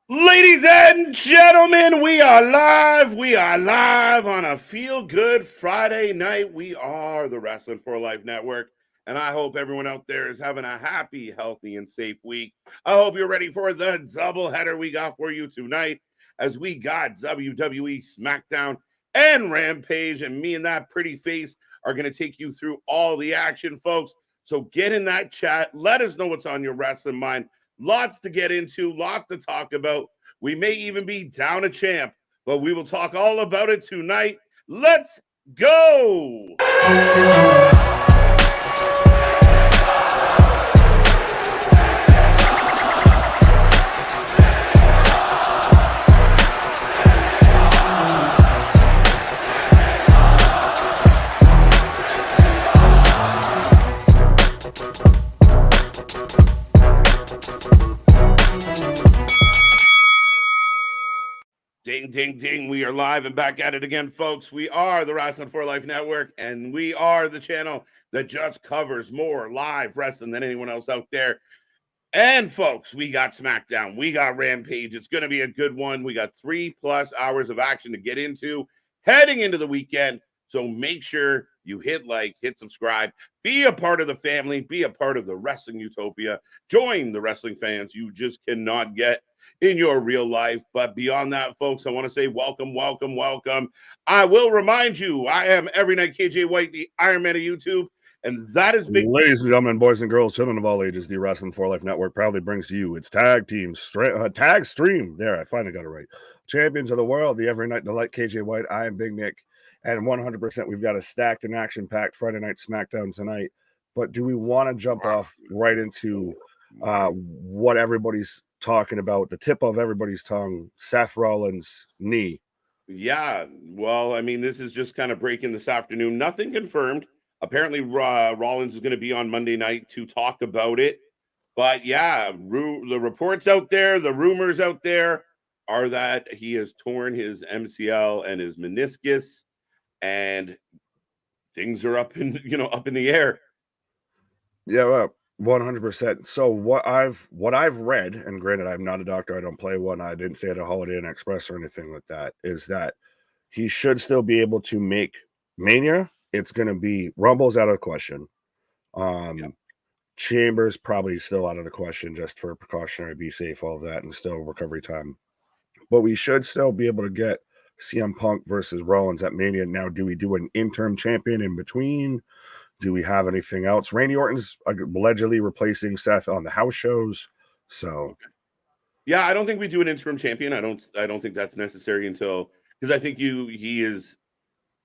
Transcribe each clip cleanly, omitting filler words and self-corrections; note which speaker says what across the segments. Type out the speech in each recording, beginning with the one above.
Speaker 1: Ladies and gentlemen, we are live. We are live on a feel-good Friday night. We are the Wrestling for Life Network, and I hope everyone out there is having a happy, healthy, and safe week. I hope you're ready for the doubleheader we got for you tonight, as we got WWE Smackdown and Rampage, and me and that pretty face are going to take you through all the action, folks. So get in that chat. Let us know what's on your wrestling mind. Lots to get into, lots to talk about. We may even be down a champ, but we will talk all about it tonight. Let's go! Ding, ding, ding. We are live and back at it again, folks. We are the Wrestling for Life Network, and we are the channel that just covers more live wrestling than anyone else out there. And, folks, we got SmackDown. We got Rampage. It's going to be a good one. We got 3+ hours of action to get into heading into the weekend. So make sure you hit like, hit subscribe, be a part of the family, be a part of the Wrestling Utopia. Join the wrestling fans you just cannot get in your real life. But beyond that, folks, I want to say welcome, welcome, welcome. I will remind you, I am Every Night KJ White, the Iron Man of YouTube, and that is big.
Speaker 2: Ladies and gentlemen, boys and girls, children of all ages, the Wrestling for Life Network proudly brings to you its tag stream. There, I finally got it right. Champions of the world, the Every Night Delight, KJ White. I am Big Nick, and 100% we've got a stacked and action-packed Friday Night SmackDown tonight. But do we want to jump off right into what everybody's talking about, the tip of everybody's tongue, Seth Rollins' knee?
Speaker 1: Yeah, well, I mean, this is just kind of breaking this afternoon. Nothing confirmed. Apparently, Rollins is going to be on Monday night to talk about it. But yeah, the reports out there, the rumors out there are that he has torn his MCL and his meniscus, and things are up in the air.
Speaker 2: Yeah, well, 100%. So what I've read, and granted, I'm not a doctor, I don't play one, I didn't stay at a Holiday Inn Express or anything like that, is that he should still be able to make Mania. It's going to be Rumble's out of the question. Chambers probably still out of the question, just for precautionary, be safe, all of that, and still recovery time. But we should still be able to get CM Punk versus Rollins at Mania. Now, do we do an interim champion in between? Do we have anything else? Randy Orton's allegedly replacing Seth on the house shows. So,
Speaker 1: yeah, I don't think we do an interim champion. I don't think that's necessary until, because I think he is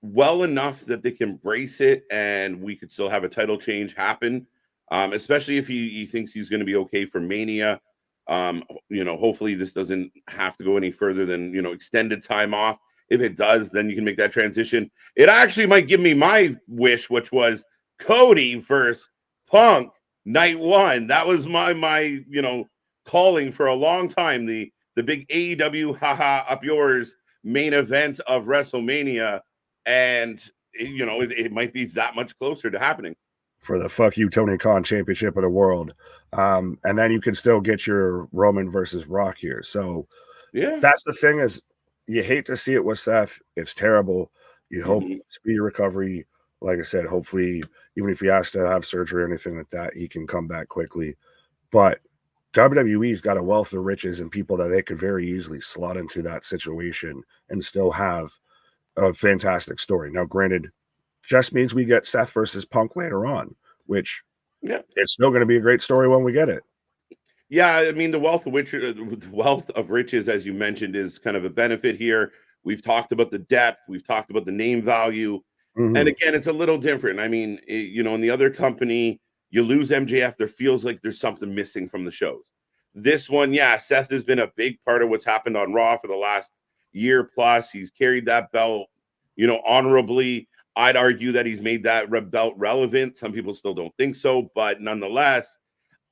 Speaker 1: well enough that they can brace it and we could still have a title change happen, especially if he thinks he's going to be okay for Mania. Hopefully this doesn't have to go any further than, extended time off. If it does, then you can make that transition. It actually might give me my wish, which was Cody versus Punk night one. That was my calling for a long time. The big AEW haha up yours main event of WrestleMania. And, it might be that much closer to happening.
Speaker 2: For the fuck you, Tony Khan championship of the world. And then you can still get your Roman versus Rock here. So, yeah, that's the thing is you hate to see it with Seth. It's terrible. You hope speedy recovery. Like I said, hopefully, even if he has to have surgery or anything like that, he can come back quickly. But WWE's got a wealth of riches and people that they could very easily slot into that situation and still have a fantastic story. Now, granted, just means we get Seth versus Punk later on, which it's still going to be a great story when we get it.
Speaker 1: Yeah, I mean, the wealth of riches, as you mentioned, is kind of a benefit here. We've talked about the depth. We've talked about the name value. And again, it's a little different. I mean, in the other company, you lose MJF, there feels like there's something missing from the shows. This one, yeah, Seth has been a big part of what's happened on Raw for the last year plus. He's carried that belt, honorably. I'd argue that he's made that belt relevant. Some people still don't think so, but nonetheless,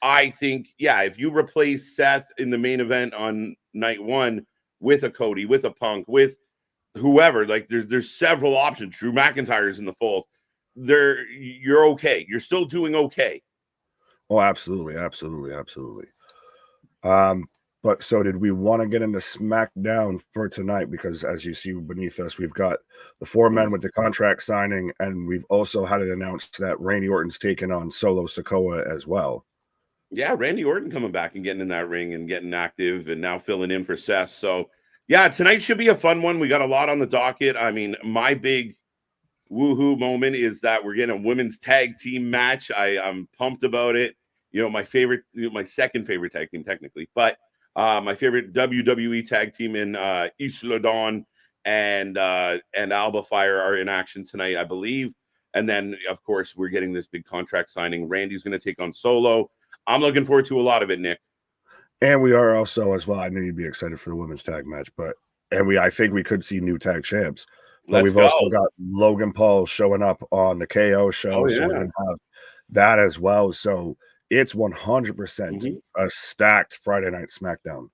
Speaker 1: I think, yeah, if you replace Seth in the main event on night one with a Cody, with a Punk, with whoever, like there's several options. Drew McIntyre's in the fold. You're okay. You're still doing okay.
Speaker 2: Oh, absolutely, absolutely, absolutely. But so did we want to get into SmackDown for tonight? Because as you see beneath us, we've got the 4 men with the contract signing, and we've also had it announced that Randy Orton's taken on Solo Sikoa as well.
Speaker 1: Yeah, Randy Orton coming back and getting in that ring and getting active and now filling in for Seth. So, yeah, tonight should be a fun one. We got a lot on the docket. I mean, my big woohoo moment is that we're getting a women's tag team match. I'm pumped about it. You know, my favorite, my second favorite tag team technically, but my favorite WWE tag team in Isla Dawn and Alba Fire are in action tonight, I believe. And then, of course, we're getting this big contract signing. Randy's going to take on Solo. I'm looking forward to a lot of it, Nick.
Speaker 2: And we are also as well. I knew you'd be excited for the women's tag match, but I think we could see new tag champs. But we've also got Logan Paul showing up on the KO show, so we're gonna have that as well. So it's 100% a stacked Friday night SmackDown.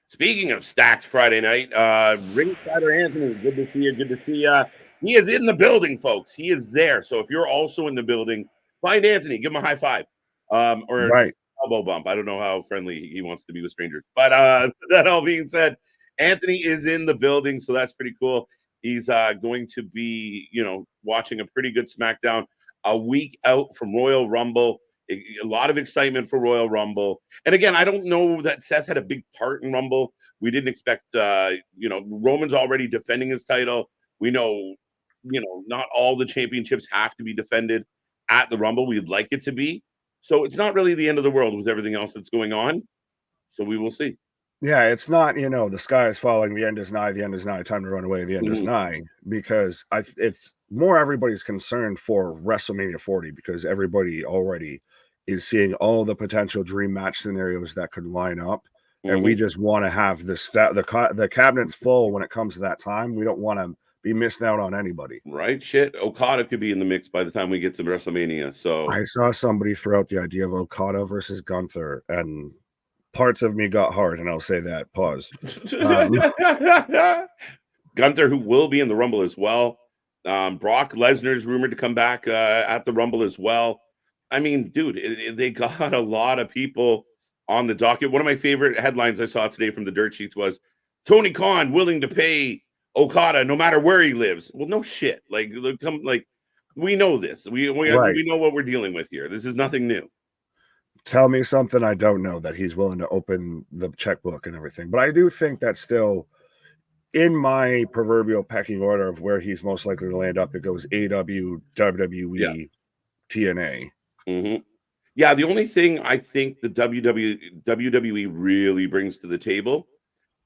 Speaker 1: Speaking of stacked Friday night, Ringsider Anthony, good to see you. Good to see you. He is in the building, folks. He is there. So if you're also in the building, find Anthony, give him a high five. Or elbow bump. I don't know how friendly he wants to be with strangers. But that all being said, Anthony is in the building, so that's pretty cool. He's going to be, watching a pretty good SmackDown a week out from Royal Rumble. A lot of excitement for Royal Rumble. And again, I don't know that Seth had a big part in Rumble. We didn't expect, Roman's already defending his title. We know, not all the championships have to be defended at the Rumble. We'd like it to be. So it's not really the end of the world with everything else that's going on. So we will see.
Speaker 2: Yeah, it's not, the sky is falling, the end is nigh, time to run away, the end is nigh, because it's more everybody's concerned for WrestleMania 40 because everybody already is seeing all the potential dream match scenarios that could line up. And we just want to have the cabinets full when it comes to that time. We don't want to be missing out on anybody.
Speaker 1: Right? Shit. Okada could be in the mix by the time we get to WrestleMania. So
Speaker 2: I saw somebody throw out the idea of Okada versus Gunther, and parts of me got hard, and I'll say that. Pause.
Speaker 1: Gunther, who will be in the Rumble as well. Brock Lesnar's rumored to come back at the Rumble as well. I mean, dude, they got a lot of people on the docket. One of my favorite headlines I saw today from the dirt sheets was Tony Khan willing to pay Okada no matter where he lives. Well, no shit. We know this. We know what we're dealing with here. This is nothing new.
Speaker 2: Tell me something I don't know, that he's willing to open the checkbook and everything. But I do think that's still in my proverbial pecking order of where he's most likely to land up. It goes AEW, WWE, TNA.
Speaker 1: Yeah, the only thing I think the WWE really brings to the table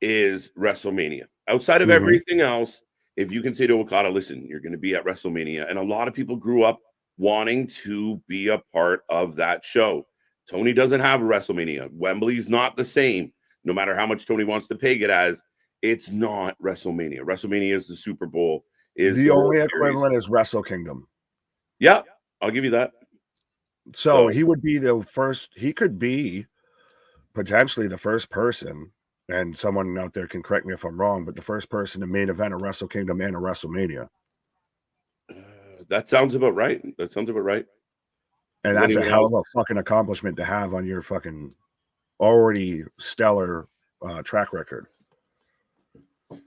Speaker 1: is WrestleMania. Outside of everything else, if you can say to Okada, listen, you're going to be at WrestleMania. And a lot of people grew up wanting to be a part of that show. Tony doesn't have a WrestleMania. Wembley's not the same. No matter how much Tony wants to peg it as, it's not WrestleMania. WrestleMania is the Super Bowl. Is
Speaker 2: the only equivalent is Wrestle Kingdom.
Speaker 1: Yeah, I'll give you that.
Speaker 2: So he would be the first. He could be potentially the first person, and someone out there can correct me if I'm wrong, but the first person to main event a Wrestle Kingdom and a WrestleMania.
Speaker 1: That sounds about right.
Speaker 2: And that's a hell of a fucking accomplishment to have on your fucking already stellar track record.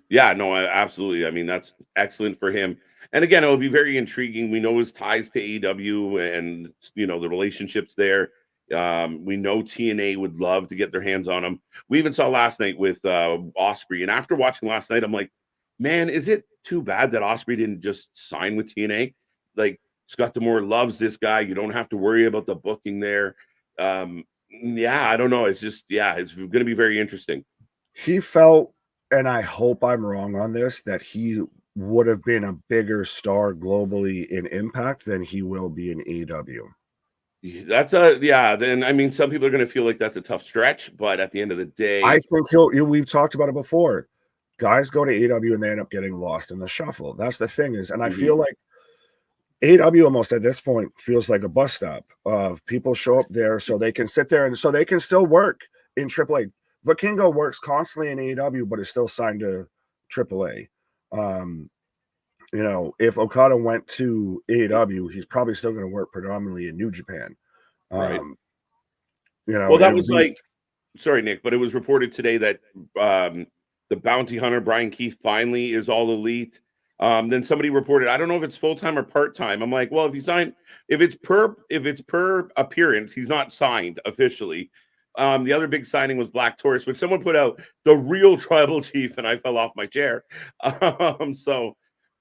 Speaker 1: Yeah, no, absolutely. I mean, that's excellent for him. And again, it will be very intriguing. We know his ties to AEW and, the relationships there. We know TNA would love to get their hands on him. We even saw last night with Ospreay. And after watching last night, I'm like, man, is it too bad that Ospreay didn't just sign with TNA? Like, Scott D'Amore loves this guy. You don't have to worry about the booking there. I don't know. It's just, it's going to be very interesting.
Speaker 2: He felt, and I hope I'm wrong on this, that he would have been a bigger star globally in Impact than he will be in AEW.
Speaker 1: That's then I mean, some people are going to feel like that's a tough stretch, but at the end of the day,
Speaker 2: I think we've talked about it before. Guys go to AEW and they end up getting lost in the shuffle. That's the thing is, and I feel like AEW almost at this point feels like a bus stop of people show up there so they can sit there and so they can still work in AAA. Vikingo works constantly in AEW, but is still signed to AAA. If Okada went to AEW, he's probably still going to work predominantly in New Japan.
Speaker 1: Right. Well, that was like sorry, Nick, but it was reported today that the bounty hunter Brian Keith finally is all elite. Then somebody reported, I don't know if it's full-time or part-time. I'm like, well, if it's per appearance, he's not signed officially. The other big signing was Black Taurus, which someone put out the real tribal chief, and I fell off my chair.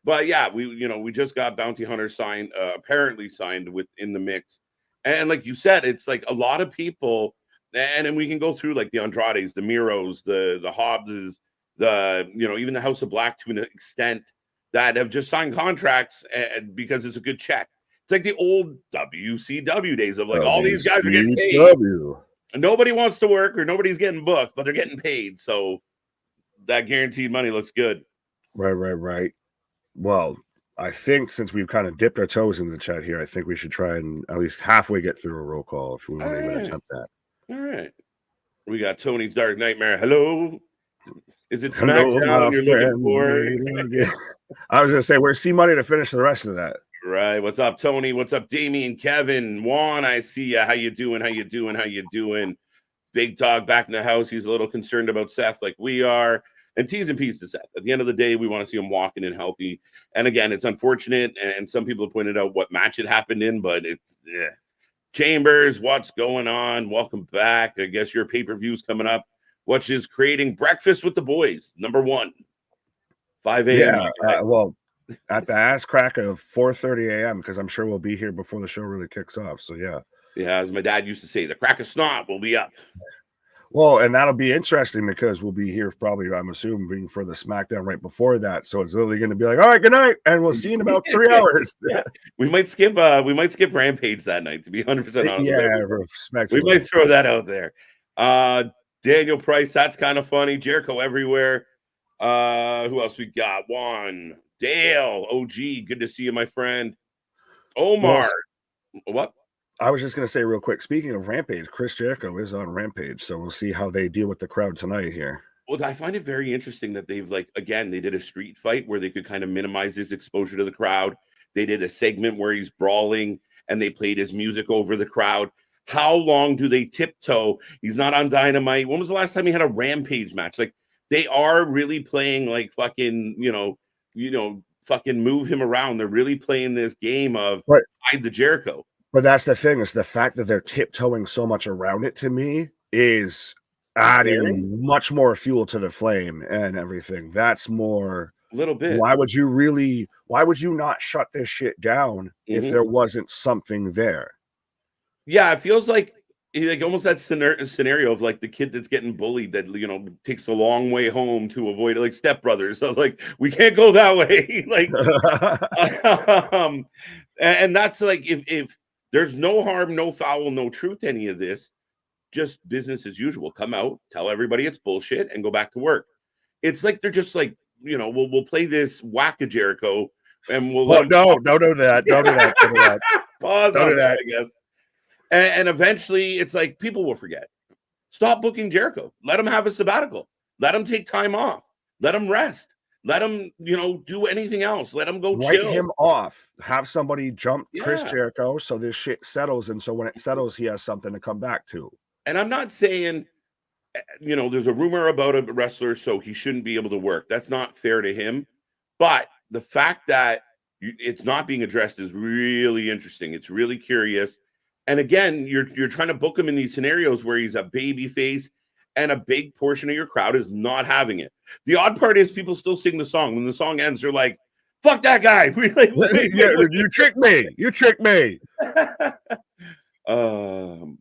Speaker 1: But yeah, we just got bounty hunter signed, apparently signed within the mix. And like you said, it's like a lot of people, and then we can go through like the Andrades, the Miros, the Hobbses, even the House of Black to an extent, that have just signed contracts because it's a good check. It's like the old WCW days of like all these guys are getting paid. Nobody wants to work or nobody's getting booked, but they're getting paid. So that guaranteed money looks good.
Speaker 2: Right. Well, I think since we've kind of dipped our toes in the chat here, I think we should try and at least halfway get through a roll call if we want to even attempt that.
Speaker 1: All right. We got Tony's Dark Nightmare. Hello. Is it Smackdown you're looking for?
Speaker 2: I was going to say, where's C-Money to finish the rest of that?
Speaker 1: Right. What's up, Tony? What's up, Damien, Kevin, Juan? I see ya. How you doing? Big Dog back in the house. He's a little concerned about Seth like we are. And T's and P's to Seth. At the end of the day, we want to see him walking and healthy. And again, it's unfortunate. And some people have pointed out what match it happened in, but it's Chambers, what's going on? Welcome back. I guess your pay-per-view's coming up, which is creating Breakfast with the Boys, number 1. 5 a.m.
Speaker 2: Yeah, well, at the ass crack of 4:30 a.m. because I'm sure we'll be here before the show really kicks off. So yeah,
Speaker 1: as my dad used to say, the crack of snot will be up.
Speaker 2: Well, and that'll be interesting because we'll be here probably, I'm assuming, for the SmackDown right before that. So it's literally going to be like, all right, good night, and we'll see you in about 3 hours.
Speaker 1: We might skip Rampage that night, to be 100% honest.
Speaker 2: Yeah, respectfully.
Speaker 1: We might throw that out there. Daniel Price, that's kind of funny. Jericho everywhere. Who else we got? Juan, Dale, OG, good to see you, my friend. Omar, what?
Speaker 2: I was just going to say real quick, speaking of Rampage, Chris Jericho is on Rampage, so we'll see how they deal with the crowd tonight here.
Speaker 1: Well, I find it very interesting that they've, they did a street fight where they could kind of minimize his exposure to the crowd. They did a segment where he's brawling, and they played his music over the crowd. How long do they tiptoe? He's not on Dynamite. When was the last time he had a Rampage match? Like, they are really playing fucking, fucking move him around. They're really playing this game of hide the Jericho.
Speaker 2: But that's the thing, is the fact that they're tiptoeing so much around it, to me, is adding much more fuel to the flame and everything. That's more
Speaker 1: a little bit.
Speaker 2: Why would you not shut this shit down if there wasn't something there?
Speaker 1: Yeah, it feels like almost that scenario of the kid that's getting bullied that takes a long way home to avoid it, like Step Brothers. So we can't go that way. And that's if there's no harm, no foul, no truth to any of this, just business as usual. Come out, tell everybody it's bullshit, and go back to work. It's like they're just we'll play this whack of Jericho, and we'll
Speaker 2: don't do that.
Speaker 1: Pause on that, I guess. And eventually, it's like people will forget. Stop booking Jericho. Let him have a sabbatical. Let him take time off. Let him rest. Let him, do anything else. Let him go
Speaker 2: Write
Speaker 1: chill.
Speaker 2: him off. Have somebody jump Chris Jericho so this shit settles. And so when it settles, he has something to come back to.
Speaker 1: And I'm not saying, there's a rumor about a wrestler, so he shouldn't be able to work. That's not fair to him. But the fact that it's not being addressed is really interesting. It's really curious. And again, you're trying to book him in these scenarios where he's a baby face and a big portion of your crowd is not having it. The odd part is people still sing the song. When the song ends, they're like, fuck that guy.
Speaker 2: You tricked me. You tricked me. I'll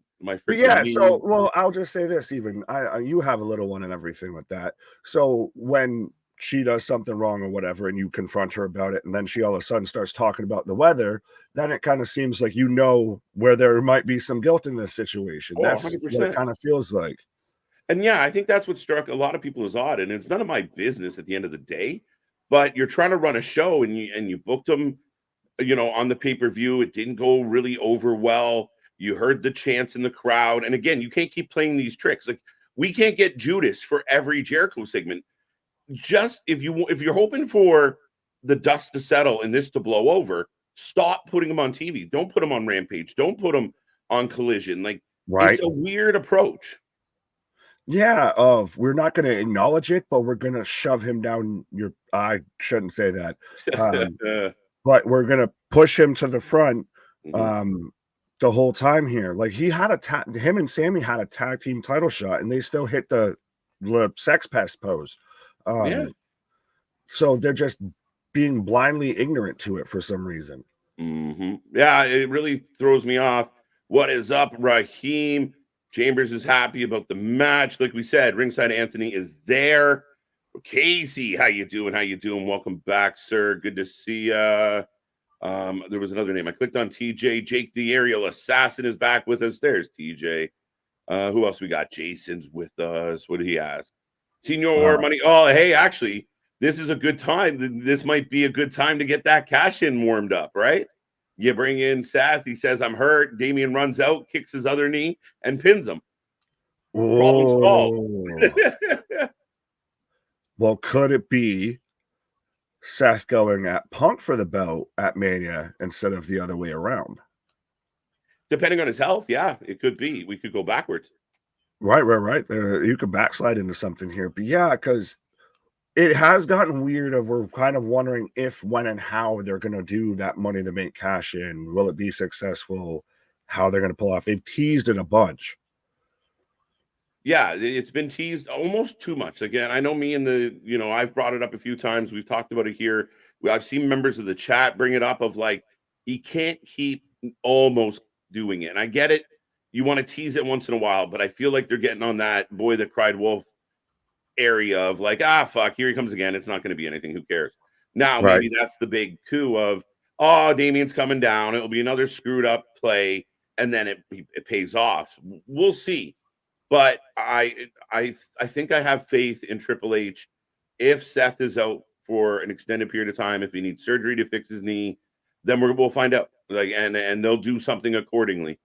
Speaker 2: just say this, even you have a little one and everything like that. So when she does something wrong or whatever, and you confront her about it, and then she all of a sudden starts talking about the weather, then it kind of seems like where there might be some guilt in this situation. That's 100%. What it kind of feels like.
Speaker 1: And yeah, I think that's what struck a lot of people as odd. And it's none of my business at the end of the day, but you're trying to run a show and you booked them, on the pay-per-view. It didn't go really over well. You heard the chants in the crowd. And again, you can't keep playing these tricks. We can't get Judas for every Jericho segment. Just if you're hoping for the dust to settle and this to blow over, stop putting them on TV. Don't put them on Rampage. Don't put them on Collision. It's a weird approach.
Speaker 2: Yeah, we're not going to acknowledge it, but we're going to shove him down your. I shouldn't say that, but we're going to push him to the front the whole time here. Like he had him and Sammy had a tag team title shot, and they still hit the sex pest pose. So they're just being blindly ignorant to it for some reason.
Speaker 1: Yeah, it really throws me off. What is up, Raheem? Chambers is happy about the match. Like we said, ringside Anthony is there. Casey, how you doing? How you doing? Welcome back, sir. Good to see you. There was another name. I clicked on TJ. Jake the Aerial Assassin is back with us. There's TJ. Who else we got? Jason's with us. What did he ask? Senior Money. Oh, hey, actually, this is a good time. This might be a good time to get that cash in warmed up, right? You bring in Seth. He says, I'm hurt. Damian runs out, kicks his other knee, and pins him. Problem solved.
Speaker 2: Well, could it be Seth going at Punk for the belt at Mania instead of the other way around?
Speaker 1: Depending on his health, yeah, it could be. We could go backwards.
Speaker 2: Right. You could backslide into something here. But yeah, because it has gotten weird of we're kind of wondering if, when, and how they're going to do that Money in the Bank cash in. Will it be successful? How they're going to pull off? They've teased it a bunch.
Speaker 1: Yeah, it's been teased almost too much. Again, I know me and I've brought it up a few times. We've talked about it here. I've seen members of the chat bring it up of like, he can't keep almost doing it. And I get it. You want to tease it once in a while, but I feel like they're getting on that boy that cried wolf area of like, fuck, here he comes again. It's not going to be anything. Who cares? Now, maybe that's the big coup of, Damian's coming down. It'll be another screwed up play, and then it pays off. We'll see. But I think I have faith in Triple H. If Seth is out for an extended period of time, if he needs surgery to fix his knee, then we'll find out. Like, and they'll do something accordingly.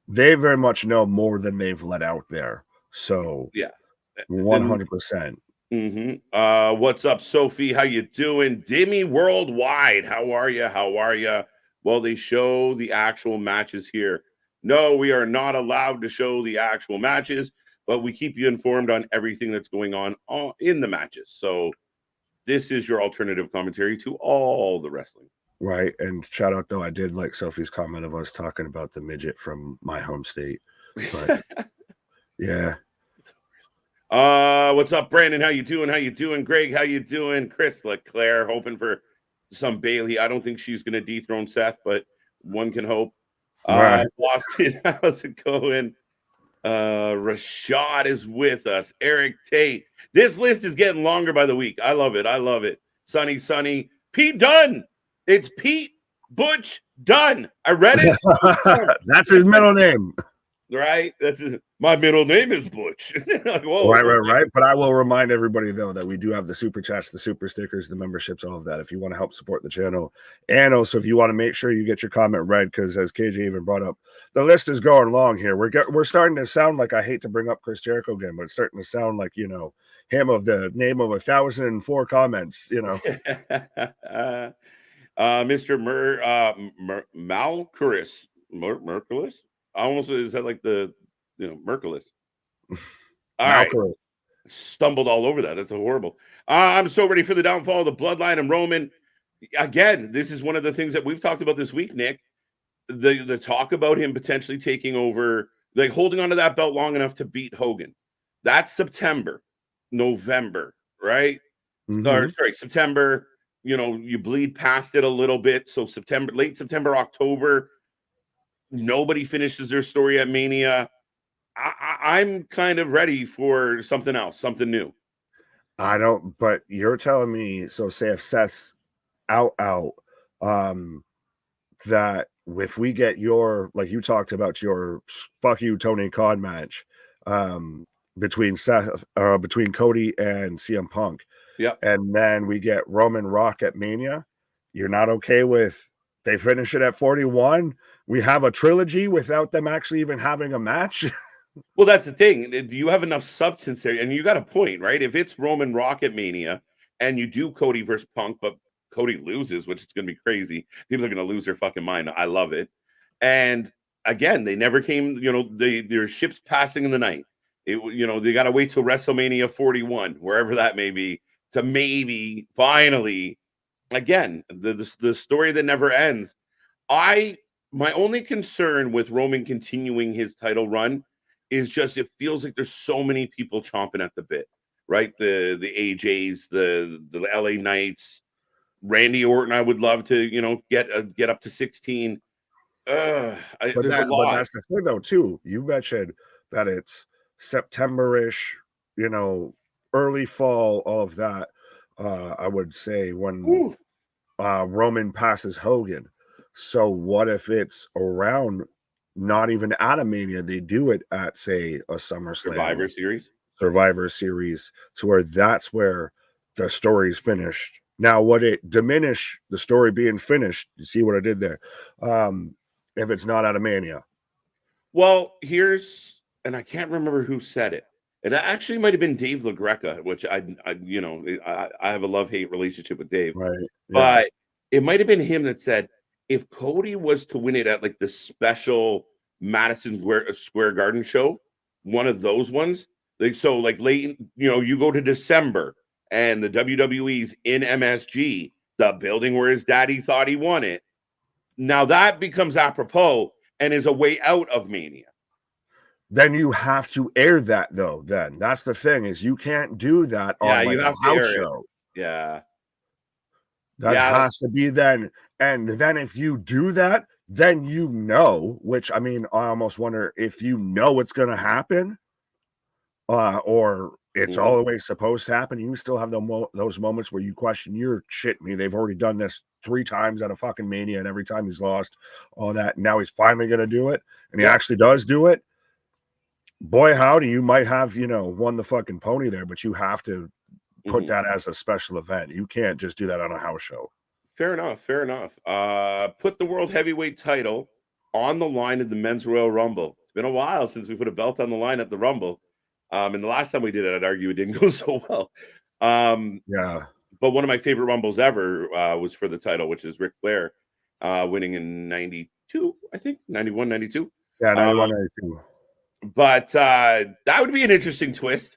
Speaker 2: They very much know more than they've let out there. So
Speaker 1: yeah,
Speaker 2: 100%.
Speaker 1: What's up, Sophie? How you doing? Dimmy Worldwide. How are you? Well, they show the actual matches here. No, we are not allowed to show the actual matches, but we keep you informed on everything that's going on in the matches. So this is your alternative commentary to all the wrestling.
Speaker 2: Right. And shout out, though, I did like Sophie's comment of us talking about the midget from my home state. But yeah.
Speaker 1: What's up, Brandon? How you doing? Greg, how you doing? Chris LeClaire, hoping for some Bailey. I don't think she's going to dethrone Seth, but one can hope. Boston, how's it going? Rashad is with us. Eric Tate. This list is getting longer by the week. I love it. Sunny. Pete Dunn. It's Pete Butch Dunn. I read it.
Speaker 2: That's his middle name.
Speaker 1: Right? My middle name is Butch.
Speaker 2: Like, right. But I will remind everybody, though, that we do have the super chats, the super stickers, the memberships, all of that. If you want to help support the channel, and also if you want to make sure you get your comment read, because as KJ even brought up, the list is going long here. We're starting to sound like, I hate to bring up Chris Jericho again, but it's starting to sound like, him of the name of 1,004 comments.
Speaker 1: Mr. Merculis. Almost is that like the Merculis? All right. Stumbled all over that. That's horrible. I'm so ready for the downfall of the bloodline and Roman. Again, this is one of the things that we've talked about this week, Nick. The talk about him potentially taking over, like holding onto that belt long enough to beat Hogan. That's September, November, right? Or sorry, September. You bleed past it a little bit. So late September, October. Nobody finishes their story at Mania. I'm kind of ready for something else, something new.
Speaker 2: I don't, but you're telling me, so say if Seth's out, that if we get like you talked about your fuck you, Tony Khan match, between Cody and CM Punk.
Speaker 1: Yeah.
Speaker 2: And then we get Roman Rock at Mania. You're not okay with they finish it at 41? We have a trilogy without them actually even having a match.
Speaker 1: Well, that's the thing. Do you have enough substance there? And you got a point, right? If it's Roman Rock at Mania and you do Cody versus Punk, but Cody loses, which is going to be crazy. People are going to lose their fucking mind. I love it. And again, they never came, their ships passing in the night. They got to wait till WrestleMania 41, wherever that may be, to maybe finally, again, the story that never ends. My only concern with Roman continuing his title run is just it feels like there's so many people chomping at the bit, right? The AJs, the LA Knights, Randy Orton. I would love to, get up to 16. There's a lot.
Speaker 2: But that's the thing, though, too. You mentioned that it's September-ish, early fall, all of that. I would say when Roman passes Hogan. So what if it's around, not even at a Mania, they do it at, say, a SummerSlam Survivor Series, to where that's where the story's finished. Now, would it diminish the story being finished? You see what I did there? If it's not at a Mania.
Speaker 1: Well, and I can't remember who said it. It actually might have been Dave LaGreca, which I have a love-hate relationship with Dave.
Speaker 2: Right. Yeah.
Speaker 1: But it might have been him that said, if Cody was to win it at like the special Madison Square Garden show, one of those ones, like late, you go to December and the WWE's in MSG, the building where his daddy thought he won it. Now that becomes apropos and is a way out of Mania.
Speaker 2: Then you have to air that, though. Then that's the thing, is you can't do that on like a house show.
Speaker 1: Yeah.
Speaker 2: That has to be then. And then if you do that, then which, I mean, I almost wonder if it's going to happen, or it's always supposed to happen. You still have those moments where you question, you're shitting me. They've already done this 3 times at a fucking Mania, and every time he's lost, all that. Now he's finally going to do it, and he actually does do it. Boy, howdy, you might have, won the fucking pony there, but you have to put that as a special event. You can't just do that on a house show.
Speaker 1: Fair enough. Put the World Heavyweight title on the line in the Men's Royal Rumble. It's been a while since we put a belt on the line at the Rumble. And the last time we did it, I'd argue it didn't go so well.
Speaker 2: Yeah.
Speaker 1: But one of my favorite Rumbles ever was for the title, which is Ric Flair winning in 92, I think, 91, 92.
Speaker 2: Yeah, 91, 92.
Speaker 1: But that would be an interesting twist.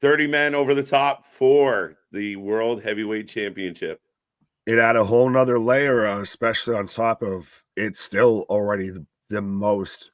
Speaker 1: 30 men over the top for the World Heavyweight Championship.
Speaker 2: It had a whole nother layer, especially on top of it's still already the most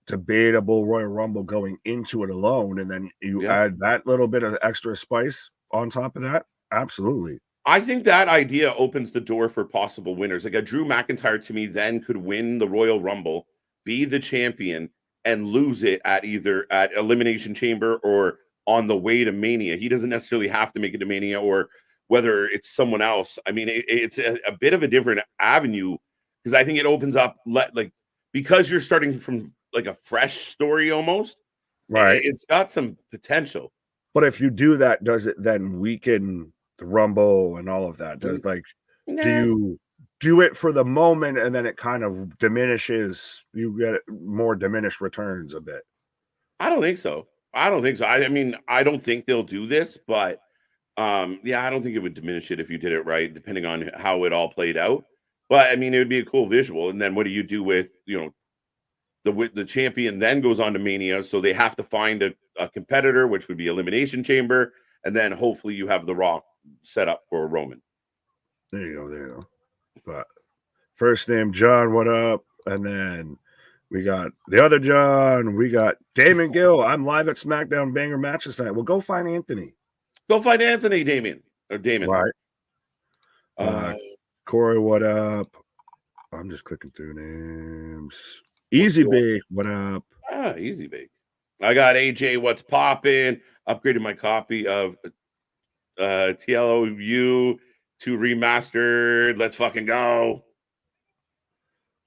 Speaker 2: debatable Royal Rumble going into it alone. And then you add that little bit of extra spice on top of that. Absolutely.
Speaker 1: I think that idea opens the door for possible winners. Like a Drew McIntyre, to me, then could win the Royal Rumble, be the champion, and lose it at either at Elimination Chamber or on the way to Mania. He doesn't necessarily have to make it to Mania, or whether it's someone else. I mean, it's a bit of a different avenue, because I think it opens up, like, because you're starting from like a fresh story almost.
Speaker 2: Right.
Speaker 1: It's got some potential.
Speaker 2: But if you do that, does it then weaken the Rumble and all of that? Do you do it for the moment and then it kind of diminishes, you get more diminished returns a bit?
Speaker 1: I don't think so. I mean, I don't think they'll do this, but I don't think it would diminish it if you did it right, depending on how it all played out. But I mean, it would be a cool visual. And then what do you do with, the champion then goes on to Mania, so they have to find a competitor, which would be Elimination Chamber, and then hopefully you have The Rock set up for Roman.
Speaker 2: There you go. But first name John, what up? And then we got the other John. We got Damon Gill. I'm live at SmackDown Banger Matches tonight. Well, go find Anthony.
Speaker 1: Go find Anthony, Damon.
Speaker 2: Right. Corey, what up? I'm just clicking through names. Easy Bake, what up?
Speaker 1: Easy Bake. I got AJ, what's popping? Upgraded my copy of TLOU to remastered. Let's fucking go.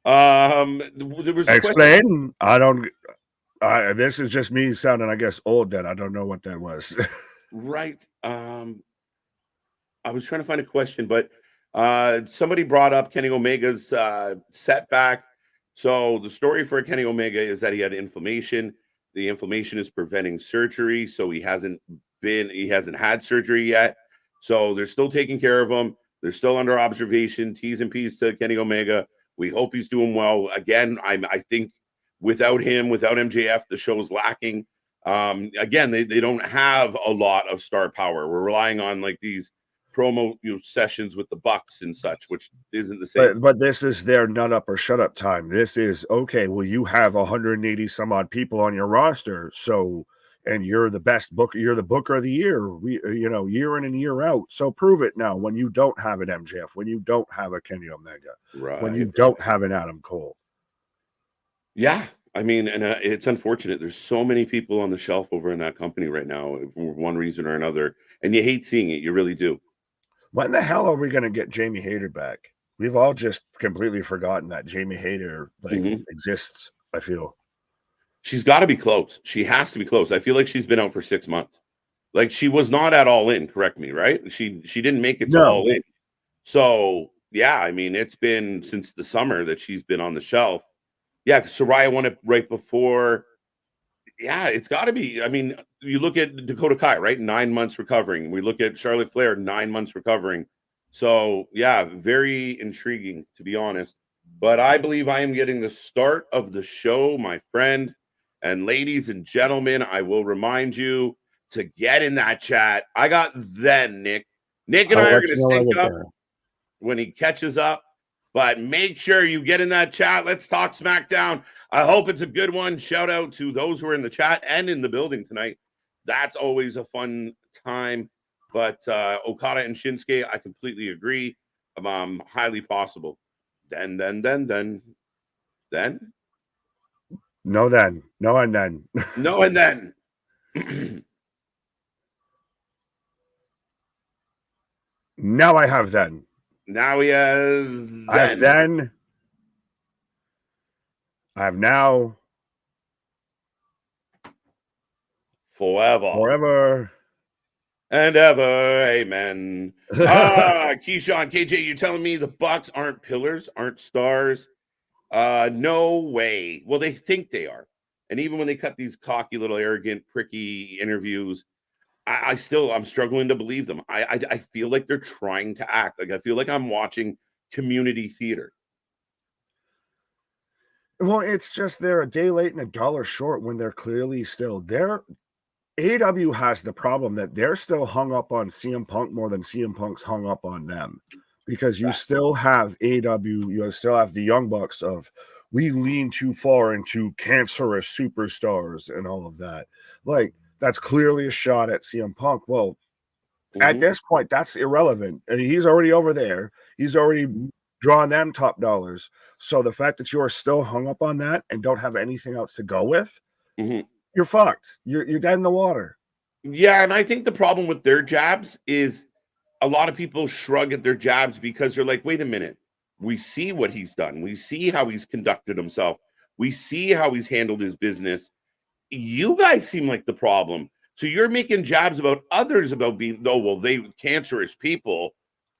Speaker 1: There was
Speaker 2: explain. This is just me sounding, I guess, old. Then I don't know what that was.
Speaker 1: Right. I was trying to find a question, but somebody brought up Kenny Omega's setback. So the story for Kenny Omega is that he had inflammation. The inflammation is preventing surgery, so he hasn't had surgery yet. So they're still taking care of him. They're still under observation. T's and P's to Kenny Omega. We hope he's doing well. Again, I think without him, without MJF, the show's lacking. Again, they don't have a lot of star power. We're relying on like these promo sessions with the Bucks and such, which isn't the same.
Speaker 2: But this is their nut up or shut up time. This is okay. Well, you have 180 some odd people on your roster, so and you're the best booker. You're the booker of the year. Year in and year out. So prove it now. When you don't have an MJF, when you don't have a Kenny Omega, when you don't have an Adam Cole.
Speaker 1: Yeah, I mean, and it's unfortunate. There's so many people on the shelf over in that company right now for one reason or another, and you hate seeing it. You really do.
Speaker 2: When the hell are we going to get Jamie Hayter back? We've all just completely forgotten that Jamie Hayter exists, I feel.
Speaker 1: She's got to be close. She has to be close. I feel like she's been out for 6 months. Like she was not at All In, correct me, right? She didn't make it to All In. So, yeah, I mean, it's been since the summer that she's been on the shelf. Yeah, Saraya won it right before. Yeah, it's got to be. I mean, you look at Dakota Kai, right? 9 months recovering. We look at Charlotte Flair, 9 months recovering. So, yeah, very intriguing, to be honest. But I believe I am getting the start of the show, my friend. And ladies and gentlemen, I will remind you to get in that chat. I got then, Nick. Nick and I are going to sync up when he catches up. But make sure you get in that chat. Let's talk SmackDown. I hope it's a good one. Shout out to those who are in the chat and in the building tonight. That's always a fun time. But Okada and Shinsuke, I completely agree. Highly possible. Then.
Speaker 2: No, then. No, and then.
Speaker 1: No, and then.
Speaker 2: Now I have then.
Speaker 1: Now he has then.
Speaker 2: I have then. I have now.
Speaker 1: Forever. And ever. Amen. Keyshawn, KJ, you're telling me the Bucks aren't pillars, aren't stars? No way. Well, they think they are. And even when they cut these cocky little arrogant pricky interviews, I'm struggling to believe them. I feel like they're trying to act. Like I feel like I'm watching community theater.
Speaker 2: Well, it's just they're a day late and a dollar short when they're clearly still there. AEW has the problem that they're still hung up on CM Punk more than CM Punk's hung up on them, because you still have AEW, you still have the Young Bucks of we lean too far into cancerous superstars and all of that. Like, that's clearly a shot at CM Punk. Well, at this point, that's irrelevant. And he's already over there. He's already drawn them top dollars. So the fact that you are still hung up on that and don't have anything else to go with, you're fucked. You're dead in the water.
Speaker 1: Yeah, and I think the problem with their jabs is a lot of people shrug at their jabs because they're like, wait a minute. We see what he's done. We see how he's conducted himself. We see how he's handled his business. You guys seem like the problem. So you're making jabs about others about being, they cancerous people.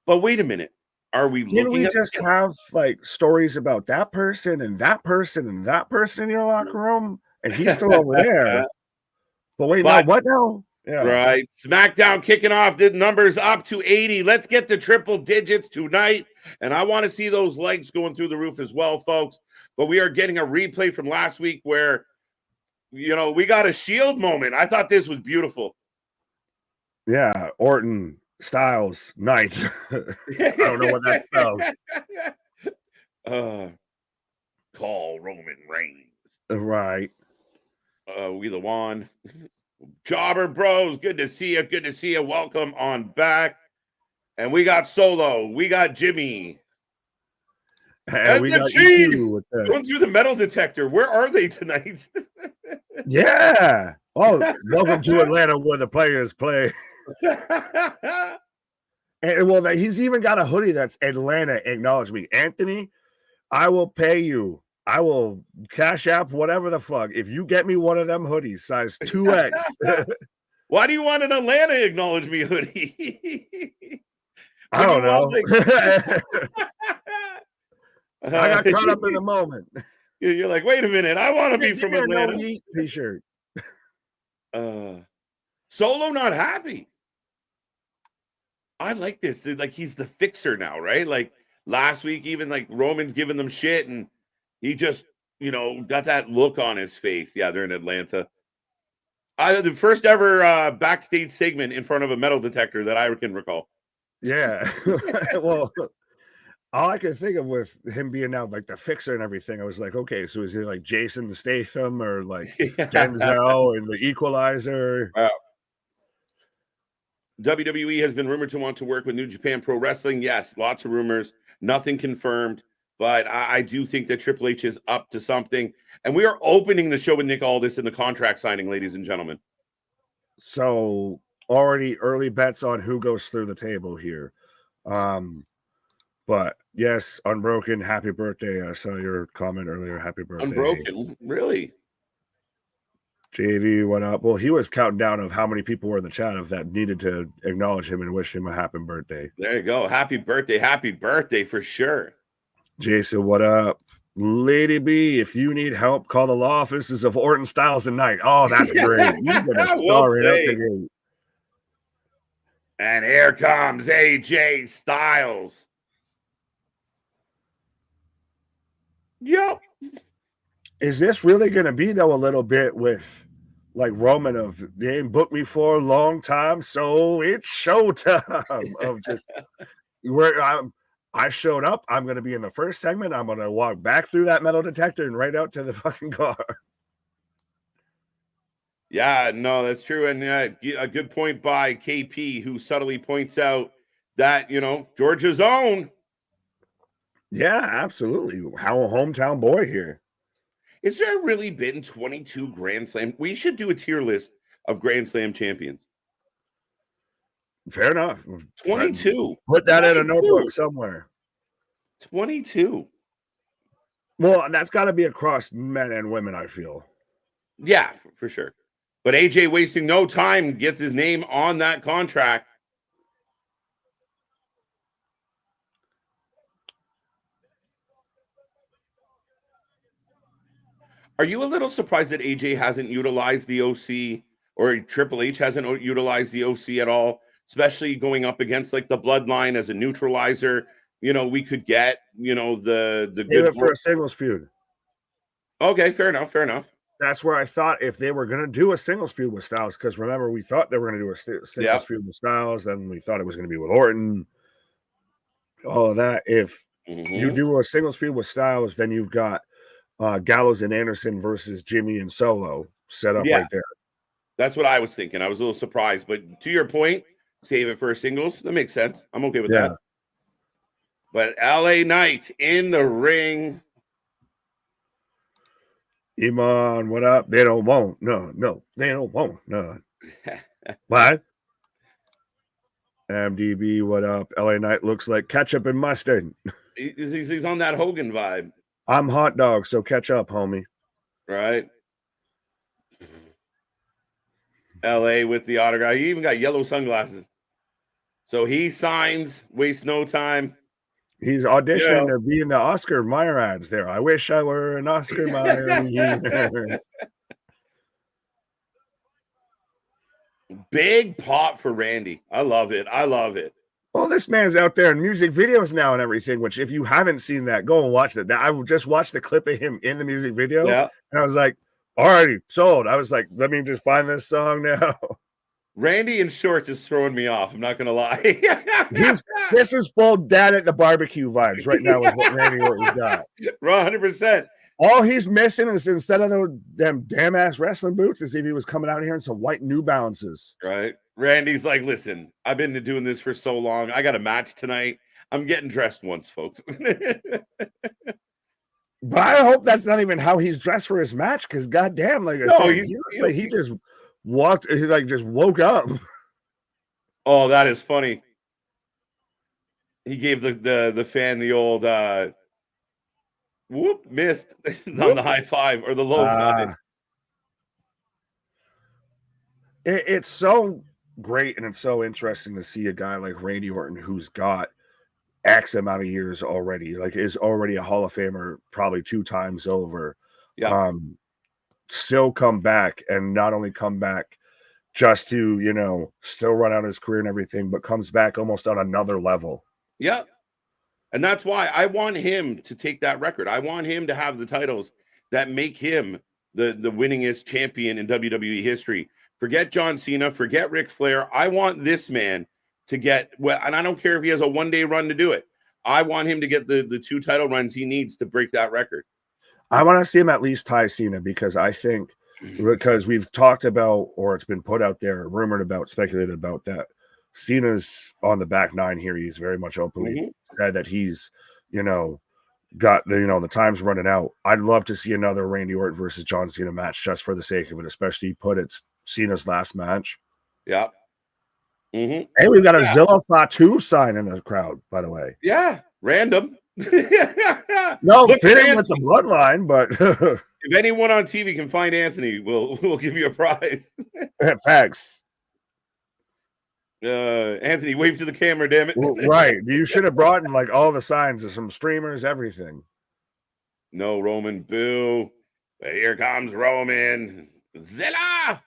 Speaker 1: But wait a minute. Are we
Speaker 2: Didn't we just have like stories about that person and that person and that person in your locker room? And he's still over there. But wait, now what now?
Speaker 1: Yeah. Right. SmackDown kicking off. The numbers up to 80. Let's get to triple digits tonight. And I want to see those legs going through the roof as well, folks. But we are getting a replay from last week where, we got a Shield moment. I thought this was beautiful.
Speaker 2: Yeah. Orton, Styles, Knight. I don't know what that spells.
Speaker 1: Call Roman Reigns.
Speaker 2: Right.
Speaker 1: We the one. Jobber Bros, good to see you. Good to see you. Welcome on back. And we got Solo. We got Jimmy.
Speaker 2: And we got Chief
Speaker 1: going through the metal detector. Where are they tonight?
Speaker 2: Yeah. Oh, welcome to Atlanta where the players play. And well, he's even got a hoodie that's Atlanta acknowledge me. Anthony, I will pay you. I will cash app whatever the fuck if you get me one of them hoodies, size 2X.
Speaker 1: Why do you want an Atlanta acknowledge me hoodie?
Speaker 2: I don't know. I got caught up in the moment.
Speaker 1: You're like, wait a minute, I want to be from Atlanta.
Speaker 2: No t-shirt.
Speaker 1: Solo not happy. I like this. Like he's the fixer now, right? Like last week, even like Roman's giving them shit, and he just, got that look on his face. Yeah, they're in Atlanta. The first ever backstage segment in front of a metal detector that I can recall.
Speaker 2: Yeah. Well, all I could think of with him being now like the fixer and everything, I was like, okay, so is he like Jason Statham or like Denzel and the Equalizer?
Speaker 1: WWE has been rumored to want to work with New Japan Pro Wrestling. Yes, lots of rumors, nothing confirmed. But I do think that Triple H is up to something. And we are opening the show with Nick Aldis in the contract signing, ladies and gentlemen.
Speaker 2: So already early bets on who goes through the table here. But yes, Unbroken, happy birthday. I saw your comment earlier. Happy birthday.
Speaker 1: Unbroken, really?
Speaker 2: JV, what up? Well, he was counting down of how many people were in the chat of that needed to acknowledge him and wish him a happy birthday.
Speaker 1: There you go. Happy birthday for sure.
Speaker 2: Jason, what up? Lady B, if you need help, call the law offices of Orton, Styles, and Knight. Oh, that's great. You get a star right out the gate.
Speaker 1: And here comes AJ Styles. Yep.
Speaker 2: Is this really going to be, though, a little bit with like Roman of they ain't booked me for a long time, so it's showtime of just where I showed up. I'm going to be in the first segment. I'm going to walk back through that metal detector and right out to the fucking car.
Speaker 1: Yeah, no, that's true. And a good point by KP, who subtly points out that, you know, Georgia's own.
Speaker 2: Yeah, absolutely. How a hometown boy here.
Speaker 1: Is there really been 22 Grand Slam? We should do a tier list of Grand Slam champions.
Speaker 2: Fair enough.
Speaker 1: 22.
Speaker 2: Put that 22. In a notebook somewhere.
Speaker 1: 22.
Speaker 2: Well, that's got to be across men and women, I feel.
Speaker 1: Yeah, for sure. But AJ wasting no time gets his name on that contract. Are you a little surprised that AJ hasn't utilized the OC or Triple H hasn't utilized the OC at all, especially going up against like the Bloodline as a neutralizer? You know, we could get, you know, the
Speaker 2: good it for a singles feud.
Speaker 1: Okay, fair enough.
Speaker 2: That's where I thought if they were going to do a singles feud with Styles, because remember, we thought they were going to do a singles feud with Styles, and we thought it was going to be with Orton. All of that. If you do a singles feud with Styles, then you've got Gallows and Anderson versus Jimmy and Solo set up right there.
Speaker 1: That's what I was thinking. I was a little surprised, but to your point, save it for a singles. That makes sense. I'm okay with that. But LA Knight in the ring.
Speaker 2: Iman, what up? They don't want. No, they don't want none. What? MDB, what up? LA Knight looks like ketchup and mustard.
Speaker 1: He's on that Hogan vibe.
Speaker 2: I'm hot dog, so catch up, homie.
Speaker 1: Right. LA with the autograph. He even got yellow sunglasses. So he signs, wastes no time.
Speaker 2: He's auditioning to be in the Oscar Mayer ads there. I wish I were an Oscar Mayer.
Speaker 1: Big pop for Randy. I love it.
Speaker 2: Well, this man's out there in music videos now and everything, which if you haven't seen that, go and watch that. I just watched the clip of him in the music video.
Speaker 1: Yeah.
Speaker 2: And I was like, already sold. I was like, let me just find this song now.
Speaker 1: Randy in shorts is throwing me off. I'm not going to lie.
Speaker 2: This is full dad at the barbecue vibes right now is what Randy Orton's got.
Speaker 1: 100%.
Speaker 2: All he's missing is instead of them damn ass wrestling boots, is if he was coming out here in some white New Balances.
Speaker 1: Right. Randy's like, listen, I've been doing this for so long. I got a match tonight. I'm getting dressed once, folks.
Speaker 2: But I hope that's not even how he's dressed for his match, because goddamn, like I said, he looks like he just walked, he like just woke up.
Speaker 1: Oh, that is funny. He gave the fan the old whoop, missed on the high five or the low five.
Speaker 2: It's so great and it's so interesting to see a guy like Randy Orton who's got X amount of years already, like is already a Hall of Famer probably 2 times over.
Speaker 1: Yeah.
Speaker 2: Still come back, and not only come back just to, you know, still run out his career and everything, but comes back almost on another level.
Speaker 1: Yeah. And that's why I want him to take that record. I want him to have the titles that make him the winningest champion in WWE history. Forget John Cena. Forget Ric Flair. I want this man to get, well, and I don't care if he has a one-day run to do it. I want him to get the 2 title runs he needs to break that record.
Speaker 2: I want to see him at least tie Cena, because I think, because we've talked about, or it's been put out there, rumored about, speculated about, that Cena's on the back nine here. He's very much openly said that he's, got the, the time's running out. I'd love to see another Randy Orton versus John Cena match, just for the sake of it, especially put it's Cena's last match.
Speaker 1: Yeah.
Speaker 2: Hey, we've got a Zillow Fatu sign in the crowd, by the way.
Speaker 1: Yeah, random.
Speaker 2: No, fitting with the bloodline, but
Speaker 1: if anyone on TV can find Anthony, we'll give you a prize.
Speaker 2: Facts.
Speaker 1: Anthony, wave to the camera, damn it.
Speaker 2: Right. You should have brought in like all the signs of some streamers, everything.
Speaker 1: No, Roman, boo. Here comes Roman. Zilla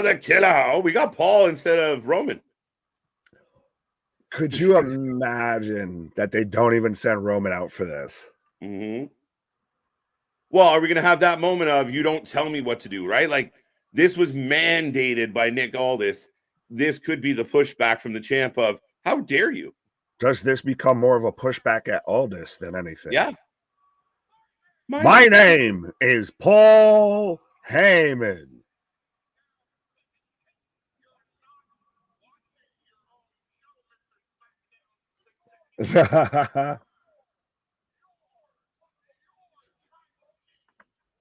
Speaker 1: the killer. Oh, we got Paul instead of Roman.
Speaker 2: Could you imagine that they don't even send Roman out for this?
Speaker 1: Well, are we going to have that moment of, you don't tell me what to do, right? Like, this was mandated by Nick Aldis. This could be the pushback from the champ of, how dare you?
Speaker 2: Does this become more of a pushback at Aldis than anything?
Speaker 1: Yeah.
Speaker 2: My name is Paul Heyman.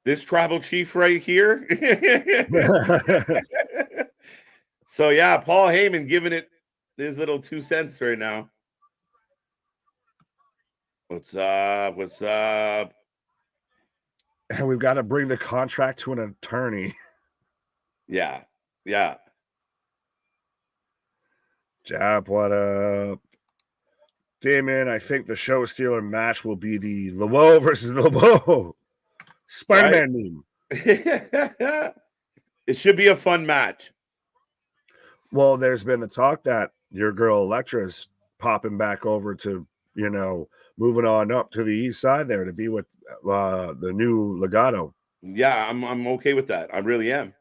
Speaker 1: This tribal chief right here. So yeah, Paul Heyman giving it his little 2 cents right now. What's up? What's up?
Speaker 2: And we've got to bring the contract to an attorney.
Speaker 1: Yeah.
Speaker 2: Jap, what up? Damon, I think the show stealer match will be the LeBeau versus LeBeau Spider-Man meme.
Speaker 1: It should be a fun match.
Speaker 2: Well, there's been the talk that your girl Elektra's popping back over to, moving on up to the east side there to be with the new Legato.
Speaker 1: Yeah, I'm okay with that. I really am.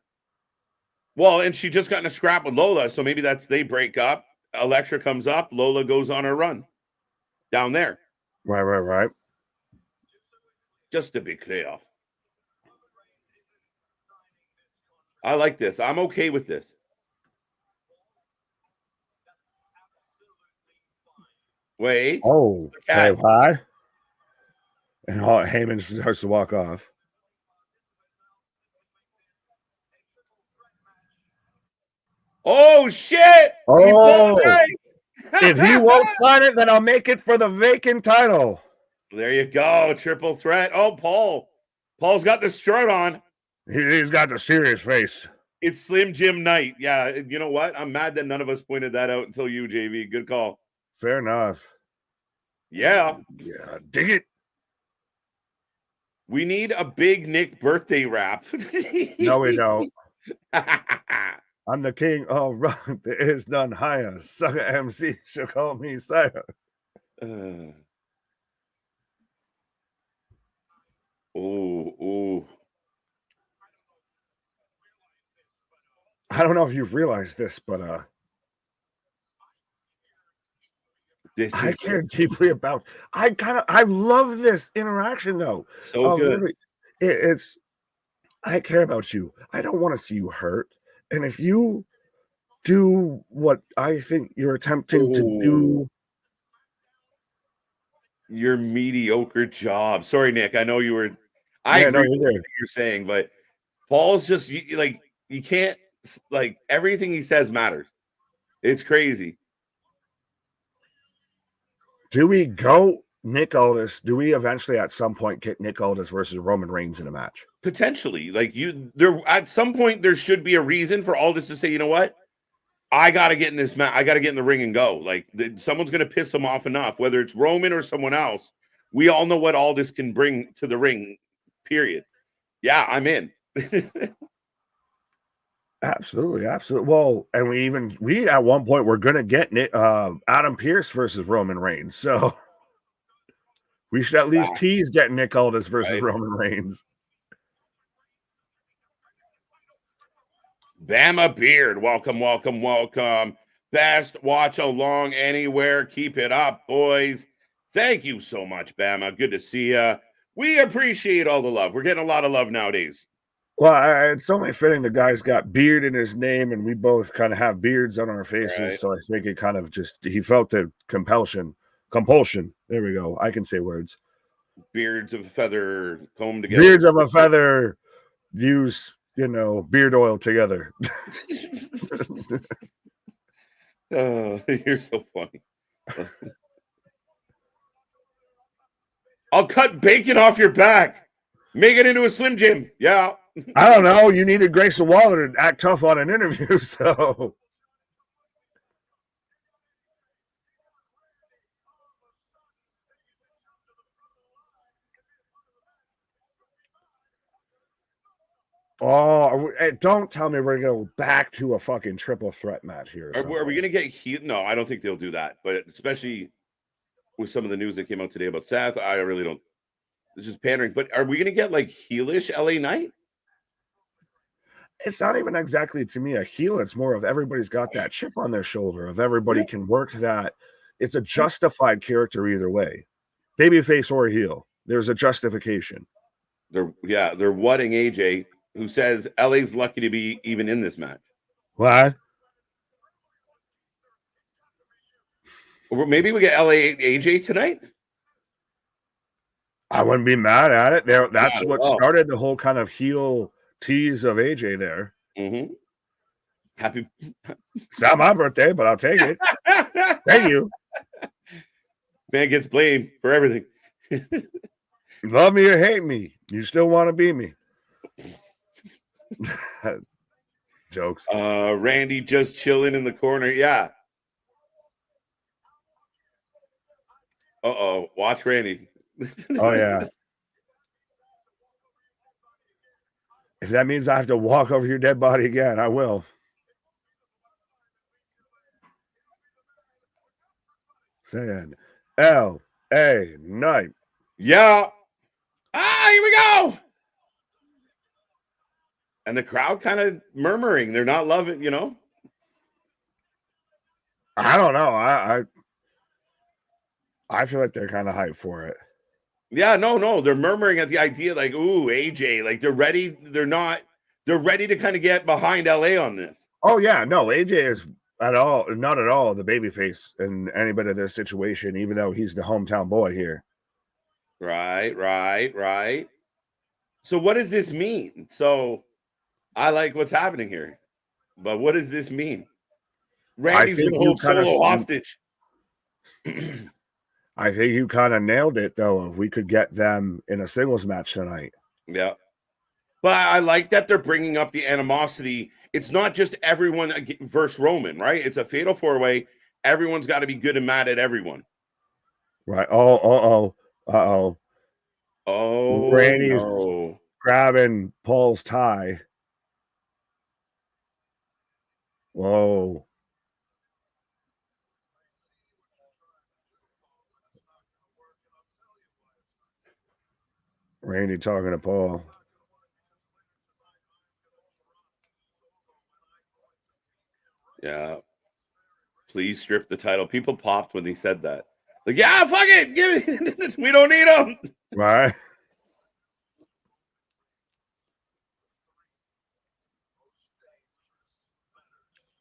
Speaker 1: Well, and she just got in a scrap with Lola, so maybe they break up. Elektra comes up, Lola goes on her run down there.
Speaker 2: Right.
Speaker 1: Just to be clear. I like this. I'm okay with this. Wait.
Speaker 2: Oh, hey, hi. And Heyman starts to walk off.
Speaker 1: Oh, shit.
Speaker 2: Oh, if he won't sign it, then I'll make it for the vacant title.
Speaker 1: There you go. Triple threat. Oh, Paul's got the strut on.
Speaker 2: He's got the serious face.
Speaker 1: It's Slim Jim night. Yeah, you know what? I'm mad that none of us pointed that out until you, JV. Good call.
Speaker 2: Fair enough.
Speaker 1: Yeah,
Speaker 2: dig it.
Speaker 1: We need a big Nick birthday rap.
Speaker 2: No, we don't. I'm the king of rock. There is none higher. Sucker MC shall call me sire.
Speaker 1: Oh.
Speaker 2: I don't know if you've realized this, but I care deeply about. I love this interaction though.
Speaker 1: So good.
Speaker 2: Really, I care about you. I don't want to see you hurt. And if you do what I think you're attempting to do,
Speaker 1: your mediocre job. Sorry, Nick. I know you were. I agree with what you're saying, but Paul's just like, you can't, like, everything he says matters. It's crazy.
Speaker 2: Do we go Nick Aldis? Do we eventually at some point get Nick Aldis versus Roman Reigns in a match?
Speaker 1: Potentially. Like, there at some point there should be a reason for Aldis to say, you know what? I got to get in this match. I got to get in the ring and go. Like, someone's going to piss him off enough, whether it's Roman or someone else. We all know what Aldis can bring to the ring, period. Yeah, I'm in.
Speaker 2: Absolutely. Well, and we at one point were going to get Adam Pearce versus Roman Reigns. So we should at least tease getting Nick Aldis versus Roman Reigns.
Speaker 1: Bama Beard, welcome, welcome, welcome. Best watch along anywhere. Keep it up, boys. Thank you so much, Bama. Good to see you. We appreciate all the love. We're getting a lot of love nowadays.
Speaker 2: Well, it's only fitting the guy's got beard in his name, and we both kind of have beards on our faces. Right. So I think it kind of he felt the compulsion. There we go. I can say words.
Speaker 1: Beards of a feather combed together.
Speaker 2: Beards of a feather use, beard oil together.
Speaker 1: Oh, you're so funny. I'll cut bacon off your back. Make it into a Slim Jim. Yeah.
Speaker 2: I don't know. You needed Grayson Waller to act tough on an interview, so. Oh, don't tell me we're going to go back to a fucking triple threat match here.
Speaker 1: Are we going to get heat? No, I don't think they'll do that. But especially with some of the news that came out today about Seth, I really don't. It's just pandering. But are we going to get like heelish LA Knight?
Speaker 2: It's not even exactly, to me, a heel. It's more of everybody's got that chip on their shoulder of everybody can work that. It's a justified character either way. Babyface or heel. There's a justification.
Speaker 1: They're whatting AJ, who says LA's lucky to be even in this match.
Speaker 2: What?
Speaker 1: Or maybe we get LA AJ tonight?
Speaker 2: I wouldn't be mad at it. That's what started the whole kind of heel tease of AJ there.
Speaker 1: Mm-hmm. Happy.
Speaker 2: It's not my birthday, but I'll take it. Thank you.
Speaker 1: Man gets blamed for everything.
Speaker 2: Love me or hate me, you still want to be me. Jokes.
Speaker 1: Randy just chilling in the corner. Yeah. Uh-oh. Watch Randy.
Speaker 2: Oh, yeah. If that means I have to walk over your dead body again, I will. Saying L.A. Knight.
Speaker 1: Yeah. Here we go. And the crowd kind of murmuring. They're not loving,
Speaker 2: I don't know. I feel like they're kind of hyped for it.
Speaker 1: Yeah, no. They're murmuring at the idea like, ooh, AJ. Like they're ready. They're ready to kind of get behind LA on this.
Speaker 2: Oh, yeah. No, AJ is not at all the babyface in any bit of this situation, even though he's the hometown boy here.
Speaker 1: Right. So what does this mean? So I like what's happening here. But what does this mean? Randy's going to hold Solo hostage.
Speaker 2: I think you kind of nailed it, though, if we could get them in a singles match tonight.
Speaker 1: Yeah. But I like that they're bringing up the animosity. It's not just everyone versus Roman, right? It's a fatal four-way. Everyone's got to be good and mad at everyone.
Speaker 2: Right. Oh. Randy's grabbing Paul's tie. Whoa. Randy talking to Paul.
Speaker 1: Yeah. Please strip the title. People popped when he said that. Like, yeah, fuck it. Give it. We don't need them.
Speaker 2: Right.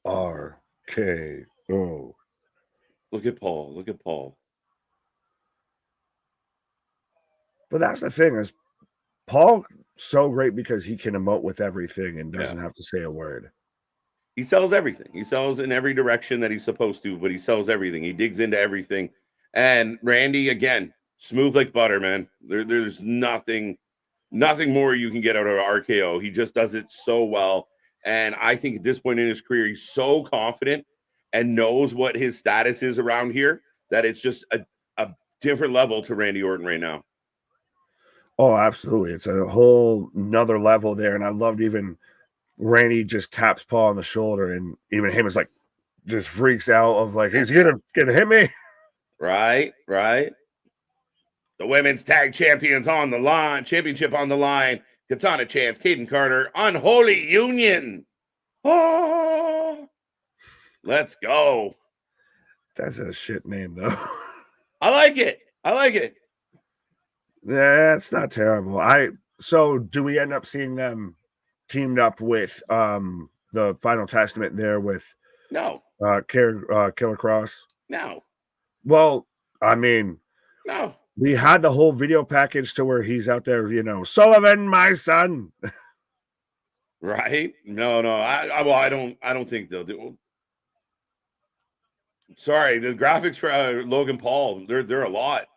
Speaker 2: RKO.
Speaker 1: Look at Paul.
Speaker 2: But that's the thing is Paul so great because he can emote with everything and doesn't have to say a word.
Speaker 1: He sells everything. He sells in every direction that he's supposed to, but he sells everything. He digs into everything. And Randy, again, smooth like butter, man. There's nothing more you can get out of RKO. He just does it so well. And I think at this point in his career, he's so confident and knows what his status is around here that it's just a different level to Randy Orton right now.
Speaker 2: Oh, absolutely. It's a whole nother level there. And I loved even Randy just taps Paul on the shoulder, and even him is like, just freaks out of like, he's gonna hit me.
Speaker 1: Right. The women's tag champions on the line, championship on the line. Katana Chance, Kaden Carter, Unholy Union. Oh, let's go.
Speaker 2: That's a shit name, though.
Speaker 1: I like it. I like it.
Speaker 2: Yeah, it's not terrible. So do we end up seeing them teamed up with the Final Testament there with
Speaker 1: No.
Speaker 2: Killer Cross?
Speaker 1: No.
Speaker 2: Well, I mean,
Speaker 1: no.
Speaker 2: We had the whole video package to where he's out there, Sullivan, my son.
Speaker 1: Right? No. I don't think they'll do. Sorry, the graphics for Logan Paul, they're a lot.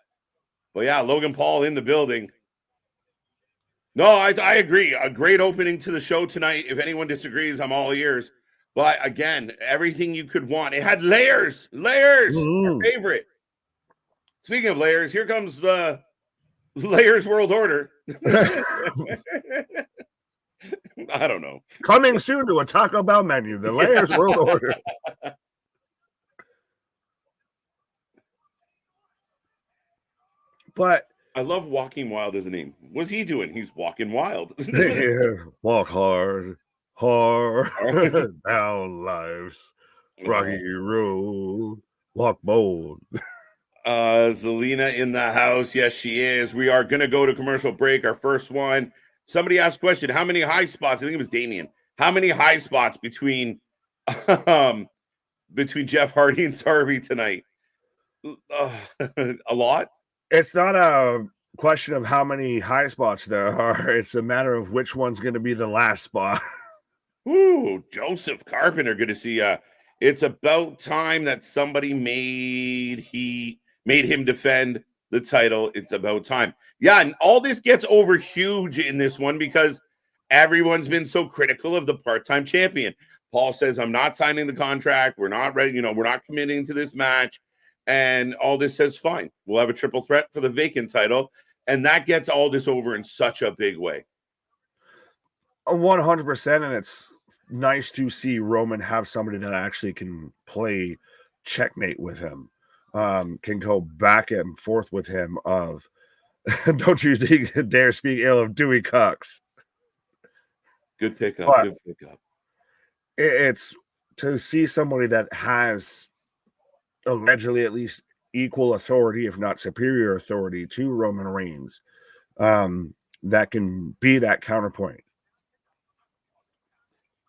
Speaker 1: Well, yeah, Logan Paul in the building. No, I agree. A great opening to the show tonight. If anyone disagrees, I'm all ears. But again, everything you could want. It had layers. Our favorite. Speaking of layers, here comes the Layers World Order. I don't know.
Speaker 2: Coming soon to a Taco Bell menu, the Layers World Order. But
Speaker 1: I love Walking Wild as a name. What's he doing? He's walking wild.
Speaker 2: Walk hard down life's rocky road. Walk bold.
Speaker 1: Zelina in the house. Yes, she is. We are going to go to commercial break. Our first one. Somebody asked a question. How many high spots? I think it was Damien. How many high spots between Jeff Hardy and Darby tonight? A lot.
Speaker 2: It's not a question of how many high spots there are. It's a matter of which one's going to be the last spot.
Speaker 1: Ooh, Joseph Carpenter. Good to see you. It's about time that somebody made him defend the title. It's about time. Yeah, and all this gets over huge in this one because everyone's been so critical of the part-time champion. Paul says, I'm not signing the contract. We're not ready. We're not committing to this match. And Aldis says, fine, we'll have a triple threat for the vacant title. And that gets Aldis over in such a big way.
Speaker 2: 100%. And it's nice to see Roman have somebody that actually can play checkmate with him, can go back and forth with him of, don't you dare speak ill of Dewey Cox.
Speaker 1: Good pickup.
Speaker 2: It's to see somebody that has allegedly at least equal authority, if not superior authority to Roman Reigns, that can be that counterpoint.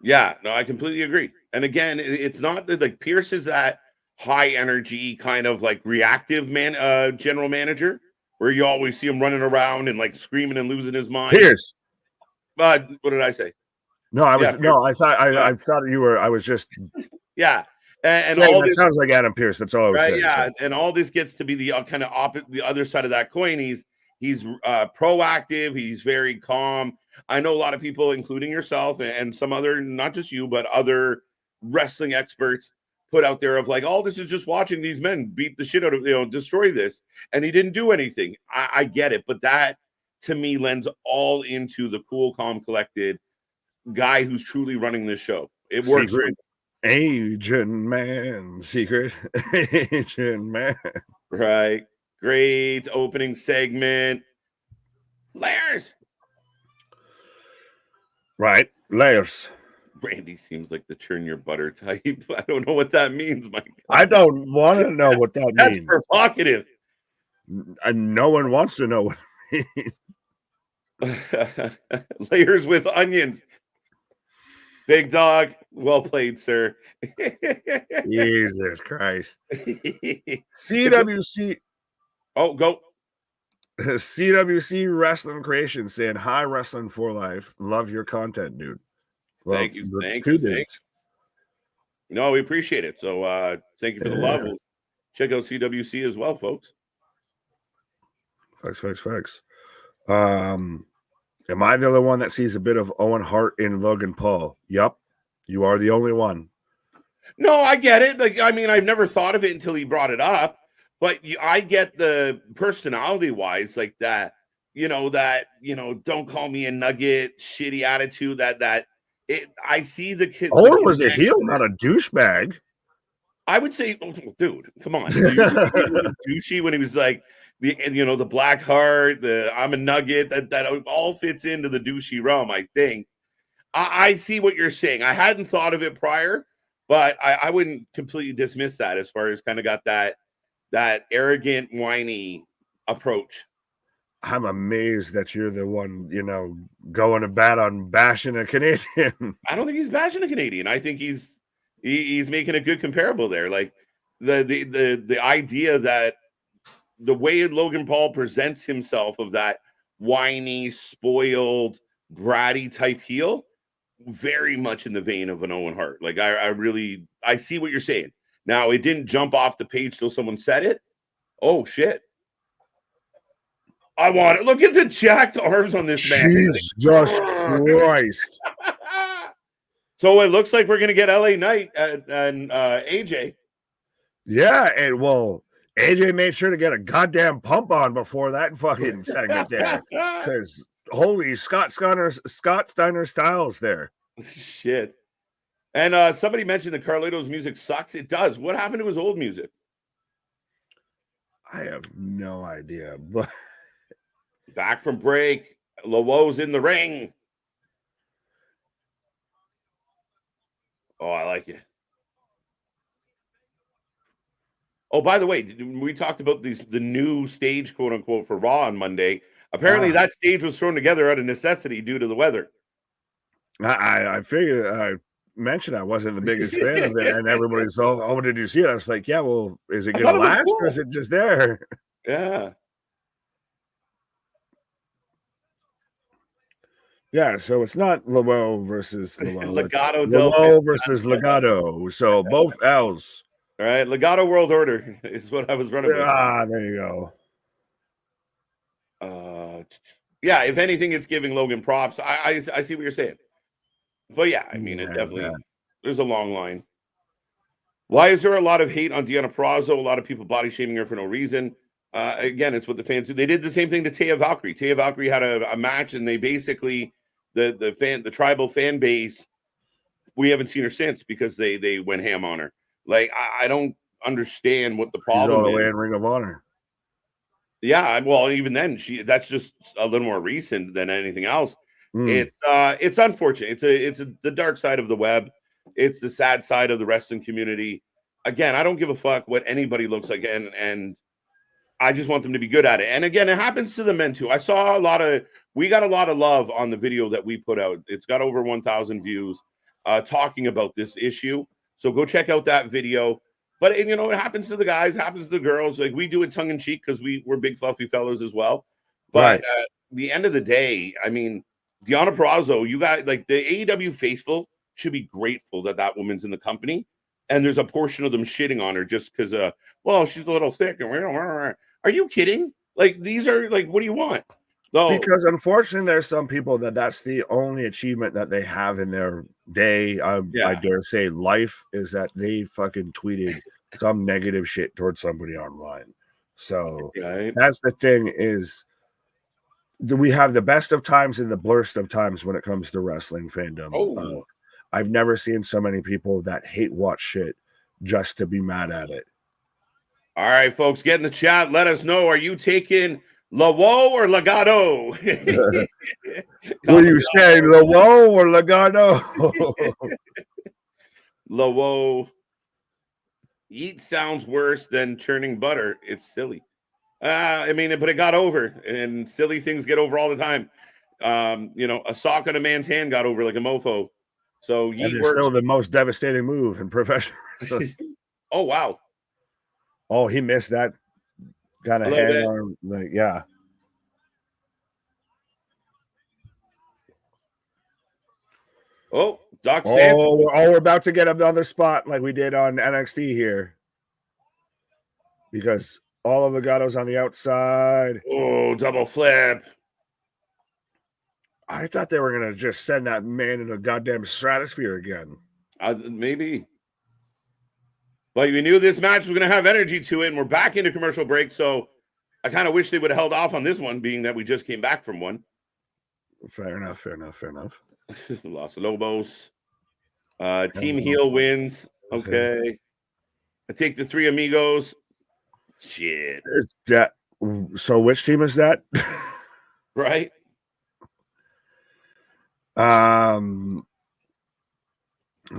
Speaker 1: Yeah, no, I completely agree. And again, it's not that like Pierce is that high energy kind of like reactive general manager where you always see him running around and like screaming and losing his mind.
Speaker 2: Pierce.
Speaker 1: What did I say?
Speaker 2: No, I thought you were. I was just.
Speaker 1: Yeah. And
Speaker 2: all this sounds like Adam Pierce. That's all I was saying.
Speaker 1: Yeah, so. And all this gets to be the kind of opposite, the other side of that coin. He's proactive. He's very calm. I know a lot of people, including yourself and some other, not just you, but other wrestling experts, put out there of like, oh, this is just watching these men beat the shit out of, destroy this, and he didn't do anything. I get it, but that to me lends all into the cool, calm, collected guy who's truly running this show. It works.
Speaker 2: Asian man, secret Asian man.
Speaker 1: Right. Great opening segment. Layers.
Speaker 2: Right. Layers.
Speaker 1: Randy seems like the churn your butter type. I don't know what that means, Mike.
Speaker 2: I don't want to know what that
Speaker 1: means.
Speaker 2: That's
Speaker 1: provocative.
Speaker 2: And no one wants to know what it
Speaker 1: means. Layers with onions. Big dog, well played, sir.
Speaker 2: Jesus Christ. CWC.
Speaker 1: Oh, go.
Speaker 2: CWC Wrestling Creation saying, hi, Wrestling for Life. Love your content, dude.
Speaker 1: Well, thank you. Thank you. No, we appreciate it. So thank you for the love. We'll check out CWC as well, folks.
Speaker 2: Facts. Am I the only one that sees a bit of Owen Hart in Logan Paul? Yup. You are the only one.
Speaker 1: No, I get it. Like, I mean, I've never thought of it until he brought it up, but I get the personality wise, like that, don't call me a nugget, shitty attitude I see the kid.
Speaker 2: Owen was a heel, not a douchebag.
Speaker 1: I would say, dude, come on. Douchey when he was like, the black heart, I'm a nugget, that all fits into the douchey realm, I think. I see what you're saying. I hadn't thought of it prior, but I wouldn't completely dismiss that as far as kind of got that arrogant, whiny approach.
Speaker 2: I'm amazed that you're the one, going to bat on bashing a Canadian.
Speaker 1: I don't think he's bashing a Canadian. I think he's making a good comparable there. Like the idea that the way Logan Paul presents himself of that whiny, spoiled, bratty type heel, very much in the vein of an Owen Hart. Like I see what you're saying. Now it didn't jump off the page till someone said it. Oh shit. I want it. Look at the jacked arms on this man.
Speaker 2: Jesus Christ.
Speaker 1: So it looks like we're going to get LA Knight and AJ.
Speaker 2: Yeah, and AJ made sure to get a goddamn pump on before that fucking segment there. Because holy Scott Steiner Styles there.
Speaker 1: Shit. And somebody mentioned that Carlito's music sucks. It does. What happened to his old music?
Speaker 2: I have no idea, but
Speaker 1: back from break. Lowo's in the ring. Oh, I like it. Oh, by the way, we talked about the new stage, quote unquote, for Raw on Monday. Apparently, that stage was thrown together out of necessity due to the weather.
Speaker 2: I figured I mentioned I wasn't the biggest fan of it, and everybody's oh, did you see it? I was like, yeah, well, is it going to last, or is it just there?
Speaker 1: Yeah.
Speaker 2: Yeah, so it's not Lowo versus Lowo.
Speaker 1: Legato
Speaker 2: it's Lowo versus Legato. So both L's.
Speaker 1: All right, Legato World Order is what I was running with.
Speaker 2: There you go.
Speaker 1: Yeah, if anything, it's giving Logan props. I see what you're saying. But yeah, I mean, it definitely, there's a long line. Why is there a lot of hate on Deonna Purrazzo? A lot of people body shaming her for no reason. Again, it's what the fans do. They did the same thing to Taya Valkyrie. Taya Valkyrie had a match, and they basically the tribal fan base. We haven't seen her since because they went ham on her. Like I don't understand what the problem
Speaker 2: She's all the
Speaker 1: is.
Speaker 2: way in Ring of Honor.
Speaker 1: Yeah, well, even then, that's just a little more recent than anything else. It's unfortunate. It's the dark side of the web. It's the sad side of the wrestling community. Again, I don't give a fuck what anybody looks like, and I just want them to be good at it. And again, it happens to the men too. We got a lot of love on the video that we put out. It's got over 1,000 views talking about this issue. So go check out that video. But it happens to the guys, happens to the girls. Like we do it tongue in cheek because we're big fluffy fellas as well. But at the end of the day, I mean, Deonna Purrazzo, you got like the AEW faithful should be grateful that woman's in the company. And there's a portion of them shitting on her just because, she's a little thick. And are you kidding? Like these are like, what do you want?
Speaker 2: Because unfortunately, there's some people that's the only achievement that they have in their day. I dare say life is that they fucking tweeted some negative shit towards somebody online. So that's the thing is we have the best of times and the worst of times when it comes to wrestling fandom. I've never seen so many people that hate watch shit just to be mad at it.
Speaker 1: All right, folks, get in the chat. Let us know. Are you taking Lowo or Legato?
Speaker 2: What are you saying, Lowo or Legato?
Speaker 1: Lowo. Eat sounds worse than churning butter. It's silly. But it got over, and silly things get over all the time. A sock on a man's hand got over like a mofo. So
Speaker 2: yeet works. Still the most devastating move in professional wrestling.
Speaker 1: Oh wow!
Speaker 2: Oh, he missed that kind of hang on. Like, yeah.
Speaker 1: Oh, Doc Santos.
Speaker 2: We're about to get another spot like we did on NXT here. Because all of Legato's on the outside.
Speaker 1: Oh, double flip.
Speaker 2: I thought they were going to just send that man in a goddamn stratosphere again.
Speaker 1: Maybe. But we knew this match was going to have energy to it, and we're back into commercial break, so I kind of wish they would have held off on this one, being that we just came back from one.
Speaker 2: Fair enough.
Speaker 1: Los Lobos. Team heel wins. Okay. I take the Three Amigos. Shit.
Speaker 2: So which team is that?
Speaker 1: Right?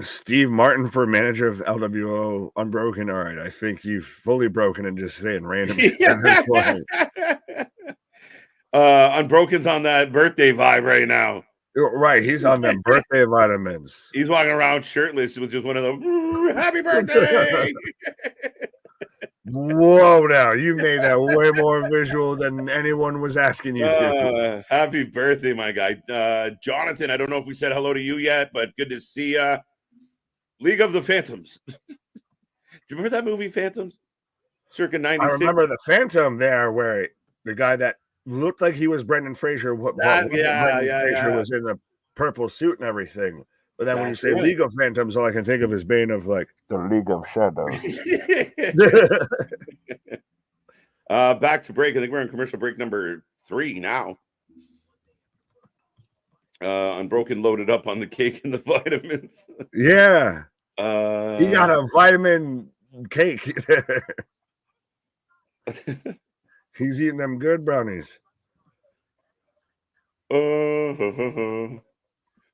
Speaker 2: Steve Martin for manager of LWO Unbroken. All right, I think you've fully broken and just saying random shit at this point.
Speaker 1: Unbroken's on that birthday vibe right now.
Speaker 2: Right, he's on them birthday vitamins.
Speaker 1: He's walking around shirtless with just one of the happy birthday.
Speaker 2: Whoa, now you made that way more visual than anyone was asking you to.
Speaker 1: Happy birthday, my guy. Jonathan, I don't know if we said hello to you yet, but good to see you. League of the Phantoms. Do you remember that movie, Phantoms? Circa 96?
Speaker 2: I remember the Phantom there, where the guy that looked like he was Brendan Fraser, Fraser was in the purple suit and everything. But then when you say League of Phantoms, all I can think of is Bane of like the League of Shadows.
Speaker 1: Back to break. I think we're in commercial break number 3 now. Unbroken loaded up on the cake and the vitamins.
Speaker 2: Yeah. He got a vitamin cake. He's eating them good brownies.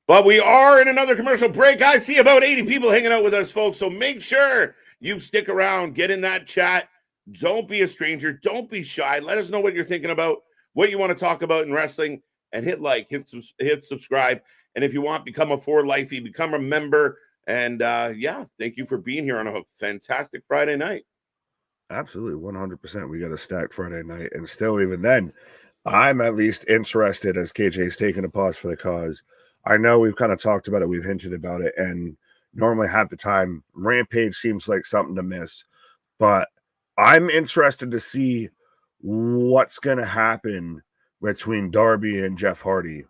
Speaker 1: But we are in another commercial break. I see about 80 people hanging out with us, folks. So make sure you stick around, get in that chat. Don't be a stranger. Don't be shy. Let us know what you're thinking about, what you want to talk about in wrestling, and hit like, hit subscribe. And if you want, become a for lifey, become a member. And yeah, thank you for being here on a fantastic Friday night.
Speaker 2: Absolutely, 100%. We got a stacked Friday night. And still, even then, I'm at least interested, as KJ's taking a pause for the cause. I know we've kind of talked about it. We've hinted about it. And normally half the time, Rampage seems like something to miss. But I'm interested to see what's going to happen between Darby and Jeff Hardy.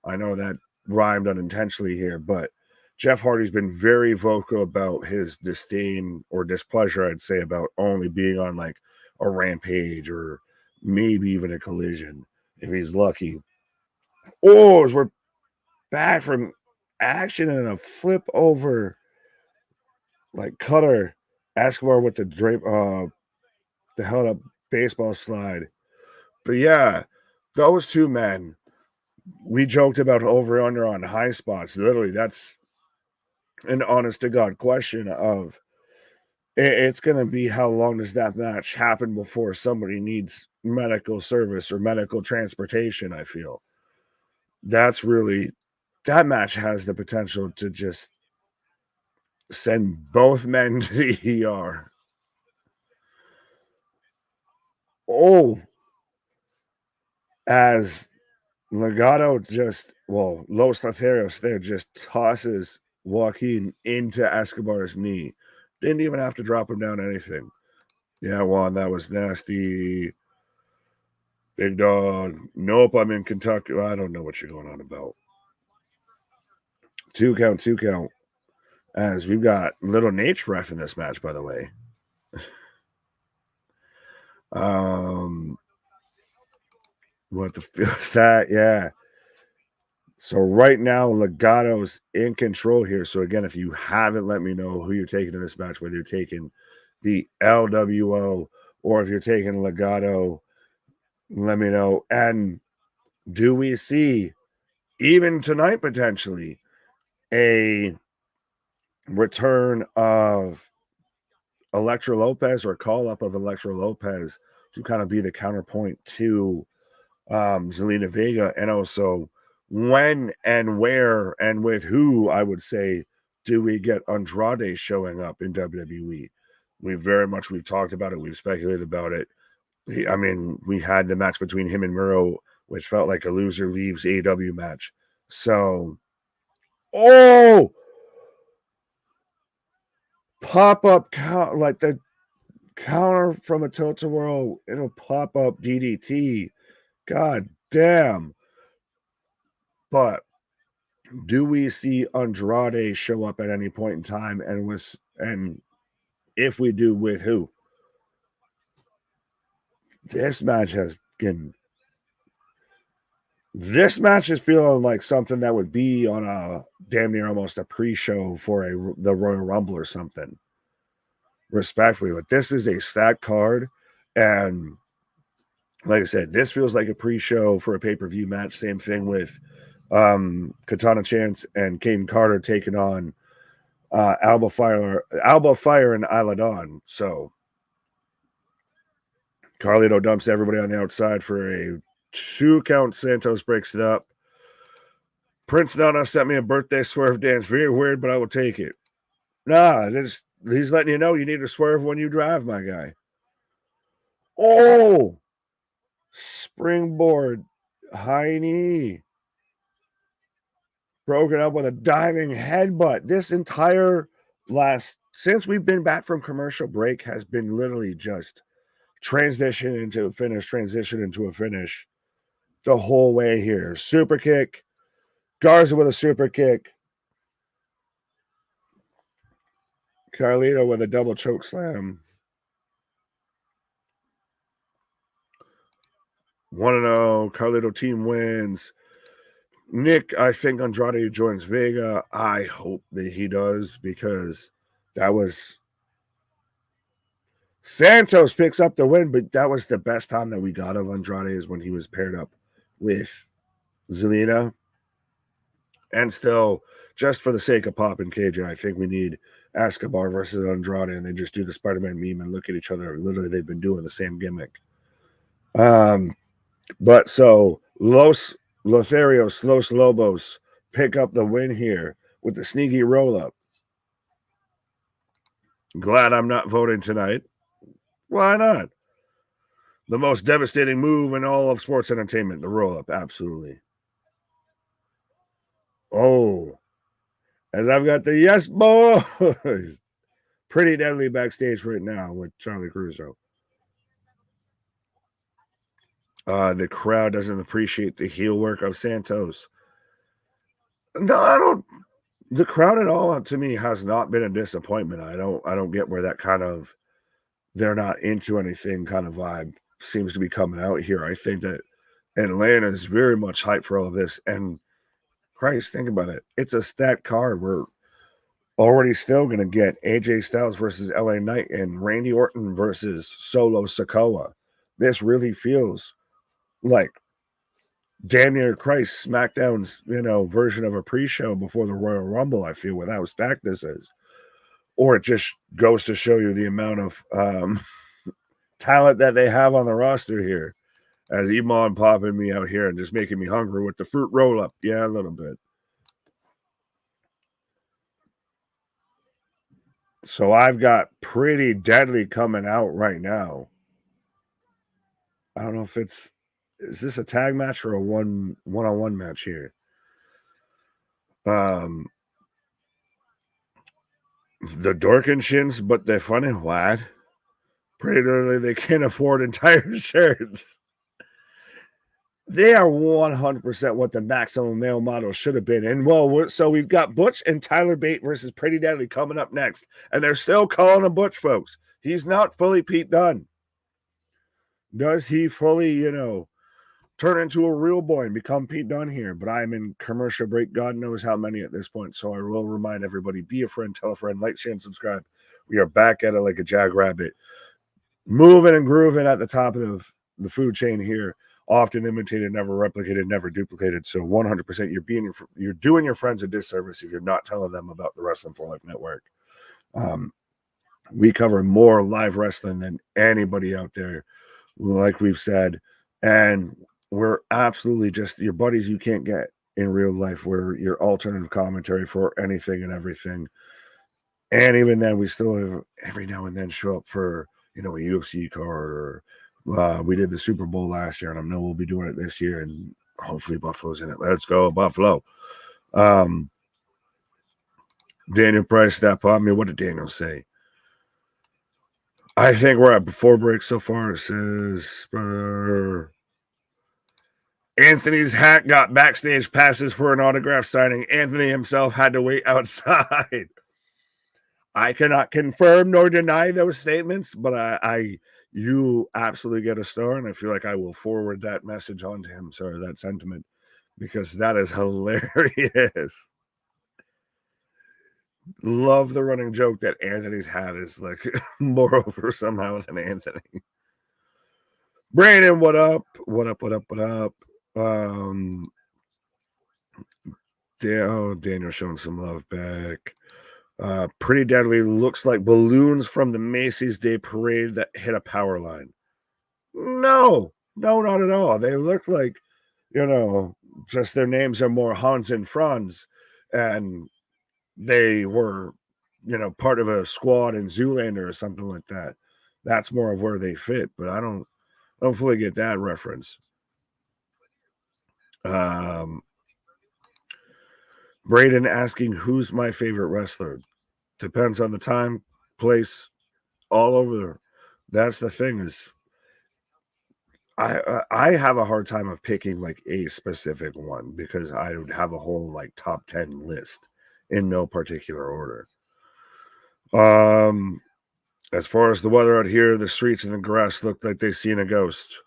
Speaker 2: I know that rhymed unintentionally here, but Jeff Hardy's been very vocal about his disdain or displeasure, I'd say, about only being on like a Rampage or maybe even a Collision if he's lucky. Oh, as we're back from action and a flip over like cutter Escobar with the drape the held up baseball slide. But yeah, those two men, we joked about over under on high spots. Literally, that's an honest to God question of it's going to be how long does that match happen before somebody needs medical service or medical transportation. I feel that's really, that match has the potential to just send both men to the ER. Oh, as Legado just, well, Los Lotharios there just tosses Joaquin into Escobar's knee. Didn't even have to drop him down anything. Yeah, Juan, that was nasty. Big dog. Nope, I'm in Kentucky. I don't know what you're going on about. 2 count. As we've got Little Nate's ref in this match, by the way. What the is that? Yeah. So right now, Legato's in control here. So again, if you haven't let me know who you're taking in this match, whether you're taking the LWO or if you're taking Legado, let me know. And do we see, even tonight potentially, a return of Elektra Lopez or call up of Elektra Lopez to kind of be the counterpoint to Zelina Vega? And also, when and where and with who, I would say, do we get Andrade showing up in WWE? We've talked about it. We've speculated about it. I mean, we had the match between him and Miro, which felt like a loser leaves AEW match. So, pop-up count, like the counter from a Totoro, it'll pop up DDT. God damn. But do we see Andrade show up at any point in time? And if we do, with who? This match is feeling like something that would be on a damn near almost a pre-show for the Royal Rumble or something. Respectfully, like, this is a stacked card, and like I said, this feels like a pre-show for a pay-per-view match. Same thing with Katana Chance and Caden Carter taking on Alba Fire and Isla Dawn. So Carlito dumps everybody on the outside for a 2 count. Santos breaks it up. Prince Nana sent me a birthday swerve dance. Very weird, but I will take it. Nah, he's letting you know you need to swerve when you drive, my guy. Oh, springboard, high knee. Broken up with a diving headbutt. This entire since we've been back from commercial break has been literally just transition into a finish the whole way here. Super kick. Garza with a super kick. Carlito with a double choke slam. 1-0. Carlito team wins. Nick, I think Andrade joins Vega. I hope that he does, because that was Santos picks up the win, but that was the best time that we got of Andrade, is when he was paired up with Zelina. And still, just for the sake of Pop and KJ, I think we need Escobar versus Andrade, and they just do the Spider-Man meme and look at each other. Literally, they've been doing the same gimmick. But so Los Lobos pick up the win here with the sneaky roll-up. Glad I'm not voting tonight. Why not? The most devastating move in all of sports entertainment, the roll-up, absolutely. Oh, as I've got the yes boys. Pretty deadly backstage right now with Charlie Crusoe. The crowd doesn't appreciate the heel work of Santos. No, I don't. The crowd at all, to me, has not been a disappointment. I don't get where that kind of they're not into anything kind of vibe seems to be coming out here. I think that Atlanta is very much hyped for all of this. And Christ, think about it. It's a stacked card. We're already still going to get AJ Styles versus LA Knight and Randy Orton versus Solo Sikoa. This really feels like damn near Christ SmackDown's, version of a pre-show before the Royal Rumble, I feel, with how stacked this is. Or it just goes to show you the amount of talent that they have on the roster here. As Iman popping me out here and just making me hungry with the fruit roll-up. Yeah, a little bit. So I've got Pretty Deadly coming out right now. I don't know if is this a tag match or a one-on-one match here? The Dorkenshins, but they're funny. What? Pretty Deadly, they can't afford entire shirts. They are 100% what the maximum male model should have been. And so we've got Butch and Tyler Bate versus Pretty Deadly coming up next. And they're still calling him Butch, folks. He's not fully Pete Dunne. Does he fully, turn into a real boy and become Pete Dunne here? But I'm in commercial break. God knows how many at this point. So I will remind everybody, be a friend, tell a friend, like, share, and subscribe. We are back at it like a jackrabbit. Moving and grooving at the top of the food chain here. Often imitated, never replicated, never duplicated. So 100% you're doing your friends a disservice if you're not telling them about the Wrestling for Life Network. We cover more live wrestling than anybody out there, like we've said, and we're absolutely just your buddies you can't get in real life. We're your alternative commentary for anything and everything. And even then, we still have, every now and then show up for a UFC card, or we did the Super Bowl last year, and I know we'll be doing it this year, and hopefully Buffalo's in it. Let's go, Buffalo. Daniel Price, step on me. What did Daniel say? I think we're at 4 breaks so far. It says Anthony's hat got backstage passes for an autograph signing. Anthony himself had to wait outside. I cannot confirm nor deny those statements, but you absolutely get a star, and I feel like I will forward that message on to him, that sentiment, because that is hilarious. Love the running joke that Anthony's hat is like more over somehow than Anthony. Brandon, what up? What up? Daniel showing some love back. Pretty Deadly looks like balloons from the Macy's Day Parade that hit a power line. No, not at all. They look like, just their names are more Hans and Franz, and they were, part of a squad in Zoolander or something like that. That's more of where they fit, but I don't fully get that reference. Braden asking who's my favorite wrestler. Depends on the time, place, all over. That's the thing is, I have a hard time of picking like a specific one because I would have a whole like top 10 list in no particular order. As far as the weather out here, the streets and the grass look like they've seen a ghost.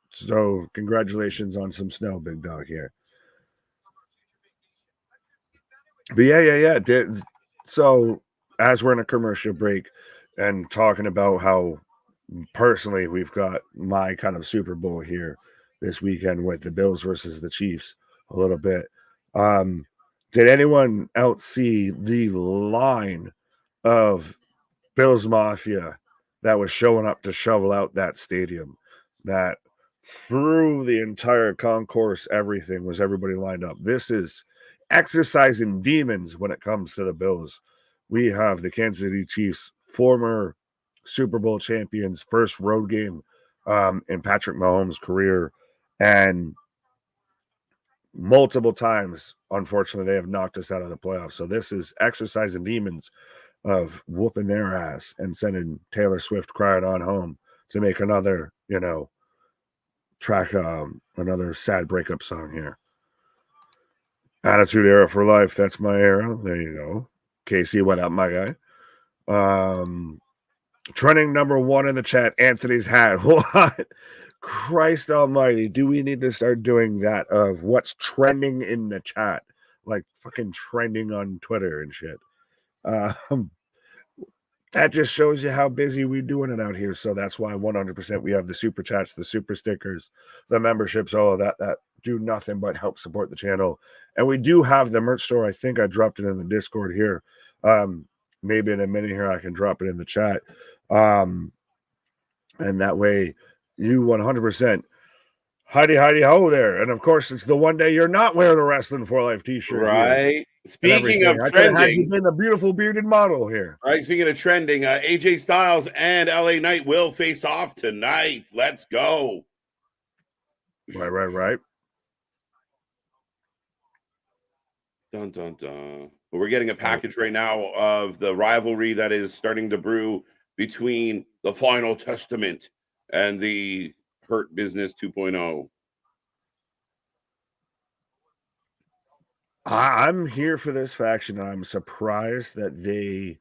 Speaker 2: So congratulations on some snow, big dog here. But yeah. So as we're in a commercial break and talking about how personally we've got my kind of Super Bowl here this weekend with the Bills versus the Chiefs a little bit. Did anyone else see the line of Bills Mafia that was showing up to shovel out that stadium? That through the entire concourse, everything was everybody lined up. This is exercising demons when it comes to the Bills. We have the Kansas City Chiefs, former Super Bowl champions, first road game in Patrick Mahomes' career, and multiple times, unfortunately, they have knocked us out of the playoffs. So this is exercising demons of whooping their ass and sending Taylor Swift crying on home to make another, track another sad breakup song here. Attitude Era for life. That's my era. There you go. Casey, what up, my guy? Trending number 1 in the chat, Anthony's hat. What? Christ almighty. Do we need to start doing that of what's trending in the chat? Like fucking trending on Twitter and shit. That just shows you how busy we're doing it out here. So that's why 100% we have the super chats, the super stickers, the memberships, all of that do nothing but help support the channel. And we do have the merch store. I think I dropped it in the Discord here. Maybe in a minute here I can drop it in the chat. And that way you 100% hidey ho there. And of course, it's the one day you're not wearing a Wrestling for Life t-shirt.
Speaker 1: Right.
Speaker 2: Here.
Speaker 1: Speaking of
Speaker 2: I
Speaker 1: trending,
Speaker 2: had you been a beautiful bearded model here.
Speaker 1: Right. Speaking of trending, AJ Styles and LA Knight will face off tonight. Let's go.
Speaker 2: Right.
Speaker 1: Dun, dun, dun. But we're getting a package right now of the rivalry that is starting to brew between the Final Testament and the Hurt Business 2.0.
Speaker 2: I'm here for this faction, and I'm surprised that they,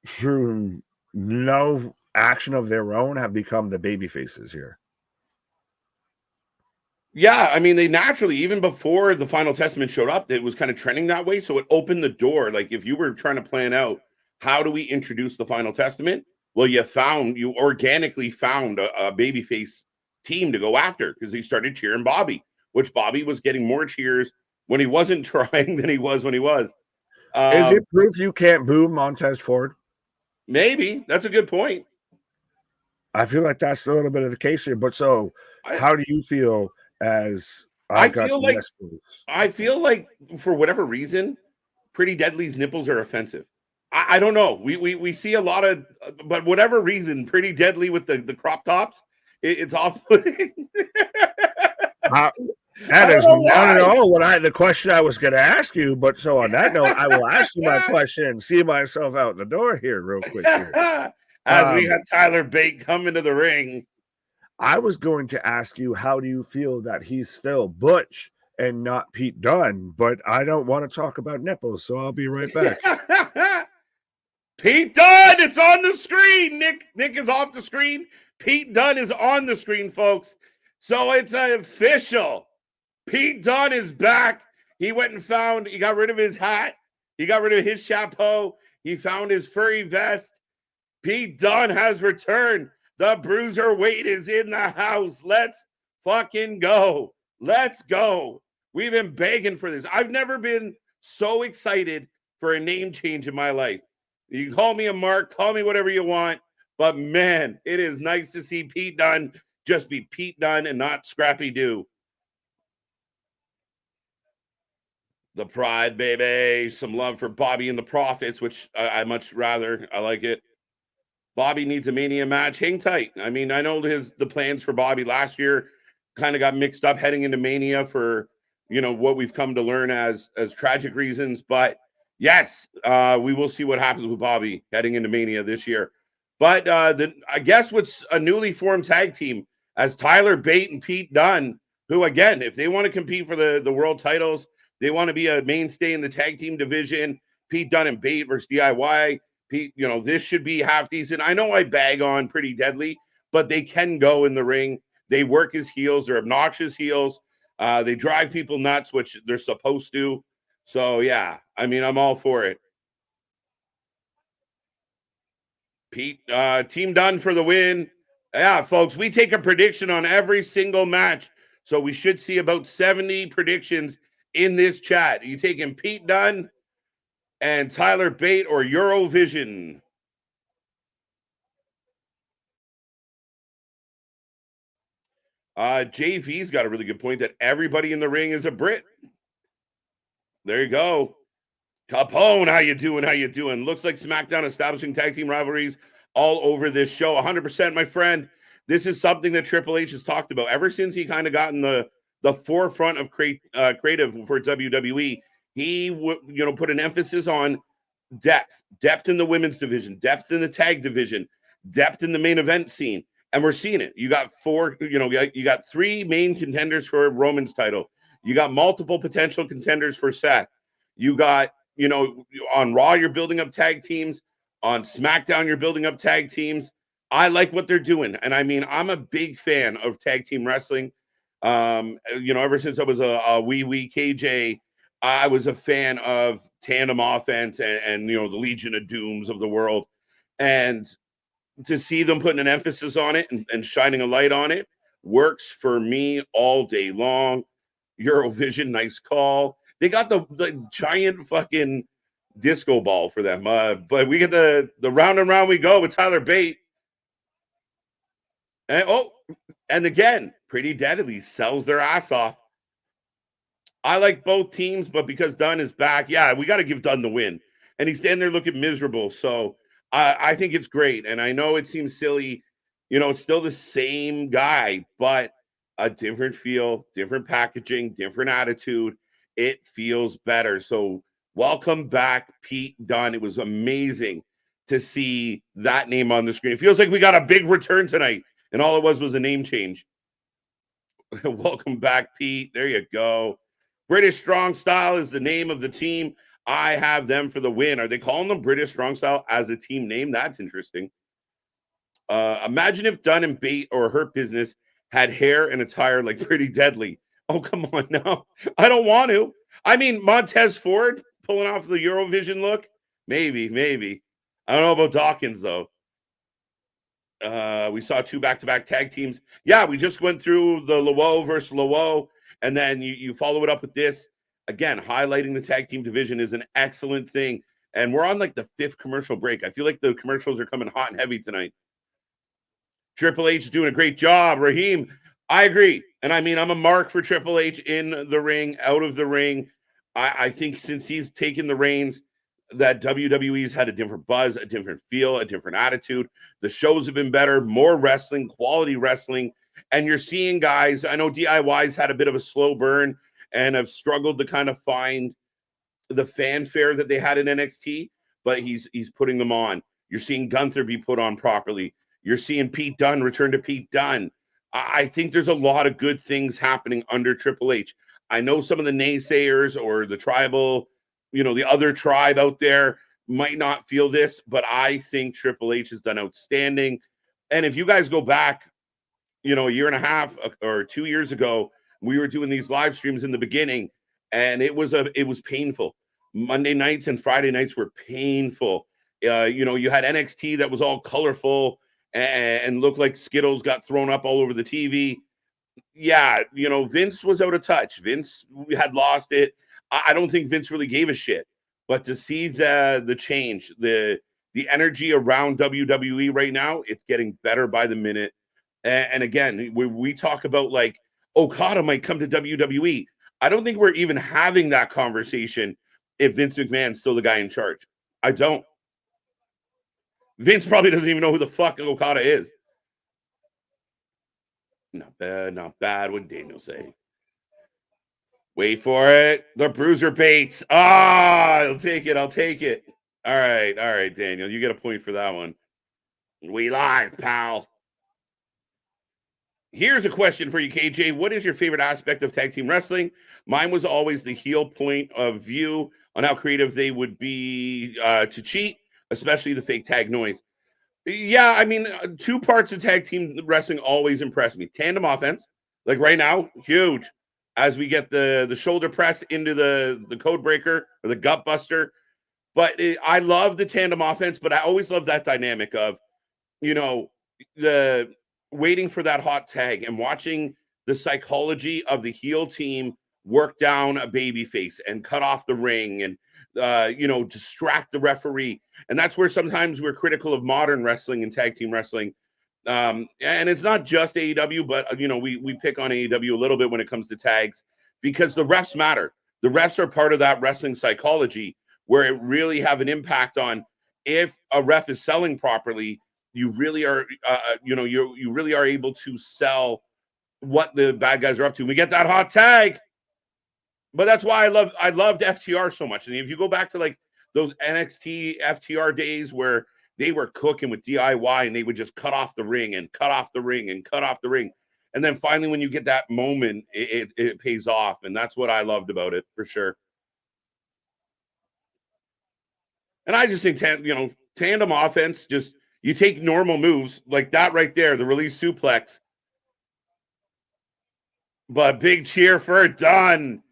Speaker 2: through no action of their own, have become the baby faces here.
Speaker 1: Yeah, I mean, they naturally, even before the Final Testament showed up, it was kind of trending that way. So it opened the door. Like if you were trying to plan out how do we introduce the Final Testament, well, you organically found a babyface team to go after because they started cheering Bobby, which Bobby was getting more cheers when he wasn't trying than he was when he was.
Speaker 2: Is it proof you can't boo Montez Ford?
Speaker 1: Maybe. That's a good point.
Speaker 2: I feel like that's a little bit of the case here. But so how do you feel as
Speaker 1: I feel like for whatever reason, Pretty Deadly's nipples are offensive. I don't know. We see a lot of, but whatever reason, Pretty Deadly with the crop tops, it's off-putting.
Speaker 2: That is not at all the question I was going to ask you. But so on that note, I will ask you my question and see myself out the door here real quick. Here.
Speaker 1: As we had Tyler Bate come into the ring.
Speaker 2: I was going to ask you, how do you feel that he's still Butch and not Pete Dunne? But I don't want to talk about nipples, so I'll be right back.
Speaker 1: Pete Dunne, it's on the screen. Nick is off the screen. Pete Dunne is on the screen, folks. So it's official. Pete Dunne is back. He went and he got rid of his hat. He got rid of his chapeau. He found his furry vest. Pete Dunne has returned. The Bruiserweight is in the house. Let's fucking go. Let's go. We've been begging for this. I've never been so excited for a name change in my life. You can call me a Mark, call me whatever you want, but man, it is nice to see Pete Dunne just be Pete Dunne and not Scrappy Doo. The Pride, baby. Some love for Bobby and the Profits, which I much rather. I like it. Bobby needs a Mania match. Hang tight. I mean, I know the plans for Bobby last year kind of got mixed up heading into Mania for what we've come to learn as tragic reasons. But yes, we will see what happens with Bobby heading into Mania this year. But I guess what's a newly formed tag team as Tyler Bate and Pete Dunne, who again, if they want to compete for the world titles, they want to be a mainstay in the tag team division. Pete Dunne and Bate versus DIY. Pete, this should be half decent. I know I bag on Pretty Deadly, but they can go in the ring. They work as heels. They're obnoxious heels. They drive people nuts, which they're supposed to. So, yeah, I mean, I'm all for it. Pete, Team Dunne for the win. Yeah, folks, we take a prediction on every single match. So we should see about 70 predictions in this chat. Are you taking Pete Dunne and Tyler Bate or Eurovision? JV's got a really good point that everybody in the ring is a Brit. There you go. Capone, how you doing? How you doing? Looks like SmackDown establishing tag team rivalries all over this show. 100%, my friend. This is something that Triple H has talked about ever since he kind of got in the forefront of creative for WWE. He put an emphasis on depth in the women's division, depth in the tag division, depth in the main event scene. And we're seeing it. You got you got 3 main contenders for Roman's title. You got multiple potential contenders for Seth. You got, on Raw, you're building up tag teams. On SmackDown, you're building up tag teams. I like what they're doing. And I mean, I'm a big fan of tag team wrestling. Ever since I was a wee KJ, I was a fan of tandem offense and the Legion of Dooms of the world. And to see them putting an emphasis on it and shining a light on it works for me all day long. Eurovision, nice call. They got the giant fucking disco ball for them. But we get the round and round we go with Tyler Bate. And again, Pretty Deadly sells their ass off. I like both teams, but because Dunne is back, yeah, we got to give Dunne the win. And he's standing there looking miserable. So I think it's great. And I know it seems silly. It's still the same guy, but a different feel, different packaging, different attitude. It feels better. So welcome back, Pete Dunne. It was amazing to see that name on the screen. It feels like we got a big return tonight, and all it was a name change. Welcome back, Pete. There you go. British Strong Style is the name of the team. I have them for the win. Are they calling them British Strong Style as a team name? That's interesting. Imagine if Dunne and Bate or Hurt Business had hair and attire like Pretty Deadly. Oh, come on now. I don't want to. I mean, Montez Ford pulling off the Eurovision look? Maybe. I don't know about Dawkins, though. We saw 2 back-to-back tag teams. Yeah, we just went through the Lowo versus Lowo, and then you follow it up with this. Again, highlighting the tag team division is an excellent thing. And we're on like the 5th commercial break. I feel like the commercials are coming hot and heavy tonight. Triple H is doing a great job. Raheem, I agree. And I mean, I'm a mark for Triple H in the ring, out of the ring. I think since he's taken the reins, that WWE's had a different buzz, a different feel, a different attitude. The shows have been better, more wrestling, quality wrestling. And you're seeing guys, I know DIY's had a bit of a slow burn and have struggled to kind of find the fanfare that they had in NXT, but he's putting them on. You're seeing Gunther be put on properly. You're seeing Pete Dunne return to Pete Dunne. I think there's a lot of good things happening under Triple H. I know some of the naysayers or the tribal, the other tribe out there might not feel this, but I think Triple H has done outstanding. And if you guys go back, a year and a half or 2 years ago, we were doing these live streams in the beginning, and it was painful. Monday nights and Friday nights were painful. You had NXT that was all colorful and looked like Skittles got thrown up all over the TV. yeah, Vince was out of touch. Vince had lost it. I don't think Vince really gave a shit. But to see the change, the energy around WWE right now, it's getting better by the minute. And again, we talk about like Okada might come to WWE. I don't think we're even having that conversation if Vince McMahon's still the guy in charge. I don't. Vince probably doesn't even know who the fuck Okada is. Not bad, not bad. What did Daniel say? Wait for it. The bruiser baits. I'll take it. I'll take it. All right, Daniel. You get a point for that one. We live, pal. Here's a question for you, KJ. What is your favorite aspect of tag team wrestling? Mine was always the heel point of view on how creative they would be to cheat, especially the fake tag noise. Yeah, I mean, two parts of tag team wrestling always impress me. Tandem offense, like right now, huge. As we get the shoulder press into the code breaker or the gut buster. But I love the tandem offense, but I always love that dynamic of, the waiting for that hot tag and watching the psychology of the heel team work down a baby face and cut off the ring and distract the referee. And that's where sometimes we're critical of modern wrestling and tag team wrestling. And it's not just AEW, but we pick on AEW a little bit when it comes to tags because the refs matter. The refs are part of that wrestling psychology where it really have an impact on if a ref is selling properly. You really are, you really are able to sell what the bad guys are up to. We get that hot tag. But that's why I loved FTR so much. And if you go back to like those NXT FTR days where they were cooking with DIY and they would just cut off the ring and cut off the ring and cut off the ring. And then finally, when you get that moment, it pays off. And that's what I loved about it for sure. And I just think, tandem offense, just you take normal moves like that right there, the release suplex. But big cheer for it done.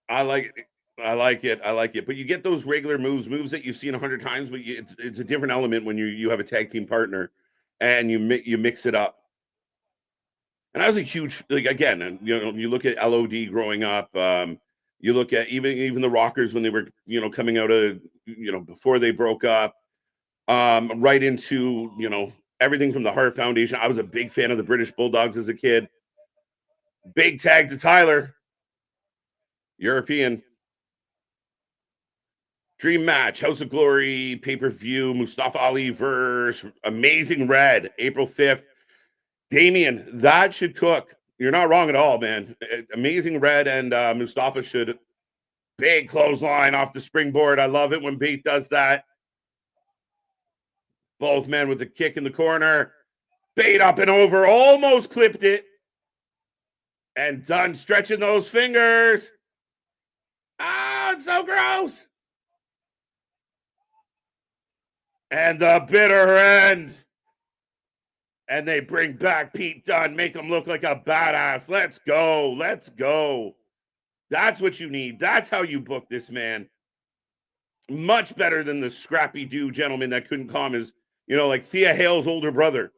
Speaker 1: I like it. But you get those regular moves that you've seen 100 times, but it's a different element when you have a tag team partner and you mix it up. And I was a huge, like, again, you look at LOD growing up, you look at even the Rockers when they were, coming out of, before they broke up, right into, everything from the Hart Foundation. I was a big fan of the British Bulldogs as a kid. Big tag to Tyler. European. Dream match, House of Glory, pay-per-view, Mustafa Ali versus Amazing Red, April 5th. Damien, that should cook. You're not wrong at all, man. Amazing Red and Mustafa should. Big clothesline off the springboard. I love it when Bate does that. Both men with the kick in the corner. Bate up and over, almost clipped it. And done stretching those fingers. Oh, it's so gross. And the bitter end. And they bring back Pete Dunne, make him look like a badass. Let's go. Let's go. That's what you need. That's how you book this man. Much better than the scrappy dude gentleman that couldn't calm his, like Thea Hale's older brother.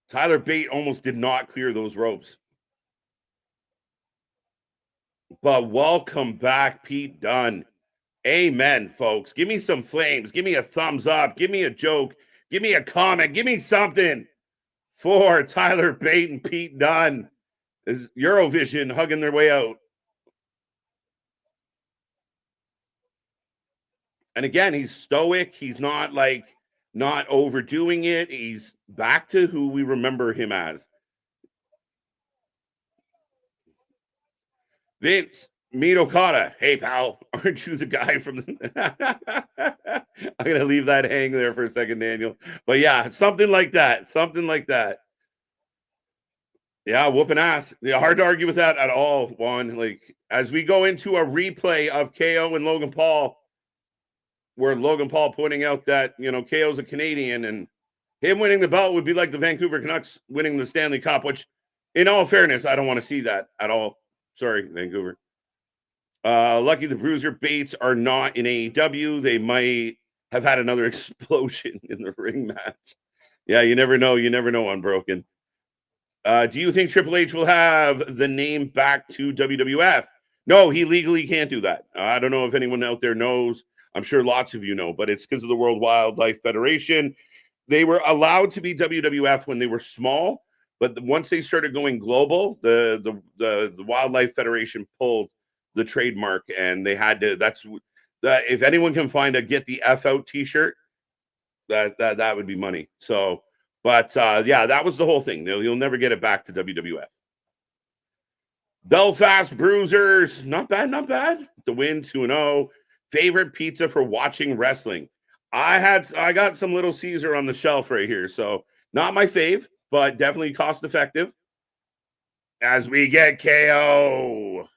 Speaker 1: Tyler Bate almost did not clear those ropes. But welcome back, Pete Dunne. Amen, folks. Give me some flames. Give me a thumbs up. Give me a joke. Give me a comment. Give me something for Tyler Bate and Pete Dunne. Is Eurovision hugging their way out. And again, he's stoic. He's not overdoing it. He's back to who we remember him as. Vince, meet Okada. Hey, pal, aren't you the guy from the... I'm going to leave that hang there for a second, Daniel. But yeah, something like that. Something like that. Yeah, whooping ass. Yeah, hard to argue with that at all, Juan. Like, as we go into a replay of KO and Logan Paul, where Logan Paul pointing out that, KO's a Canadian and him winning the belt would be like the Vancouver Canucks winning the Stanley Cup, which, in all fairness, I don't want to see that at all. Sorry, Vancouver. Lucky the Bruiser Bates are not in AEW. They might have had another explosion in the ring match. Yeah, you never know. You never know, Unbroken. Do you think Triple H will have the name back to WWF? No, he legally can't do that. I don't know if anyone out there knows. I'm sure lots of you know, but it's because of the World Wildlife Federation. They were allowed to be WWF when they were small, but once they started going global, the Wildlife Federation pulled the trademark, and they had to. That's that. If anyone can find a "Get the F Out" T-shirt, that would be money. So, but yeah, that was the whole thing. You'll never get it back to WWF. Belfast Bruisers, not bad, not bad. The win 2-0. Favorite pizza for watching wrestling. I got some Little Caesar on the shelf right here, so not my fave, but definitely cost effective. As we get KO.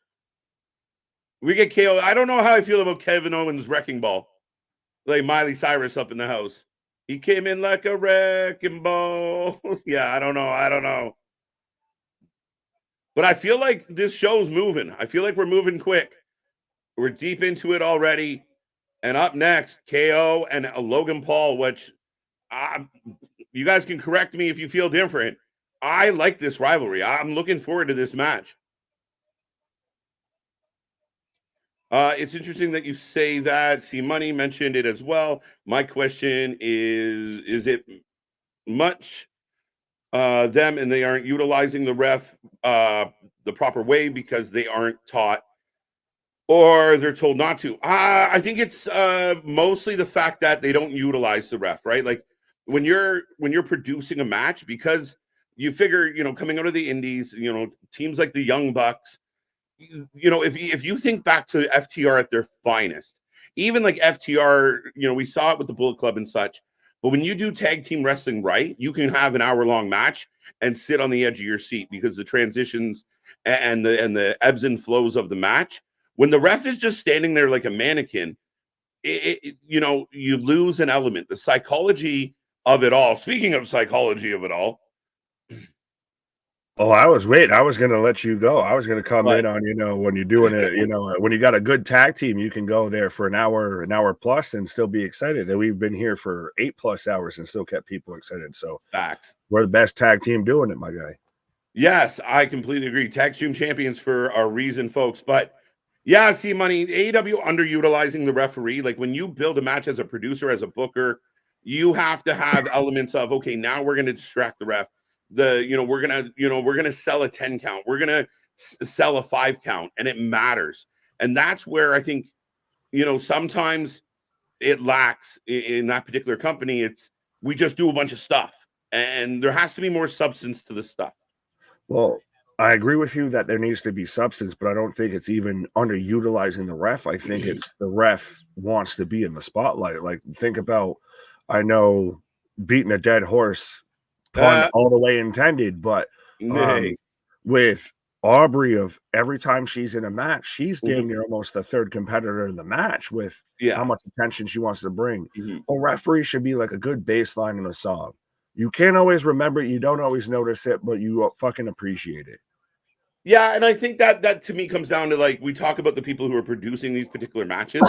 Speaker 1: We get KO. I don't know how I feel about Kevin Owens' wrecking ball. Like Miley Cyrus up in the house. He came in like a wrecking ball. Yeah, I don't know. But I feel like this show's moving. I feel like we're moving quick. We're deep into it already. And up next, KO and Logan Paul, which you guys can correct me if you feel different. I like this rivalry. I'm looking forward to this match. It's interesting that you say that. See, Money mentioned it as well. My question is it much them and they aren't utilizing the ref the proper way because they aren't taught or they're told not to? I think it's mostly the fact that they don't utilize the ref, right? Like when you're producing a match, because you figure, coming out of the indies, teams like the Young Bucks, if you think back to FTR at their finest, even like FTR, we saw it with the Bullet Club and such. But when you do tag team wrestling right, you can have an hour-long match and sit on the edge of your seat because the transitions and the ebbs and flows of the match. When the ref is just standing there like a mannequin, you lose an element. The psychology of it all. Speaking of psychology of it all.
Speaker 2: Oh, I was waiting. I was going to let you go. I was going to come in on, when you're doing it, when you got a good tag team, you can go there for an hour plus and still be excited. That we've been here for 8+ hours and still kept people excited. So
Speaker 1: facts.
Speaker 2: We're the best tag team doing it, my guy.
Speaker 1: Yes, I completely agree. Tag team champions for a reason, folks. But yeah, see, Money, AEW underutilizing the referee. Like when you build a match as a producer, as a booker, you have to have elements of, okay, now we're going to distract the ref. We're gonna sell a 10 count. We're gonna sell a 5 count, and it matters. And that's where I think, sometimes it lacks in that particular company. We just do a bunch of stuff, and there has to be more substance to the stuff.
Speaker 2: Well, I agree with you that there needs to be substance, but I don't think it's even underutilizing the ref. I think it's the ref wants to be in the spotlight. Like, think about, I know, beating a dead horse, pun all the way intended, but with Aubrey, of every time she's in a match, she's damn near almost the third competitor in the match with how much attention she wants to bring. A referee should be like a good baseline in a song. You can't always remember it, you don't always notice it, but you fucking appreciate it.
Speaker 1: Yeah, and I think that to me comes down to, like, we talk about the people who are producing these particular matches,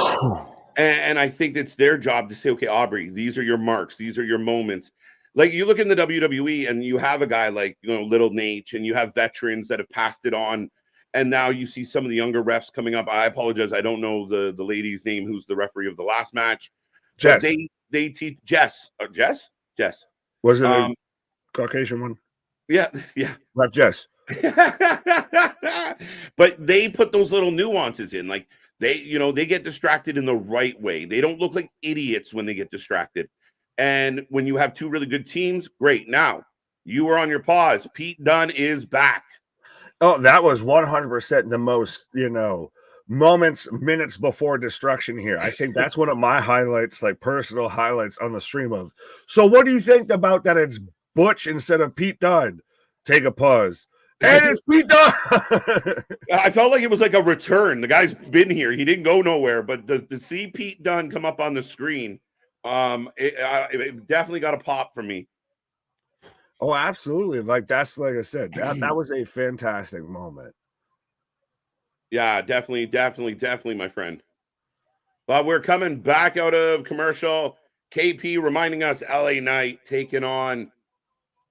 Speaker 1: and I think it's their job to say, okay, Aubrey, these are your marks, these are your moments. Like, you look in the WWE and you have a guy like, Little Nate, and you have veterans that have passed it on. And now you see some of the younger refs coming up. I apologize. I don't know the lady's name, who's the referee of the last match.
Speaker 2: Jess.
Speaker 1: But they teach Jess. Jess?
Speaker 2: Was it the Caucasian one?
Speaker 1: Yeah.
Speaker 2: Left Jess.
Speaker 1: But they put those little nuances in. Like, they get distracted in the right way. They don't look like idiots when they get distracted. And when you have two really good teams, great. Now, you were on your pause. Pete Dunne is back.
Speaker 2: Oh, that was 100% the most, minutes before destruction here. I think that's one of my highlights, like personal highlights on the stream of. So what do you think about that it's Butch instead of Pete Dunne? Take a pause. And it's Pete Dunne.
Speaker 1: I felt like it was like a return. The guy's been here. He didn't go nowhere. But to see Pete Dunne come up on the screen, it definitely got a pop from me.
Speaker 2: Oh, absolutely. Like I said, that was a fantastic moment.
Speaker 1: Yeah, definitely, my friend. But we're coming back out of commercial. KP reminding us LA Knight taking on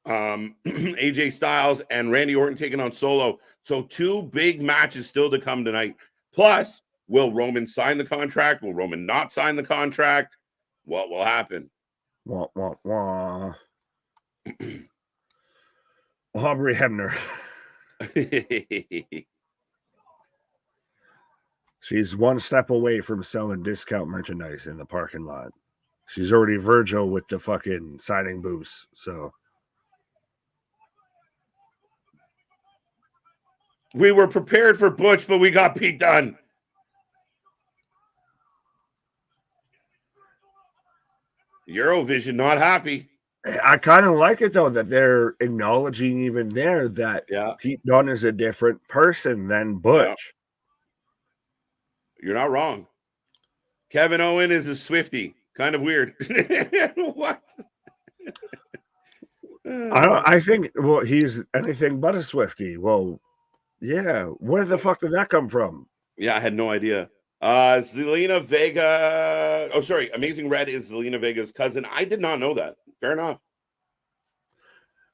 Speaker 1: AJ Styles and Randy Orton taking on Solo. So 2 big matches still to come tonight. Plus, will Roman sign the contract? Will Roman not sign the contract? What will happen?
Speaker 2: Wah, wah, wah. Aubrey Hebner. She's one step away from selling discount merchandise in the parking lot. She's already Virgil with the fucking signing booths. So
Speaker 1: we were prepared for Butch, but we got Pete Dunne. Eurovision not happy.
Speaker 2: I kind of like it though that they're acknowledging even there that Pete Dunne is a different person than Butch.
Speaker 1: Yeah. You're not wrong. Kevin Owen is a Swiftie. Kind of weird. What?
Speaker 2: I think, well, he's anything but a Swiftie. Well, yeah. Where the fuck did that come from?
Speaker 1: Yeah, I had no idea. Zelina Vega. Oh, sorry. Amazing Red is Zelina Vega's cousin. I did not know that. Fair enough.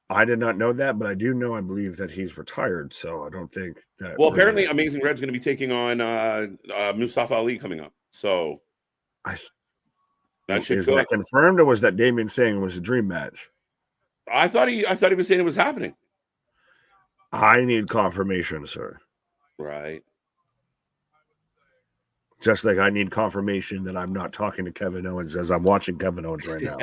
Speaker 2: I did not know that, but I do know, I believe that he's retired. So I don't think that.
Speaker 1: Well, apparently Amazing Red's going to be taking on Mustafa Ali coming up. So
Speaker 2: is that confirmed, or was that Damien saying it was a dream match?
Speaker 1: I thought he was saying it was happening.
Speaker 2: I need confirmation, sir.
Speaker 1: Right.
Speaker 2: Just like I need confirmation that I'm not talking to Kevin Owens as I'm watching Kevin Owens right now.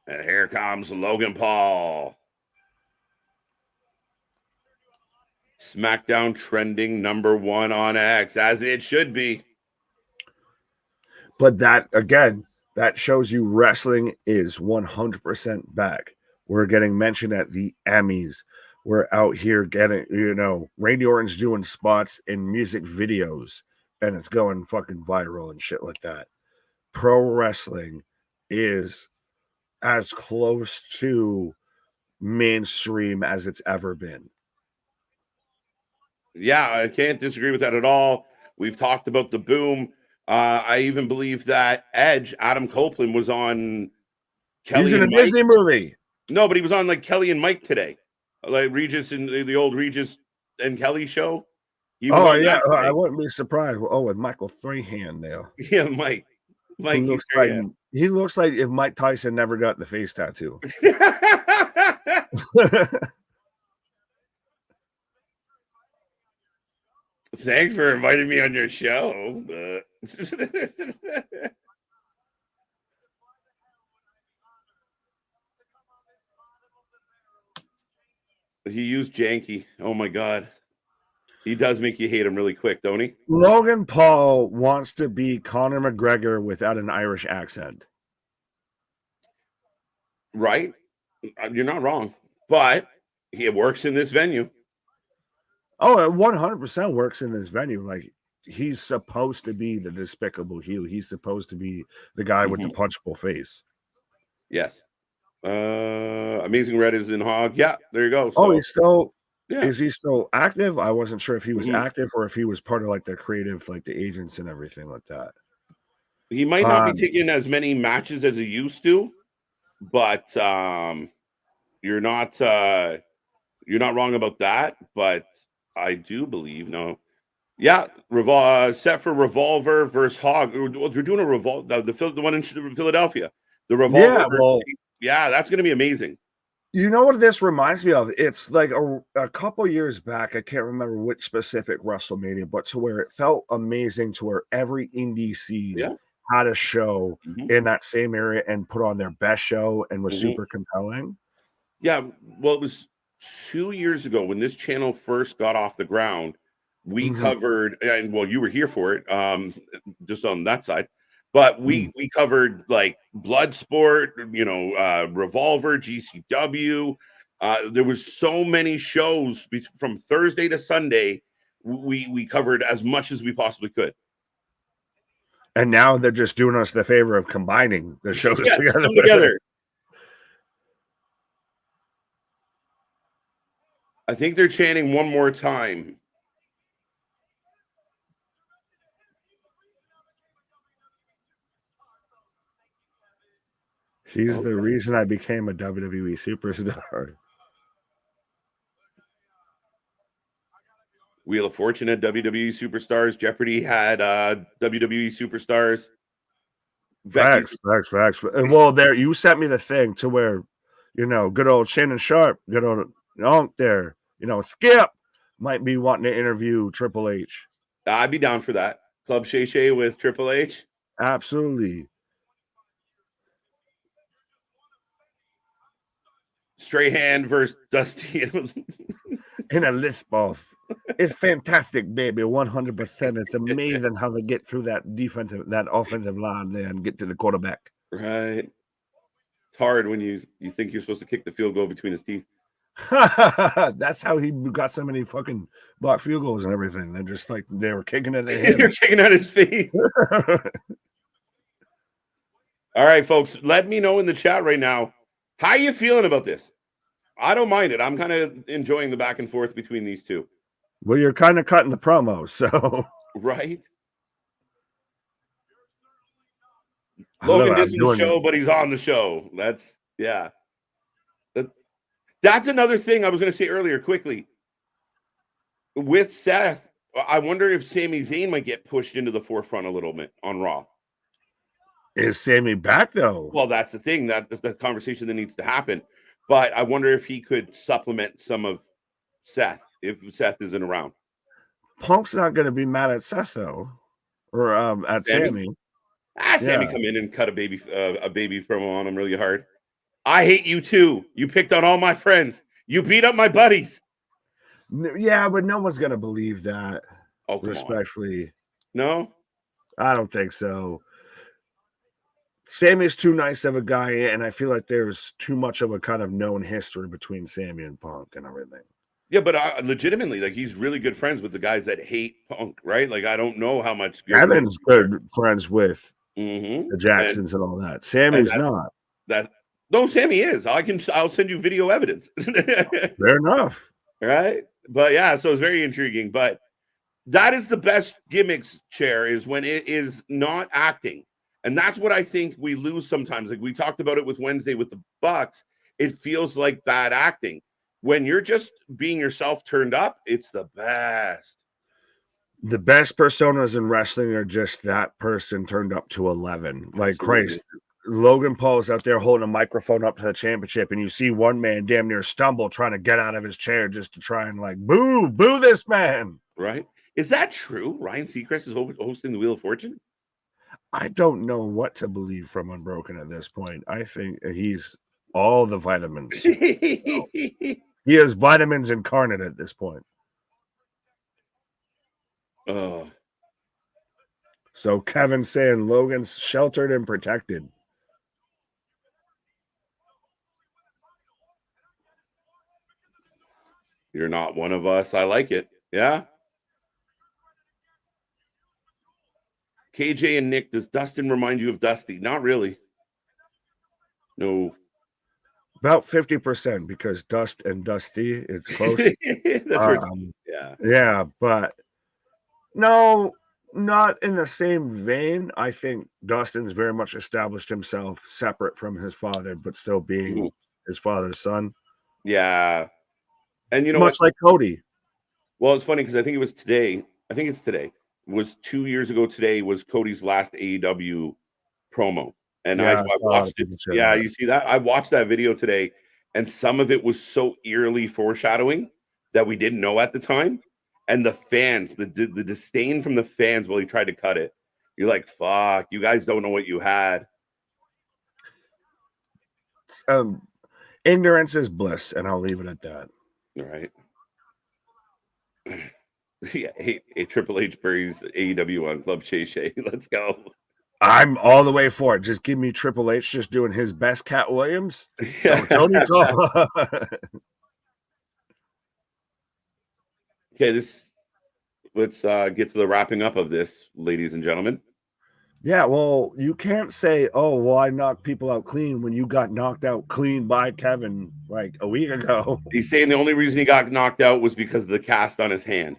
Speaker 1: And here comes Logan Paul. SmackDown trending #1 on X, as it should be.
Speaker 2: But that, again, that shows you wrestling is 100% back. We're getting mentioned at the Emmys. We're out here getting, Randy Orton's doing spots in music videos, and it's going fucking viral and shit like that. Pro wrestling is as close to mainstream as it's ever been.
Speaker 1: Yeah, I can't disagree with that at all. We've talked about the boom. I even believe that Edge, Adam Copeland, was on Kelly.
Speaker 2: He's in a Disney movie.
Speaker 1: No, but he was on like Kelly and Mike today, like Regis and the old Regis and Kelly show.
Speaker 2: Yeah, I wouldn't be surprised. Oh, with Michael Freehan there.
Speaker 1: Yeah, Mike.
Speaker 2: He looks like if Mike Tyson never got the face tattoo.
Speaker 1: Thanks for inviting me on your show. He used janky. Oh my God. He does make you hate him really quick, don't he?
Speaker 2: Logan Paul wants to be Conor McGregor without an Irish accent.
Speaker 1: Right? You're not wrong. But it works in this venue.
Speaker 2: Oh, it 100% works in this venue. Like, he's supposed to be the despicable heel. He's supposed to be the guy with the punchable face.
Speaker 1: Yes. Amazing Red is in Hog. Yeah, there you go.
Speaker 2: So, he's still... Yeah. Is he still active? I wasn't sure if he was active or if he was part of like the creative, like the agents and everything like that.
Speaker 1: He might not be taking as many matches as he used to, but you're not wrong about that. But I do believe set for Revolver versus Hog. They're doing a the one in Philadelphia. The Revolver. Yeah, that's going to be amazing.
Speaker 2: You know what this reminds me of? It's like a couple years back. I can't remember which specific WrestleMania, but to where it felt amazing to where every indie scene had a show in that same area and put on their best show and was super compelling.
Speaker 1: Yeah. Well, it was 2 years ago when this channel first got off the ground. We covered, and well, you were here for it, just on that side. But we covered like Bloodsport, Revolver, GCW. There was so many shows from Thursday to Sunday. We covered as much as we possibly could.
Speaker 2: And now they're just doing us the favor of combining the shows together.
Speaker 1: I think they're chanting one more time.
Speaker 2: He's the reason I became a WWE superstar.
Speaker 1: Wheel of Fortune had WWE superstars. Jeopardy had WWE superstars.
Speaker 2: Facts. Well, there you sent me the thing to where, good old Shannon Sharp, good old Onk there, Skip might be wanting to interview Triple H.
Speaker 1: I'd be down for that. Club Shay Shay with Triple H.
Speaker 2: Absolutely.
Speaker 1: Strahan versus Dusty
Speaker 2: in a lisp off. It's fantastic, baby. 100%. It's amazing how they get through that offensive line there and get to the quarterback.
Speaker 1: Right. It's hard when you think you're supposed to kick the field goal between his teeth.
Speaker 2: That's how he got so many fucking blocked field goals and everything. They're just like they were kicking it at him.
Speaker 1: They're kicking at his feet. All right, folks. Let me know in the chat right now. How you feeling about this? I don't mind it. I'm kind of enjoying the back and forth between these two.
Speaker 2: Well, you're kind of cutting the promo, so
Speaker 1: right. Logan isn't the show, but he's on the show. That's another thing I was going to say earlier quickly. With Seth, I wonder if Sami Zayn might get pushed into the forefront a little bit on Raw.
Speaker 2: Is Sami back though?
Speaker 1: Well, that's the thing. That's the conversation that needs to happen. But I wonder if he could supplement some of Seth if Seth isn't around.
Speaker 2: Punk's not going to be mad at Seth though, or at Sami.
Speaker 1: Sami come in and cut a baby promo on him really hard. I hate you too. You picked on all my friends. You beat up my buddies.
Speaker 2: Yeah, but no one's going to believe that.
Speaker 1: Oh,
Speaker 2: respectfully.
Speaker 1: On. No?
Speaker 2: I don't think so. Sami's too nice of a guy, and I feel like there's too much of a kind of known history between Sami and Punk and everything.
Speaker 1: Yeah, but legitimately, like he's really good friends with the guys that hate Punk, right? Like I don't know how much.
Speaker 2: Evan's good friends with the Jacksons and all that. Sami's not.
Speaker 1: No, Sami is. I'll send you video evidence.
Speaker 2: Fair enough.
Speaker 1: Right? But yeah, so it's very intriguing. But that is the best gimmicks, Chair, is when it is not acting. And that's what I think we lose sometimes. Like we talked about it with Wednesday with the Bucks. It feels like bad acting. When you're just being yourself turned up, it's the best.
Speaker 2: The best personas in wrestling are just that person turned up to 11. Like Christ. Logan Paul's out there holding a microphone up to the championship, and you see one man damn near stumble trying to get out of his chair just to try and like boo this man.
Speaker 1: Right? Is that true? Ryan Seacrest is hosting the Wheel of Fortune?
Speaker 2: I don't know what to believe from Unbroken at this point. I think he's all the vitamins. He is vitamins incarnate at this point. So Kevin's saying Logan's sheltered and protected.
Speaker 1: You're not one of us. I like it. Yeah. KJ and Nick, does Dustin remind you of Dusty? Not really. No.
Speaker 2: About 50% because Dust and Dusty, it's close.
Speaker 1: That's
Speaker 2: yeah, but no, not in the same vein. I think Dustin's very much established himself separate from his father, but still being his father's son.
Speaker 1: Yeah. And you know,
Speaker 2: much like Cody.
Speaker 1: Well, it's funny because I think it was today. I think it's today. It was 2 years ago today was Cody's last AEW promo. And I watched it. Yeah, you see that? I watched that video today, and some of it was so eerily foreshadowing that we didn't know at the time. And the fans, the disdain from the fans while he tried to cut it. You're like, fuck, you guys don't know what you had.
Speaker 2: Ignorance is bliss, and I'll leave it at that.
Speaker 1: All right. Yeah, Triple H buries AEW on Club Shay Shay. Let's go.
Speaker 2: I'm all the way for it. Just give me Triple H just doing his best Cat Williams. So Tony
Speaker 1: Okay, let's get to the wrapping up of this, ladies and gentlemen.
Speaker 2: Yeah, well, you can't say, oh, well, I knocked people out clean when you got knocked out clean by Kevin like a week ago.
Speaker 1: He's saying the only reason he got knocked out was because of the cast on his hand.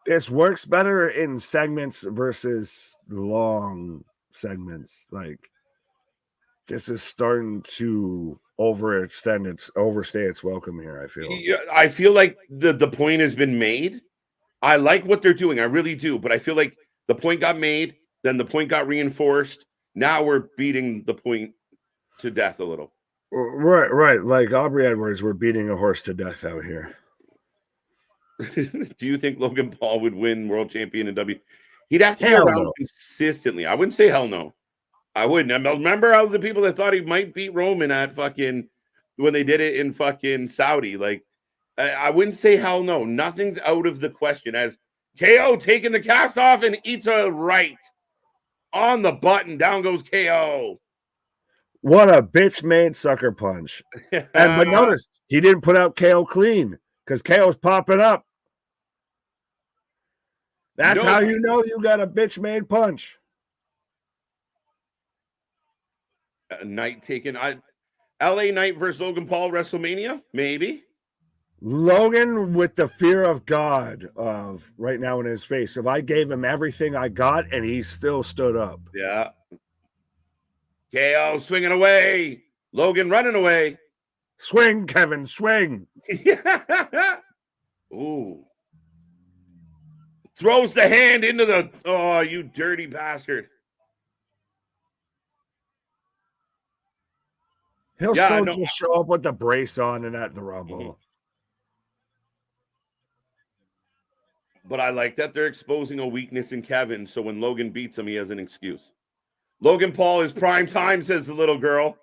Speaker 2: This works better in segments versus long segments. Like, this is starting to overstay its welcome here, I feel.
Speaker 1: Yeah, I feel like the point has been made. I like what they're doing. I really do. But I feel like the point got made, then the point got reinforced. Now we're beating the point to death a little.
Speaker 2: Right. Like Aubrey Edwards, we're beating a horse to death out here.
Speaker 1: Do you think Logan Paul would win world champion in W? He'd have to be around consistently. I wouldn't say hell no. I wouldn't. I remember I was the people that thought he might beat Roman at fucking when they did it in fucking Saudi. Like, I wouldn't say hell no. Nothing's out of the question. As KO taking the cast off and eats a right on the button, down goes KO.
Speaker 2: What a bitch made sucker punch. But notice he didn't put out KO clean because KO's popping up. That's how you know you got a bitch made punch.
Speaker 1: Knight taken. LA Knight versus Logan Paul WrestleMania, maybe.
Speaker 2: Logan with the fear of God of right now in his face. If I gave him everything I got and he still stood up.
Speaker 1: Yeah. KO swinging away. Logan running away.
Speaker 2: Swing, Kevin, swing.
Speaker 1: Ooh. Throws the hand into the... Oh, you dirty bastard.
Speaker 2: He'll still just show up with the brace on and at the Rumble.
Speaker 1: Mm-hmm. But I like that they're exposing a weakness in Kevin, so when Logan beats him, he has an excuse. Logan Paul is prime time, says the little girl.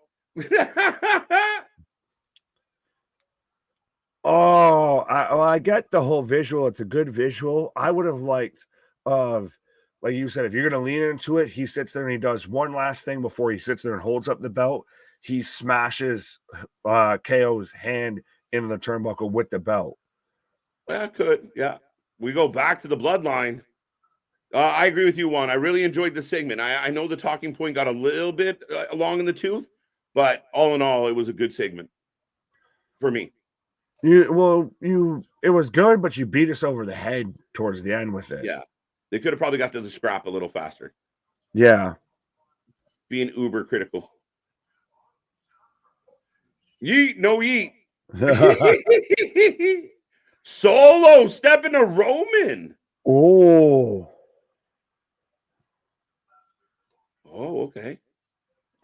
Speaker 2: I get the whole visual. It's a good visual. I would have liked like you said, if you're going to lean into it, he sits there and he does one last thing before he sits there and holds up the belt. He smashes KO's hand into the turnbuckle with the belt.
Speaker 1: Yeah, could. Yeah. We go back to the bloodline. I agree with you, Juan. I really enjoyed the segment. I know the talking point got a little bit long in the tooth, but all in all, it was a good segment for me.
Speaker 2: It was good, but you beat us over the head towards the end with it.
Speaker 1: Yeah. They could have probably got to the scrap a little faster.
Speaker 2: Yeah.
Speaker 1: Being uber critical. Yeet, no yeet. Solo stepping to Roman.
Speaker 2: Oh,
Speaker 1: okay.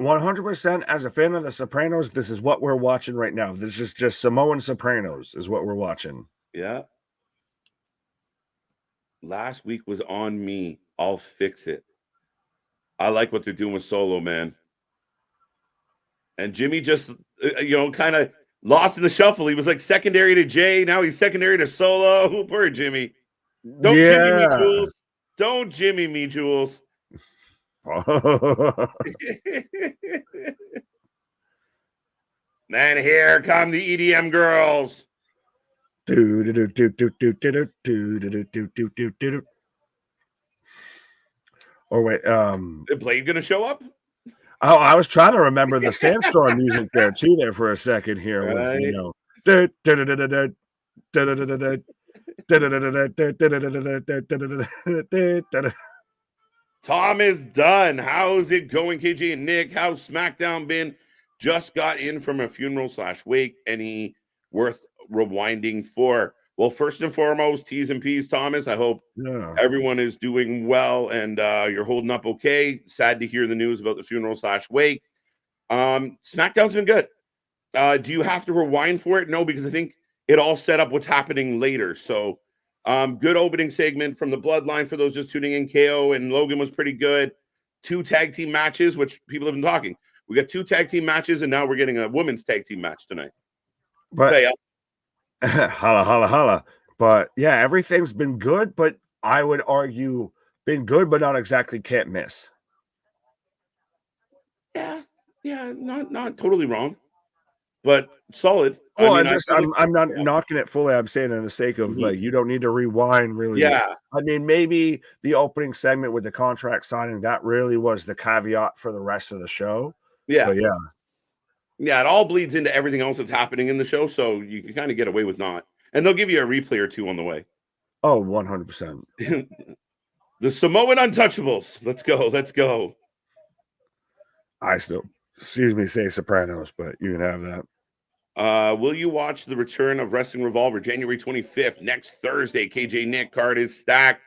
Speaker 2: 100% as a fan of the Sopranos, this is what we're watching right now. This is just Samoan Sopranos is what we're watching.
Speaker 1: Yeah. Last week was on me. I'll fix it. I like what they're doing with Solo, man. And Jimmy just, kind of lost in the shuffle. He was like secondary to Jay. Now he's secondary to Solo. Poor Jimmy. Don't Jimmy me, Jules. Don't Jimmy me, Jules. And here come the EDM girls.
Speaker 2: Or wait,
Speaker 1: is Blade gonna show up?
Speaker 2: Oh, I was trying to remember the Sandstorm music there too. There for a second here, with,
Speaker 1: Tom is done. How's it going, KJ and Nick? How's SmackDown been? Just got in from a funeral/wake. Any worth rewinding for? Well, first and foremost, T's and P's, Thomas. I hope everyone is doing well and you're holding up okay. Sad to hear the news about the funeral/wake. SmackDown's been good. Do you have to rewind for it? No, because I think it all set up what's happening later. So good opening segment from the Bloodline for those just tuning in. KO and Logan was pretty good. 2 tag team matches, which people have been talking. We got 2 tag team matches, and now we're getting a women's tag team match tonight.
Speaker 2: But holla. But yeah, everything's been good, but I would argue been good, but not exactly can't miss.
Speaker 1: Yeah, not totally wrong, but solid.
Speaker 2: Well, I'm not knocking it fully. I'm saying in the sake of like, you don't need to rewind really.
Speaker 1: Yeah.
Speaker 2: I mean, maybe the opening segment with the contract signing, that really was the caveat for the rest of the show.
Speaker 1: Yeah.
Speaker 2: But
Speaker 1: yeah, it all bleeds into everything else that's happening in the show, so you can kind of get away with not. And they'll give you a replay or two on the way.
Speaker 2: Oh, 100%.
Speaker 1: The Samoan Untouchables. Let's go. Let's go.
Speaker 2: I still, say Sopranos, but you can have that.
Speaker 1: Will you watch the return of Wrestling Revolver January 25th, next Thursday? KJ Nick card is stacked.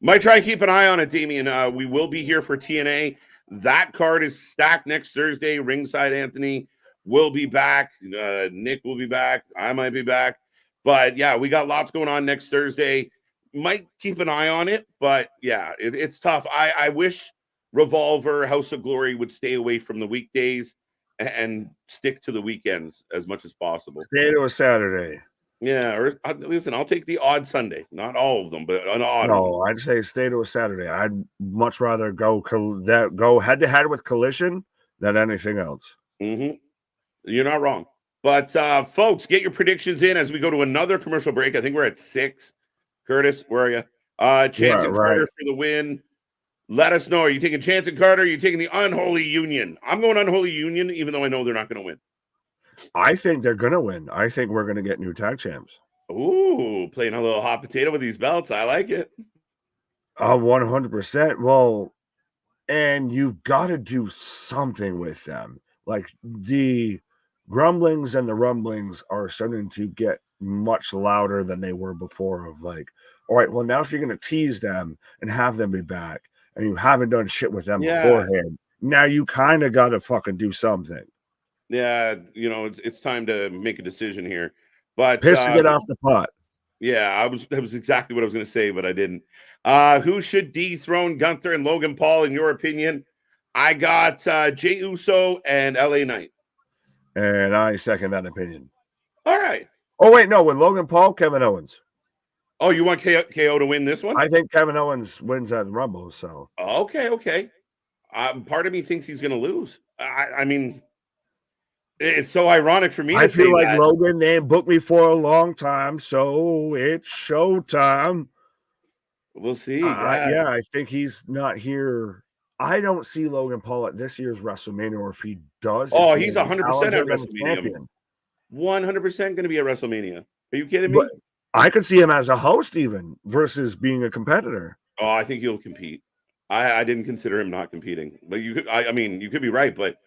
Speaker 1: Might try and keep an eye on it, Damien. We will be here for TNA. That card is stacked next Thursday. Ringside Anthony will be back. Nick will be back. I might be back. But yeah, we got lots going on next Thursday. Might keep an eye on it, but yeah, it's tough. I wish Revolver, House of Glory would stay away from the weekdays and stick to the weekends as much as possible.
Speaker 2: Stay to a Saturday.
Speaker 1: Yeah, or listen, I'll take the odd Sunday. Not all of them, but an odd.
Speaker 2: No, I'd say stay to a Saturday. I'd much rather go head to head with Collision than anything else.
Speaker 1: Mm-hmm. You're not wrong. But folks, get your predictions in as we go to another commercial break. I think we're at 6. Curtis, where are you? Chance and Carter for the win. Let us know. Are you taking Chance and Carter? Or are you taking the Unholy Union? I'm going Unholy Union, even though I know they're not going to win.
Speaker 2: I think they're going to win. I think we're going to get new tag champs.
Speaker 1: Ooh, playing a little hot potato with these belts. I like it.
Speaker 2: 100%. Well, and you've got to do something with them. Like the grumblings and the rumblings are starting to get much louder than they were before of like, all right, well, now if you're going to tease them and have them be back and you haven't done shit with them beforehand, now you kind of got to fucking do something.
Speaker 1: Yeah, it's time to make a decision here. But
Speaker 2: piss to get off the pot.
Speaker 1: Yeah, that was exactly what I was going to say, but I didn't. Who should dethrone Gunther and Logan Paul, in your opinion? I got Jey Uso and LA Knight.
Speaker 2: And I second that opinion.
Speaker 1: All right.
Speaker 2: Oh, wait, no. With Logan Paul, Kevin Owens.
Speaker 1: Oh, you want KO to win this one?
Speaker 2: I think Kevin Owens wins at Rumble, so.
Speaker 1: Okay. Part of me thinks he's going to lose. I mean, it's so ironic for me to say
Speaker 2: I feel like
Speaker 1: that.
Speaker 2: Logan, they booked me for a long time, so it's showtime.
Speaker 1: We'll see.
Speaker 2: Yeah, I think he's not here. I don't see Logan Paul at this year's WrestleMania, or if he does.
Speaker 1: Oh, he's 100% at WrestleMania. 100% going to be at WrestleMania. Are you kidding me?
Speaker 2: But I could see him as a host even versus being a competitor.
Speaker 1: Oh, I think he'll compete. I didn't consider him not competing, but you could. I mean, you could be right, but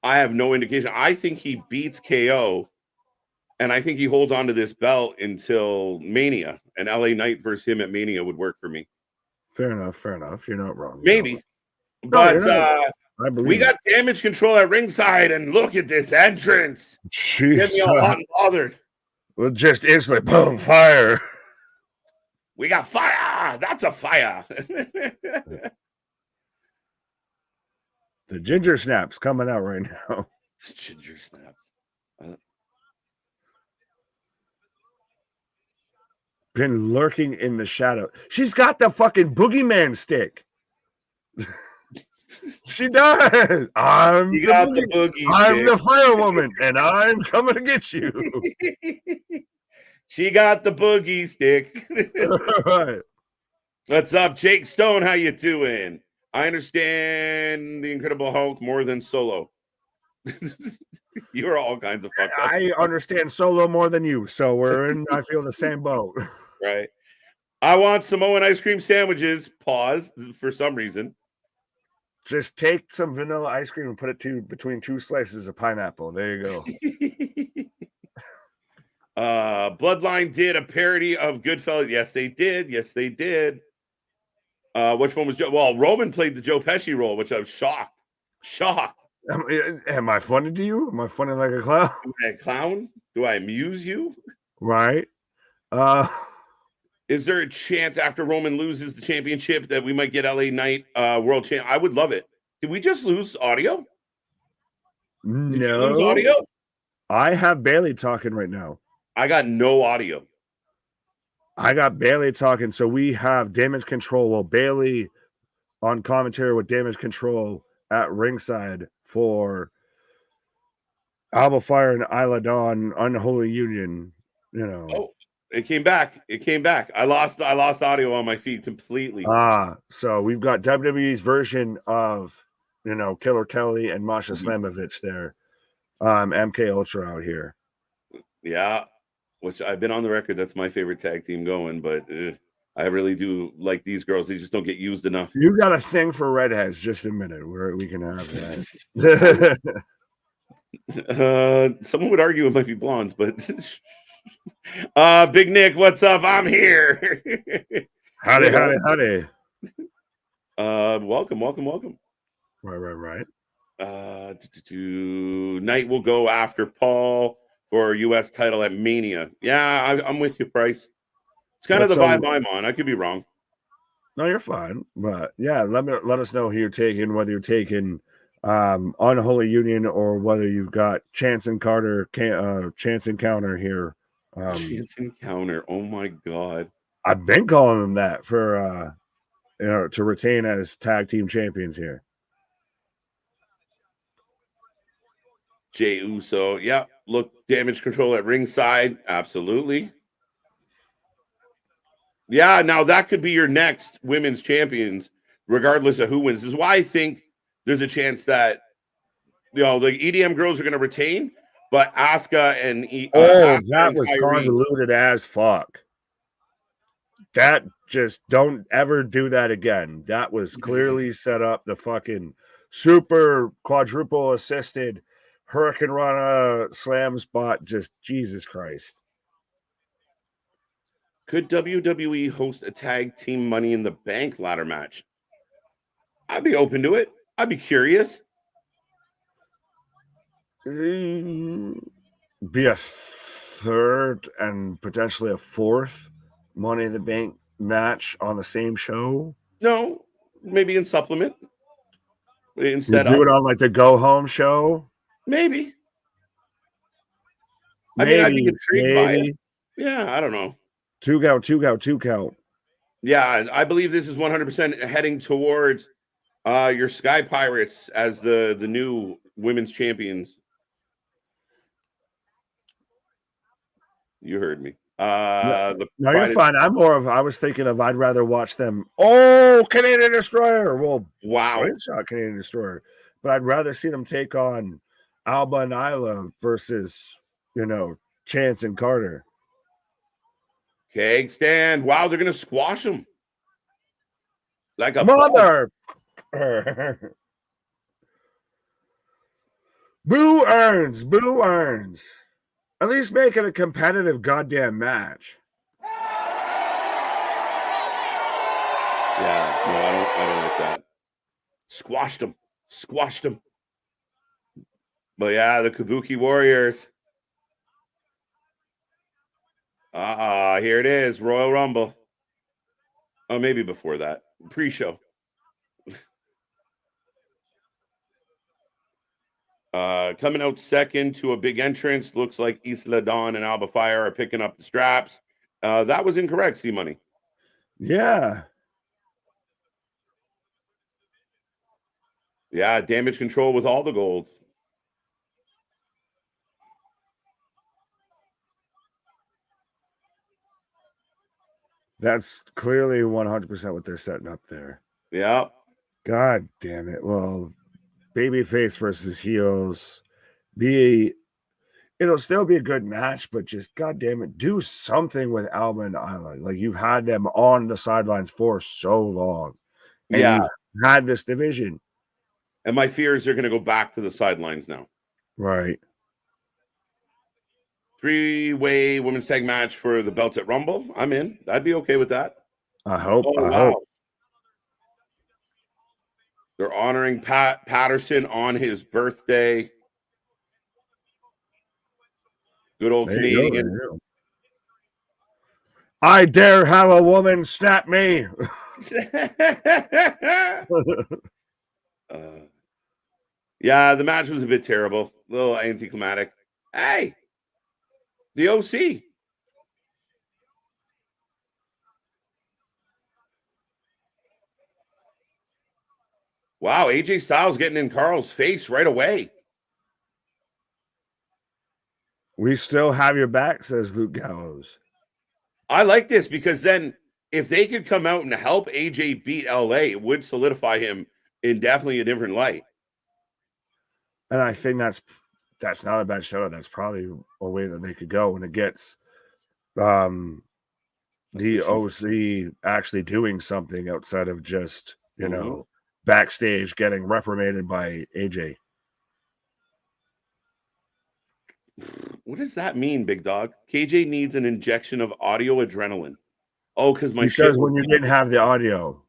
Speaker 1: I have no indication. I think he beats KO, and I think he holds on to this belt until Mania, and LA Knight versus him at Mania would work for me.
Speaker 2: Fair enough. You're not wrong.
Speaker 1: Maybe. But we got Damage Control at ringside, and look at this entrance.
Speaker 2: Jeez.
Speaker 1: Get me all hot and bothered.
Speaker 2: Well, just instantly, boom, fire.
Speaker 1: We got fire. That's a fire.
Speaker 2: The ginger snaps coming out right now.
Speaker 1: Ginger snaps.
Speaker 2: Been lurking in the shadow. She's got the fucking boogeyman stick. She does. I'm the fire woman, and I'm coming to get you.
Speaker 1: She got the boogie stick.
Speaker 2: Right.
Speaker 1: What's up, Jake Stone? How you doing? I understand the Incredible Hulk more than Solo. You're all kinds of fucked up.
Speaker 2: I understand Solo more than you, so we're in. I feel the same boat.
Speaker 1: Right. I want Samoan ice cream sandwiches. Pause for some reason.
Speaker 2: Just take some vanilla ice cream and put it between 2 slices of pineapple. There you go.
Speaker 1: Bloodline did a parody of Goodfellas. Yes, they did. Which one was Joe? Well, Roman played the Joe Pesci role, which I was shocked.
Speaker 2: Am I funny to you? Am I funny like a clown?
Speaker 1: Am I a clown? Do I amuse you?
Speaker 2: Right.
Speaker 1: Is there a chance after Roman loses the championship that we might get LA Knight world champ? I would love it. Did we just lose audio?
Speaker 2: No.
Speaker 1: Lose audio?
Speaker 2: I have Bailey talking right now.
Speaker 1: I got no audio.
Speaker 2: I got Bailey talking. So we have Damage Control. Well, Bailey on commentary with Damage Control at ringside for Alba Fire and Isla Dawn, Unholy Union.
Speaker 1: Oh, it came back. I lost audio on my feed completely.
Speaker 2: So we've got WWE's version of Killer Kelly and Masha Slamovich there. MK Ultra out here.
Speaker 1: Yeah. which I've been on the record. That's my favorite tag team going, but I really do like these girls. They just don't get used enough.
Speaker 2: You got a thing for redheads. Just a minute where we can have that.
Speaker 1: Someone would argue it might be blondes, but Big Nick, what's up? I'm here.
Speaker 2: Howdy.
Speaker 1: Welcome.
Speaker 2: Right.
Speaker 1: Knight will go after Paul for U.S. title at Mania. Yeah, I'm with you, Price. It's kind of the vibe I'm on. I could be wrong.
Speaker 2: No, you're fine. But yeah, let us know who you're taking, whether you're taking Unholy Union or whether you've got Chance Encounter here.
Speaker 1: Chance Encounter. Oh my God.
Speaker 2: I've been calling them that for to retain as tag team champions here.
Speaker 1: Jey Uso. Yeah. Look, Damage Control at ringside. Absolutely. Yeah, now that could be your next women's champions, regardless of who wins. This is why I think there's a chance that the EDM girls are going to retain, but Asuka and
Speaker 2: that was convoluted as fuck. That just don't ever do that again. That was clearly set up the fucking super quadruple assisted Hurricane Rana slam spot. Just Jesus Christ.
Speaker 1: Could WWE host a tag team Money in the Bank ladder match? I'd be open to it. I'd be curious.
Speaker 2: Be a third and potentially a fourth Money in the Bank match on the same show?
Speaker 1: No, maybe in supplement. Instead,
Speaker 2: do it on like the go home show.
Speaker 1: Maybe. I mean, I'd be intrigued by it. Yeah, I don't know.
Speaker 2: Two count.
Speaker 1: Yeah, I believe this is 100% heading towards your Sky Pirates as the new women's champions. You heard me.
Speaker 2: No, you're fine. I was thinking of I'd rather watch them. Oh, Canadian Destroyer. Well,
Speaker 1: wow.
Speaker 2: Slingshot Canadian Destroyer. But I'd rather see them take on Alba and Isla versus, Chance and Carter.
Speaker 1: Keg stand. Wow, they're going to squash them. Like a
Speaker 2: mother. Boo earns. At least make it a competitive goddamn match.
Speaker 1: Yeah, no, I don't like that. Squashed them. But yeah, the Kabuki Warriors. Here it is, Royal Rumble. Oh, maybe before that. Pre-show. Coming out second to a big entrance. Looks like Isla Dawn and Alba Fire are picking up the straps. That was incorrect, C-Money.
Speaker 2: Yeah.
Speaker 1: Yeah, Damage Control with all the gold.
Speaker 2: That's clearly 100% what they're setting up there.
Speaker 1: Yeah.
Speaker 2: God damn it. Well, babyface versus heels. It'll still be a good match, but just God damn it, do something with Alba and Isla. Like you've had them on the sidelines for so long. And you've had this division.
Speaker 1: And my fear is they're going to go back to the sidelines now.
Speaker 2: Right.
Speaker 1: 3-way women's tag match for the belts at Rumble. I'm in. I'd be okay with that.
Speaker 2: I hope.
Speaker 1: They're honoring Pat Patterson on his birthday. Good old Canadian.
Speaker 2: I dare have a woman snap me.
Speaker 1: Yeah, the match was a bit terrible. A little anticlimactic. Hey, the OC. Wow, AJ Styles getting in Carl's face right away.
Speaker 2: We still have your back, says Luke Gallows.
Speaker 1: I like this because then if they could come out and help AJ beat LA, it would solidify him in definitely a different light.
Speaker 2: And I think that's not a bad show. That's probably a way that they could go when it gets the OC actually doing something outside of just, you know, backstage getting reprimanded by AJ.
Speaker 1: What does that mean, big dog? KJ needs an injection of audio adrenaline. Oh, because
Speaker 2: when you didn't have the audio.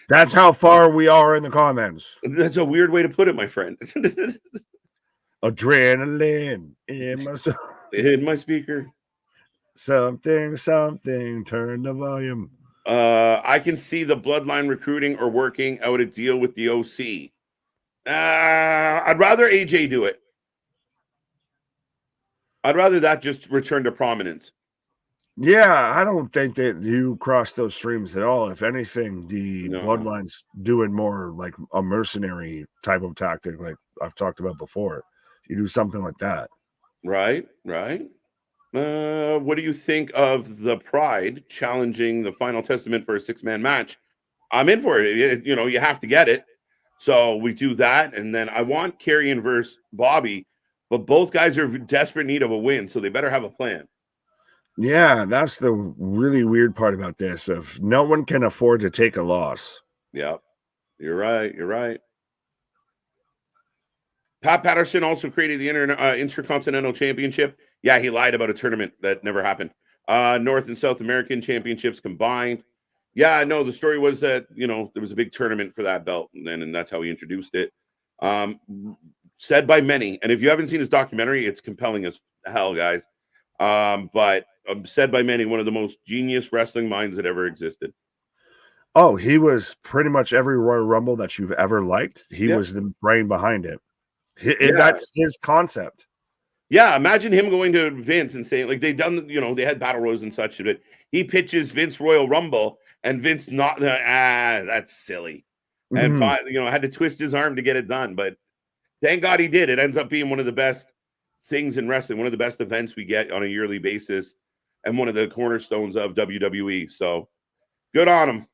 Speaker 2: That's how far we are in the comments.
Speaker 1: That's a weird way to put it, my friend.
Speaker 2: Adrenaline
Speaker 1: in my speaker.
Speaker 2: Something, turn the volume.
Speaker 1: I can see the bloodline recruiting or working out a deal with the OC. I'd rather AJ do it. I'd rather that just return to prominence.
Speaker 2: Yeah, I don't think that you cross those streams at all. If anything, the bloodline's doing more like a mercenary type of tactic, like I've talked about before. You do something like that.
Speaker 1: Right. What do you think of the Pride challenging the Final Testament for a 6-man match? I'm in for it. You know, you have to get it. So we do that. And then I want Karrion versus Bobby, but both guys are in desperate need of a win. So they better have a plan.
Speaker 2: Yeah, that's the really weird part about this. If no one can afford to take a loss.
Speaker 1: Yep. You're right. Pat Patterson also created the Intercontinental Championship. Yeah, he lied about a tournament that never happened. North and South American Championships combined. Yeah, no, the story was that, you know, there was a big tournament for that belt, and that's how he introduced it. Said by many, and if you haven't seen his documentary, it's compelling as hell, guys. But said by many, one of the most genius wrestling minds that ever existed.
Speaker 2: Oh, he was pretty much every Royal Rumble that you've ever liked. He was the brain behind it. That's his concept.
Speaker 1: Yeah, imagine him going to Vince and saying, like, they had Battle Royals and such, but he pitches Vince Royal Rumble, and Vince not, that's silly. And, had to twist his arm to get it done. But thank God he did. It ends up being one of the best things in wrestling, one of the best events we get on a yearly basis, and one of the cornerstones of WWE. So good on him.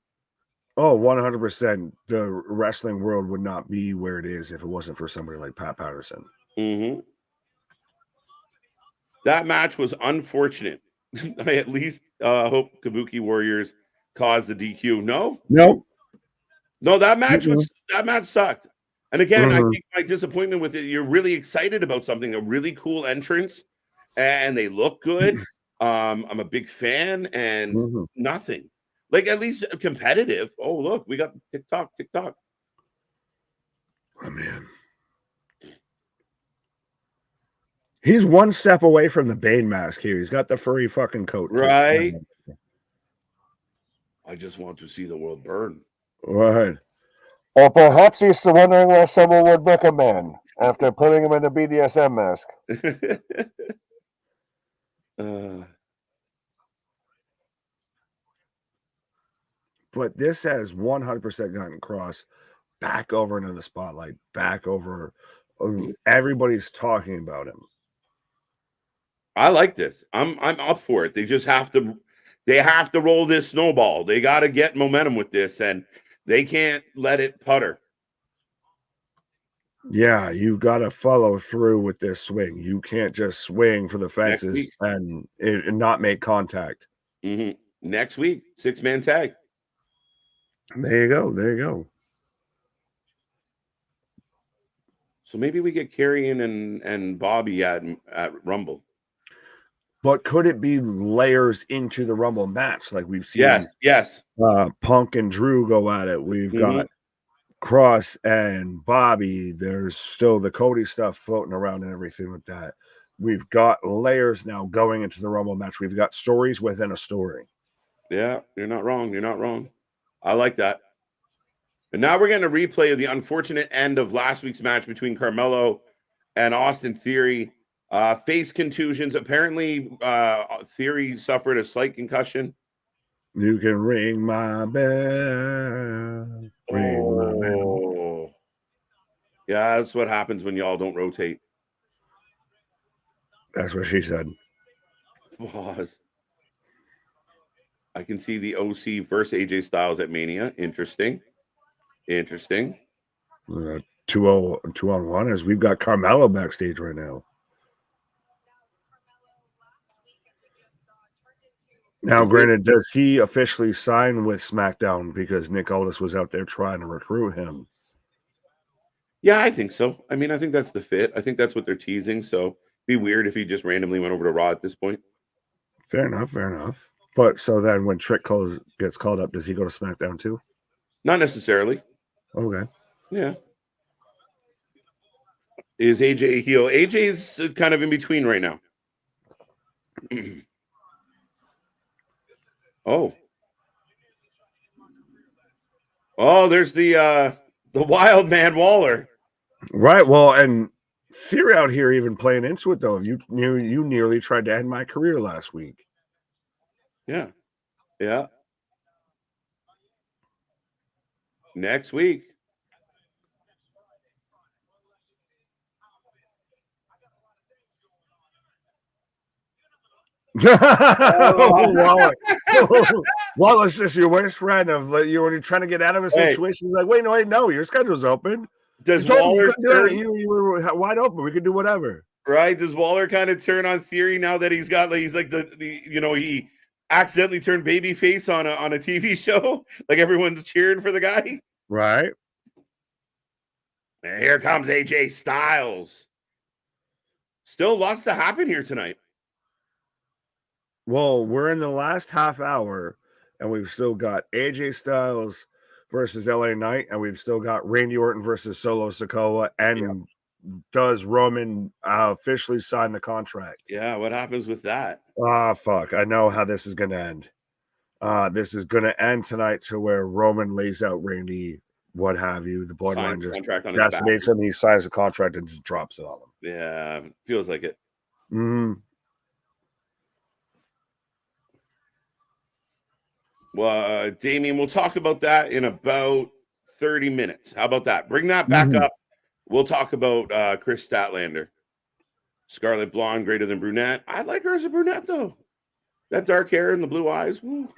Speaker 2: Oh, 100%. The wrestling world would not be where it is if it wasn't for somebody like Pat Patterson.
Speaker 1: That match was unfortunate. I at least hope Kabuki Warriors caused the DQ. No, that match sucked. And again, I think my disappointment with it, you're really excited about something, a really cool entrance, and they look good. I'm a big fan, and nothing. Like, at least competitive. Oh, look, we got TikTok.
Speaker 2: Oh, man. He's one step away from the Bane mask here. He's got the furry fucking coat.
Speaker 1: Right. I just want to see the world burn.
Speaker 2: Right. Or perhaps he's wondering why someone would book a man after putting him in a BDSM mask. But this has 100% gotten Cross back over into the spotlight, back over. Everybody's talking about him.
Speaker 1: I like this. I'm up for it. They just have to roll this snowball. They got to get momentum with this, and they can't let it putter.
Speaker 2: Yeah, you got to follow through with this swing. You can't just swing for the fences and not make contact.
Speaker 1: Next week, 6-man tag.
Speaker 2: There you go.
Speaker 1: So maybe we get Karrion and Bobby at Rumble.
Speaker 2: But could it be layers into the Rumble match like we've seen?
Speaker 1: Yes.
Speaker 2: Punk and Drew go at it. We've got Cross and Bobby. There's still the Cody stuff floating around and everything like that. We've got layers now going into the Rumble match. We've got stories within a story.
Speaker 1: Yeah, you're not wrong. I like that. And now we're getting a replay of the unfortunate end of last week's match between Carmelo and Austin Theory. Face contusions. Apparently, Theory suffered a slight concussion.
Speaker 2: You can ring my bell. Ring my bell.
Speaker 1: Yeah, that's what happens when y'all don't rotate.
Speaker 2: That's what she said.
Speaker 1: Pause. I can see the OC versus AJ Styles at Mania. Interesting.
Speaker 2: 2-on-1 as we've got Carmelo backstage right now. Now, granted, does he officially sign with SmackDown because Nick Aldis was out there trying to recruit him?
Speaker 1: Yeah, I think so. I mean, I think that's the fit. I think that's what they're teasing. So it'd be weird if he just randomly went over to Raw at this point.
Speaker 2: Fair enough, fair enough. But so then when Trick gets called up, does he go to SmackDown too?
Speaker 1: Not necessarily.
Speaker 2: Okay.
Speaker 1: Yeah. Is AJ a heel? AJ's kind of in between right now. Oh. Oh, there's the wild man Waller.
Speaker 2: Right. Well, and Theory out here even playing into it though. You nearly tried to end my career last week.
Speaker 1: Yeah. Yeah. Next week.
Speaker 2: Waller. Waller's just your worst friend of when you're trying to get out of a situation. He's like, wait, no, your schedule's open.
Speaker 1: Does Waller
Speaker 2: you were wide open? We could do whatever.
Speaker 1: Right? Does Waller kind of turn on Theory now that he's got he's like the he accidentally turned babyface on a TV show? Like everyone's cheering for the guy.
Speaker 2: Right.
Speaker 1: And here comes AJ Styles. Still lots to happen here tonight.
Speaker 2: Well, we're in the last half hour, and we've still got AJ Styles versus LA Knight, and we've still got Randy Orton versus Solo Sikoa. And does Roman officially sign the contract?
Speaker 1: Yeah, what happens with that?
Speaker 2: Fuck. I know how this is going to end. This is going to end tonight to where Roman lays out Randy, what have you. The bloodline just decimates him. He signs the contract and just drops it on him.
Speaker 1: Yeah, feels like it. Well, Damien, we'll talk about that in about 30 minutes. How about that? Bring that back up. We'll talk about Chris Statlander. Scarlet blonde, greater than brunette. I like her as a brunette, though. That dark hair and the blue eyes. Woo.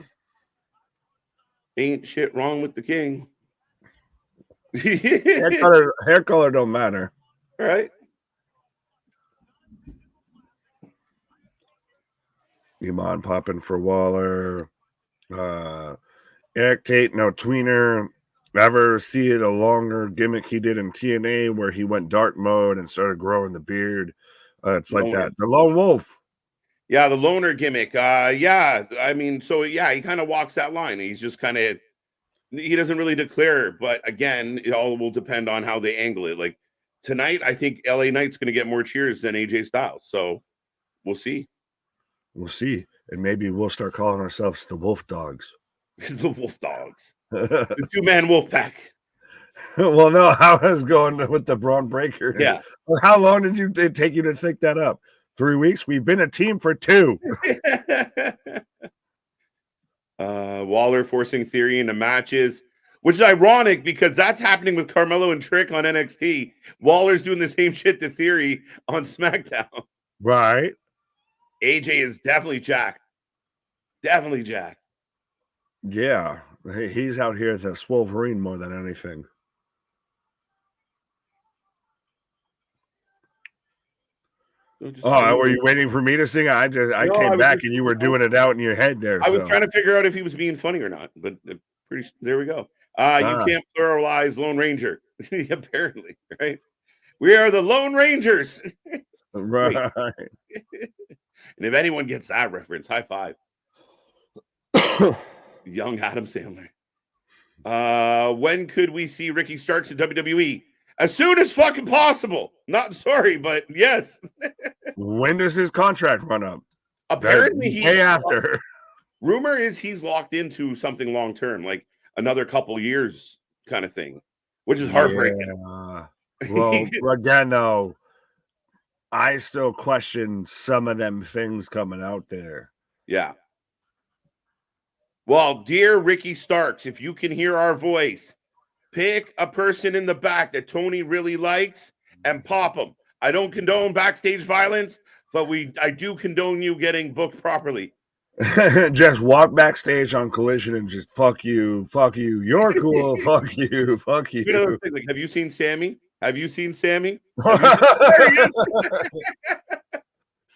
Speaker 1: Ain't shit wrong with the king.
Speaker 2: hair color don't matter.
Speaker 1: All right.
Speaker 2: Iman popping for Waller. Eric Tate, no tweener. Ever see it a longer gimmick he did in TNA where he went dark mode and started growing the beard? It's like that. The lone wolf.
Speaker 1: Yeah, the loner gimmick. Yeah, I mean, so yeah, he kind of walks that line. He's just kind of, he doesn't really declare, but again, it all will depend on how they angle it. Like tonight, I think LA Knight's going to get more cheers than AJ Styles. So we'll see.
Speaker 2: We'll see. And maybe we'll start calling ourselves the Wolf Dogs.
Speaker 1: The Wolf Dogs. The two-man wolf pack.
Speaker 2: Well, no, how is going with the Braun Breaker?
Speaker 1: Yeah.
Speaker 2: Well, how long did it take you to think that up? 3 weeks? We've been a team for 2.
Speaker 1: Waller forcing Theory into matches, which is ironic because that's happening with Carmelo and Trick on NXT. Waller's doing the same shit to Theory on SmackDown.
Speaker 2: Right.
Speaker 1: AJ is definitely jacked. Definitely jacked.
Speaker 2: Yeah. He's out here the Swolverine more than anything. Were you waiting for me to sing? I came back and you were doing it out in your head there.
Speaker 1: I was trying to figure out if he was being funny or not, but there we go. You can't pluralize Lone Ranger. Apparently, right? We are the Lone Rangers.
Speaker 2: Right.
Speaker 1: And if anyone gets that reference, high five. Young Adam Sandler. When could we see Ricky Starks in WWE? As soon as fucking possible. Not sorry, but yes.
Speaker 2: When does his contract run up?
Speaker 1: Apparently
Speaker 2: he's day after.
Speaker 1: Rumor is he's locked into something long term, like another couple years kind of thing, which is heartbreaking.
Speaker 2: Yeah. Well, again, though, I still question some of them things coming out there.
Speaker 1: Yeah. Well, dear Ricky Starks, if you can hear our voice, pick a person in the back that Tony really likes and pop them. I don't condone backstage violence, but I do condone you getting booked properly.
Speaker 2: Just walk backstage on Collision and just fuck you, you're cool, fuck you.
Speaker 1: You know, like, have you seen Sammy? Have you seen Sammy?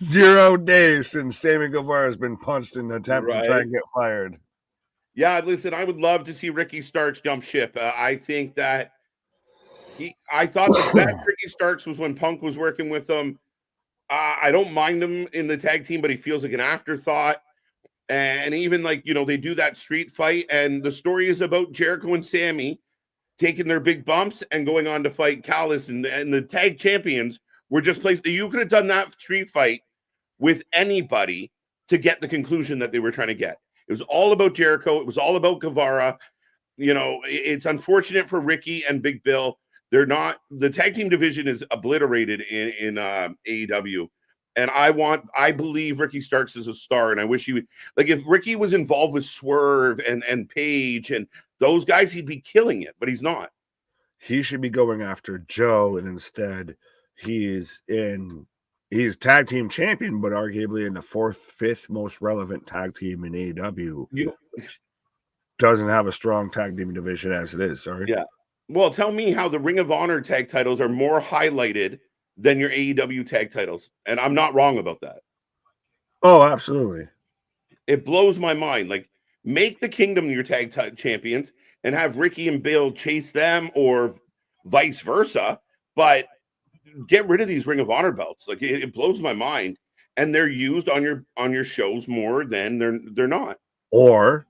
Speaker 2: 0 days since Sammy Guevara has been punched in an attempt to try and get fired.
Speaker 1: Yeah, listen, I would love to see Ricky Starks jump ship. I think that I thought the best Ricky Starks was when Punk was working with him. I don't mind him in the tag team, but he feels like an afterthought. And even like, they do that street fight, and the story is about Jericho and Sammy taking their big bumps and going on to fight Callis, and the tag champions were just placed. You could have done that street fight with anybody to get the conclusion that they were trying to get. It was all about Jericho. It was all about Guevara. It's unfortunate for Ricky and Big Bill. They're not, the tag team division is obliterated in AEW. And I believe Ricky Starks is a star. And I wish he would, like, if Ricky was involved with Swerve and Paige and those guys, he'd be killing it, but he's not.
Speaker 2: He should be going after Joe, and instead he's tag team champion, but arguably in the 4th, 5th most relevant tag team in AEW. Doesn't have a strong tag team division as it is. Sorry.
Speaker 1: Yeah. Well, tell me how the Ring of Honor tag titles are more highlighted than your AEW tag titles. And I'm not wrong about that.
Speaker 2: Oh, absolutely.
Speaker 1: It blows my mind. Like, make the Kingdom your tag champions and have Ricky and Bill chase them, or vice versa. But get rid of these Ring of Honor belts. Like, it blows my mind. And they're used on your shows more than they're not.
Speaker 2: Or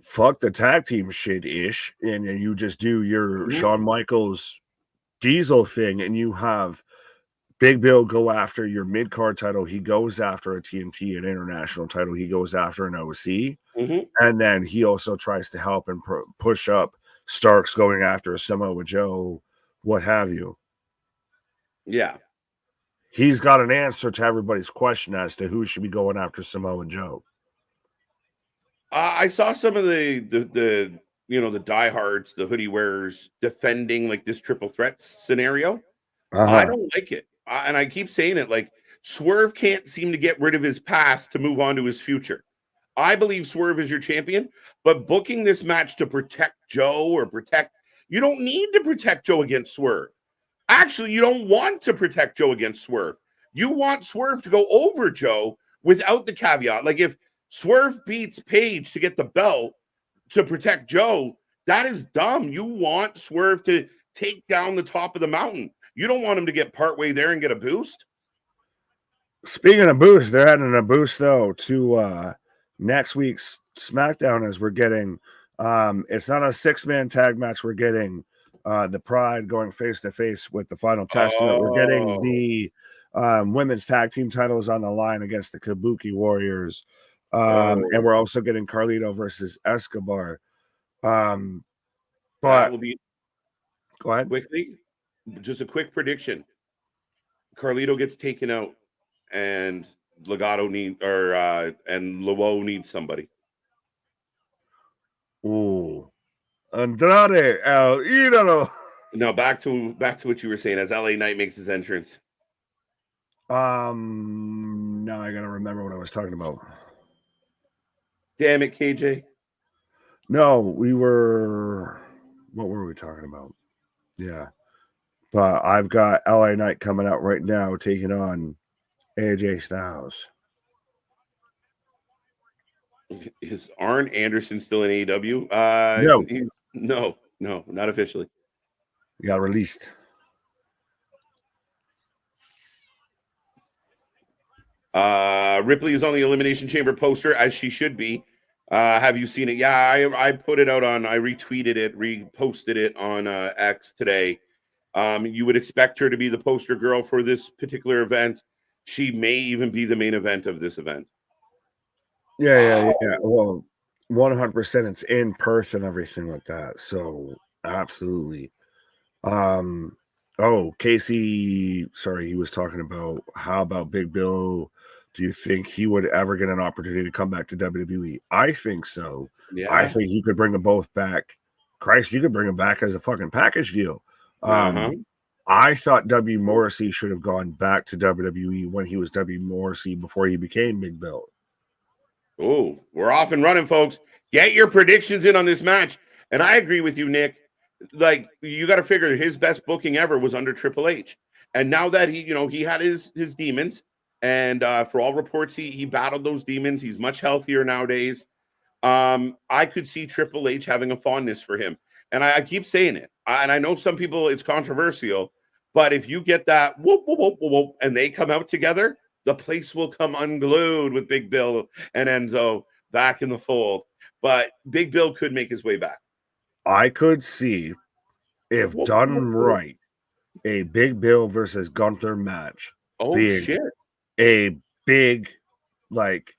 Speaker 2: fuck the tag team shit-ish, and you just do your Shawn Michaels Diesel thing, and you have Big Bill go after your mid-card title. He goes after a TNT, an international title. He goes after an OC. And then he also tries to help and push up Starks going after Samoa Joe, what have you.
Speaker 1: Yeah.
Speaker 2: He's got an answer to everybody's question as to who should be going after Samoa Joe.
Speaker 1: I saw some of the diehards, the hoodie wearers, defending like this triple threat scenario. I don't like it. And I keep saying it, like, Swerve can't seem to get rid of his past to move on to his future. I believe Swerve is your champion, but booking this match to protect Joe you don't need to protect Joe against Swerve. Actually, you don't want to protect Joe against Swerve. You want Swerve to go over Joe without the caveat. Like, if Swerve beats Paige to get the belt to protect Joe, that is dumb. You want Swerve to take down the top of the mountain. You don't want him to get partway there and get a boost.
Speaker 2: Speaking of boost, they're adding a boost, though, to next week's SmackDown, as we're getting it's not a 6-man tag match. We're getting the Pride going face-to-face with the Final Testament. We're getting the women's tag team titles on the line against the Kabuki Warriors. And we're also getting Carlito versus Escobar. But
Speaker 1: that will be,
Speaker 2: go ahead.
Speaker 1: Quickly, just a quick prediction. Carlito gets taken out, and Legado and Luo needs somebody.
Speaker 2: Ooh. Andrade El Idolo.
Speaker 1: No, back to what you were saying as LA Knight makes his entrance.
Speaker 2: Now I gotta remember what I was talking about.
Speaker 1: Damn it, KJ.
Speaker 2: No, what were we talking about? Yeah. But I've got LA Knight coming out right now, taking on AJ Styles.
Speaker 1: Is Arn Anderson still in AEW? No, not officially.
Speaker 2: He got released.
Speaker 1: Ripley is on the Elimination Chamber poster, as she should be. Have you seen it? Yeah, I put it out I retweeted it, reposted it on X today. You would expect her to be the poster girl for this particular event. She may even be the main event of this event.
Speaker 2: Yeah. Well, 100%. It's in Perth and everything like that. So absolutely. Casey, sorry, he was talking about how about Big Bill? Do you think he would ever get an opportunity to come back to WWE? I think so. Yeah. I think you could bring them both back. Christ, you could bring them back as a fucking package deal. I thought W. Morrissey should have gone back to WWE when he was W. Morrissey before he became Big Bill.
Speaker 1: Oh, we're off and running, folks. Get your predictions in on this match. And I agree with you, Nick. Like, you got to figure his best booking ever was under Triple H. And now that he had his demons, And for all reports, he battled those demons. He's much healthier nowadays. I could see Triple H having a fondness for him. And I keep saying it. And I know some people, it's controversial, but if you get that whoop, whoop, whoop, whoop, whoop, and they come out together, the place will come unglued with Big Bill and Enzo back in the fold. But Big Bill could make his way back.
Speaker 2: I could see, if
Speaker 1: whoop,
Speaker 2: done
Speaker 1: whoop, whoop.
Speaker 2: right, a Big Bill versus Gunther match.
Speaker 1: Oh, shit.
Speaker 2: A big, like,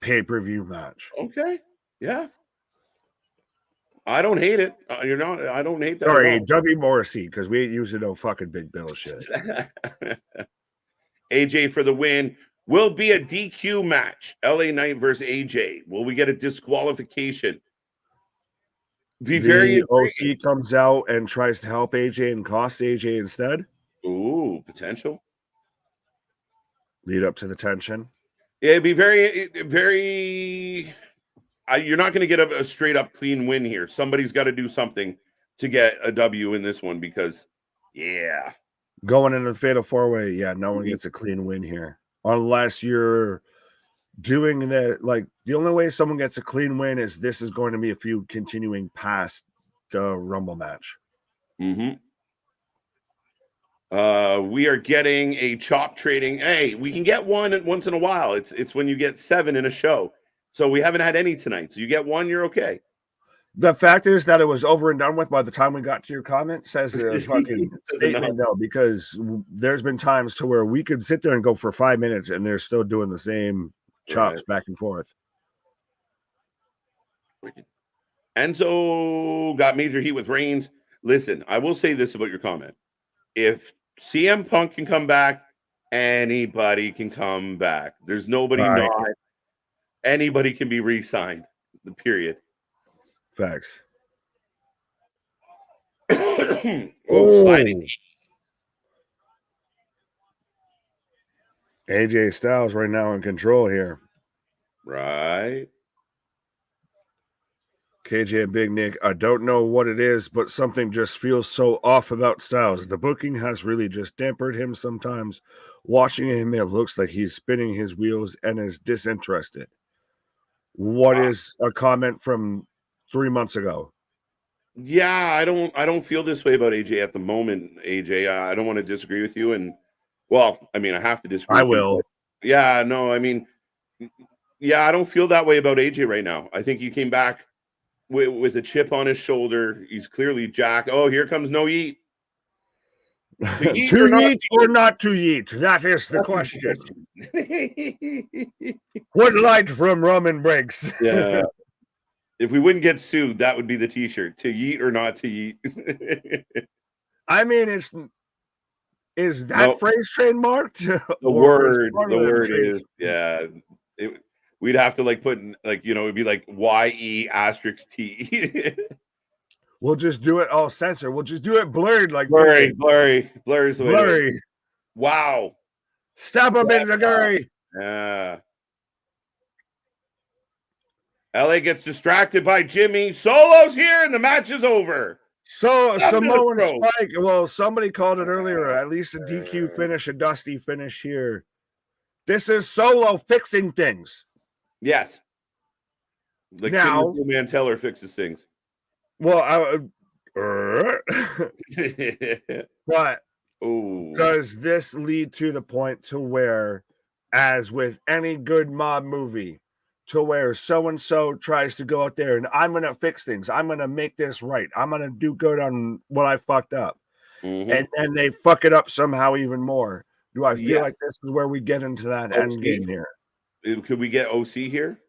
Speaker 2: pay-per-view match.
Speaker 1: Okay. Yeah. I don't hate it. I don't hate that.
Speaker 2: Sorry, W Morrissey, because we ain't using no fucking Big Bill shit.
Speaker 1: AJ for the win. Will be a DQ match. LA Knight versus AJ. Will we get a disqualification?
Speaker 2: The OC comes out and tries to help AJ and cost AJ instead.
Speaker 1: Ooh, potential.
Speaker 2: Lead up to the tension.
Speaker 1: Yeah, it'd be very. You're not going to get a straight up clean win here. Somebody's got to do something to get a W in this one because, yeah.
Speaker 2: Going into the Fatal 4-Way, yeah, no one gets a clean win here. Unless you're doing that, like, the only way someone gets a clean win is this is going to be a few continuing past the Rumble match.
Speaker 1: We are getting a chop trading. Hey, we can get one once in a while. It's when you get 7 in a show. So we haven't had any tonight. So you get one, you're okay.
Speaker 2: The fact is that it was over and done with by the time we got to your comment says a fucking statement, though, because there's been times to where we could sit there and go for 5 minutes and they're still doing the same chops back and forth.
Speaker 1: Enzo got major heat with Reigns. Listen, I will say this about your comment. If CM Punk can come back, anybody can come back. There's nobody not. Anybody can be re-signed. The period.
Speaker 2: Facts.
Speaker 1: Sliding.
Speaker 2: AJ Styles right now in control here.
Speaker 1: Right.
Speaker 2: KJ and Big Nick, I don't know what it is, but something just feels so off about Styles. The booking has really just dampened him sometimes. Watching him, it looks like he's spinning his wheels and is disinterested. What is a comment from 3 months ago?
Speaker 1: Yeah, I don't feel this way about AJ at the moment, AJ. I don't want to disagree with you. And, well, I mean, I have to disagree with
Speaker 2: will.
Speaker 1: You, yeah, no, I mean, yeah, I don't feel that way about AJ right now. I think he came back with a chip on his shoulder. He's clearly jacked. Oh, here comes no eat.
Speaker 2: To eat or not to eat? That is the question. What light from Roman Briggs?
Speaker 1: Yeah. If we wouldn't get sued, that would be the T-shirt. To eat or not to eat.
Speaker 2: I mean, is that phrase trademarked?
Speaker 1: The word is, yeah. We'd have to like put like, you know, it'd be like YE*T.
Speaker 2: We'll just do it all censored. We'll just do it blurred, like
Speaker 1: blurry. Wow.
Speaker 2: Stab him in the gurry.
Speaker 1: Yeah. LA gets distracted by Jimmy. Solo's here and the match is over.
Speaker 2: So Samoan Spike. Well, somebody called it earlier. At least a DQ finish, a dusty finish here. This is Solo fixing things.
Speaker 1: Yes. Like now, Man Teller fixes things.
Speaker 2: Well, but does this lead to the point to where, as with any good mob movie, to where so-and-so tries to go out there and I'm going to fix things. I'm going to make this right. I'm going to do good on what I fucked up. And then they fuck it up somehow even more. Do I feel like this is where we get into that end game here?
Speaker 1: Could we get OC here?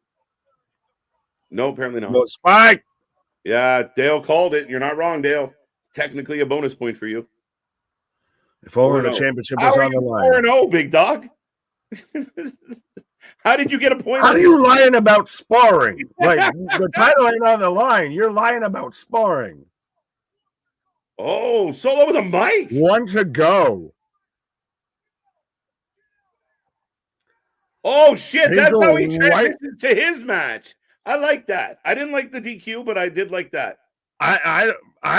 Speaker 1: No, apparently not.
Speaker 2: No, Spike.
Speaker 1: Yeah, Dale called it. You're not wrong, Dale. Technically a bonus point for you.
Speaker 2: If only the championship was on the line.
Speaker 1: 4-0, big dog. How did you get a point?
Speaker 2: How are you lying about sparring? Like, the title ain't on the line. You're lying about sparring.
Speaker 1: Oh, Solo with a mic.
Speaker 2: 1 to go.
Speaker 1: Oh, shit. That's how he transitioned to his match. I like that. I didn't like the DQ, but I did like that.
Speaker 2: I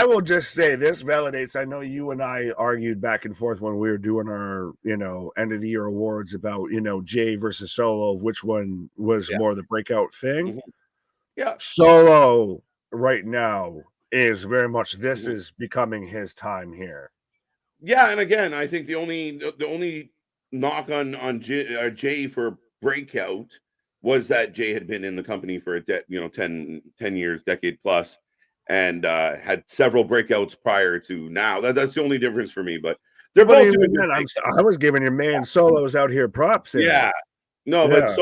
Speaker 2: will just say this validates. I know you and I argued back and forth when we were doing our, end of the year awards about, Jay versus Solo, which one was more the breakout thing.
Speaker 1: Mm-hmm. Yeah.
Speaker 2: Solo right now is very much, this is becoming his time here.
Speaker 1: Yeah, and again, I think the only knock on Jay for breakout was that Jay had been in the company for 10 years, decade plus, and had several breakouts prior to now. That's the only difference for me. But they're
Speaker 2: But
Speaker 1: both
Speaker 2: even
Speaker 1: doing good
Speaker 2: then,
Speaker 1: things.
Speaker 2: I was giving your man Solos out here props.
Speaker 1: Yeah, no, but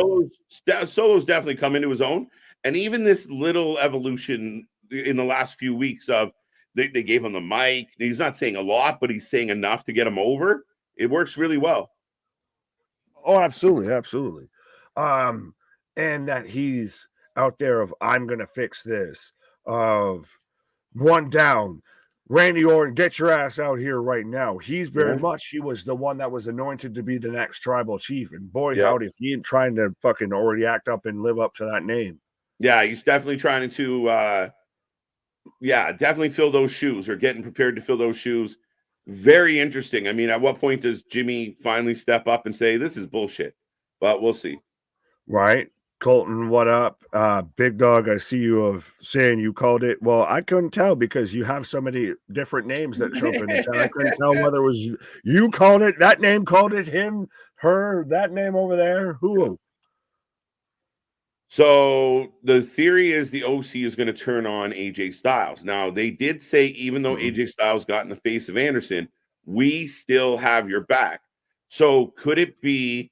Speaker 2: Yeah.
Speaker 1: Solo's definitely come into his own, and even this little evolution in the last few weeks of they gave him the mic. He's not saying a lot, but he's saying enough to get him over. It works really well.
Speaker 2: Oh, absolutely, absolutely. And that he's out there of I'm gonna fix this, of one down. Randy Orton, get your ass out here right now. He's very much, he was the one that was anointed to be the next tribal chief. And boy, howdy, if he ain't trying to fucking already act up and live up to that name.
Speaker 1: Yeah, he's definitely trying to definitely fill those shoes or getting prepared to fill those shoes. Very interesting. I mean, at what point does Jimmy finally step up and say, this is bullshit? But we'll see.
Speaker 2: Right. Colton, what up? Big Dog, I see you of saying you called it. Well, I couldn't tell because you have so many different names that show up in the chat. I couldn't tell whether it was you called it, that name called it, him, her, that name over there. Who?
Speaker 1: So the theory is the OC is going to turn on AJ Styles. Now, they did say, even though AJ Styles got in the face of Anderson, we still have your back. So could it be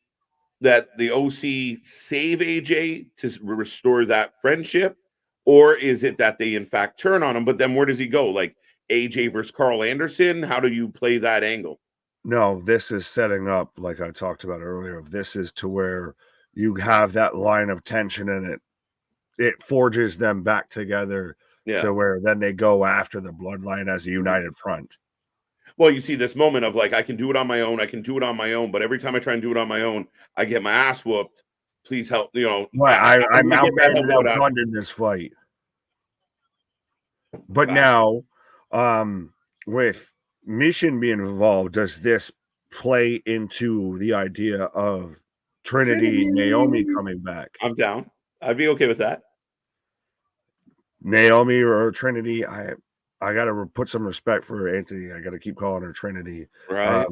Speaker 1: that the OC save AJ to restore that friendship? Or is it that they, in fact, turn on him? But then where does he go? Like AJ versus Carl Anderson? How do you play that angle?
Speaker 2: No, this is setting up, like I talked about earlier, this is to where you have that line of tension and it forges them back together to where then they go after the bloodline as a united front.
Speaker 1: Well, you see this moment of like, I can do it on my own. I can do it on my own. But every time I try and do it on my own, I get my ass whooped. Please help.
Speaker 2: I'm outmanned and outgunned in this fight. But now, with Mission being involved, does this play into the idea of Trinity Naomi coming back?
Speaker 1: I'm down. I'd be okay with that.
Speaker 2: Naomi or Trinity, I gotta put some respect for Anthony. I gotta keep calling her Trinity.
Speaker 1: Right.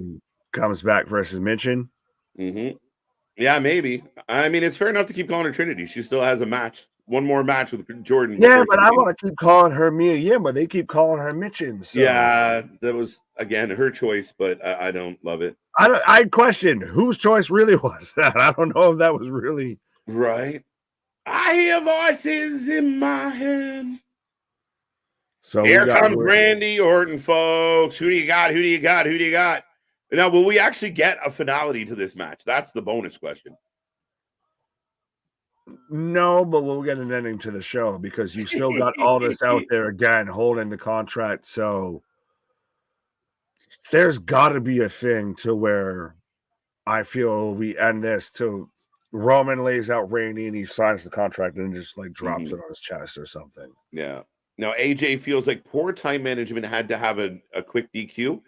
Speaker 2: Comes back versus Mission.
Speaker 1: Yeah, maybe. I mean, it's fair enough to keep calling her Trinity. She still has a match. One more match with Jordan.
Speaker 2: Yeah, but I want to keep calling her Mia Yim, but they keep calling her Mitchin. So.
Speaker 1: Yeah, that was again her choice, but I don't love it.
Speaker 2: I question whose choice really was that. I don't know if that was really
Speaker 1: right. I hear voices in my head. So here comes Randy Orton, folks. Who do you got? Who do you got? Who do you got? Now, will we actually get a finality to this match? That's the bonus question.
Speaker 2: No, but we'll get an ending to the show because you still got all this out there again holding the contract. So there's got to be a thing to where I feel we end this to Roman lays out Randy and he signs the contract and just like drops it on his chest or something.
Speaker 1: Yeah. Now, AJ feels like poor time management had to have a quick DQ.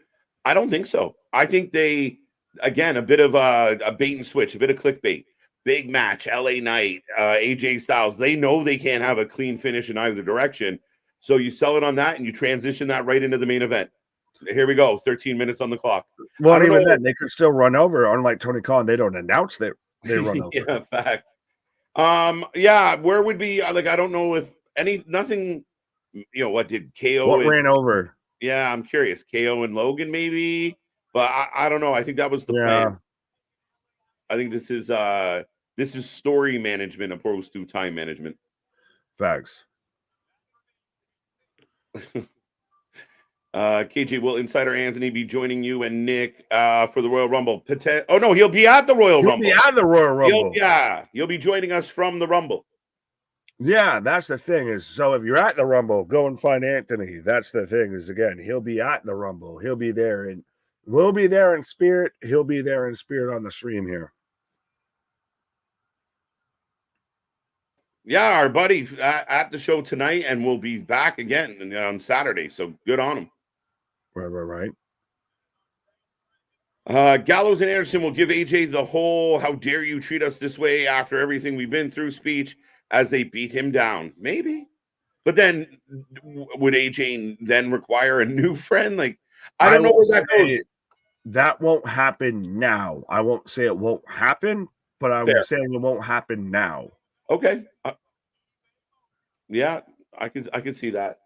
Speaker 1: I don't think so. I think they, again, a bit of a bait and switch, a bit of clickbait. Big match, LA Knight, AJ Styles. They know they can't have a clean finish in either direction. So you sell it on that and you transition that right into the main event. Here we go. 13 minutes on the clock.
Speaker 2: Well, even then, they could still run over. Unlike Tony Khan, they don't announce that they run over.
Speaker 1: Yeah, facts. Yeah, where would be like I don't know if nothing. What did KO?
Speaker 2: What ran over?
Speaker 1: Yeah, I'm curious. KO and Logan maybe, but I don't know. I think that was the plan. I think this is story management opposed to time management.
Speaker 2: Facts.
Speaker 1: KJ, will Insider Anthony be joining you and Nick for the Royal Rumble? Oh no, he'll be at the Royal Rumble.
Speaker 2: He'll be at the Royal Rumble.
Speaker 1: He'll be joining us from the Rumble.
Speaker 2: Yeah, that's the thing is, so if you're at the Rumble, go and find Anthony. That's the thing is, again, he'll be at the Rumble. He'll be there and we'll be there in spirit. He'll be there in spirit on the stream here.
Speaker 1: Yeah, our buddy at the show tonight, and we'll be back again on Saturday. So good on him.
Speaker 2: Right.
Speaker 1: Gallows and Anderson will give AJ the whole "how dare you treat us this way" after everything we've been through speech as they beat him down. Maybe. But then would AJ then require a new friend? Like, I don't know where that goes.
Speaker 2: That won't happen now. I won't say it won't happen, but I'm saying it won't happen now.
Speaker 1: Okay. Yeah, I could see that.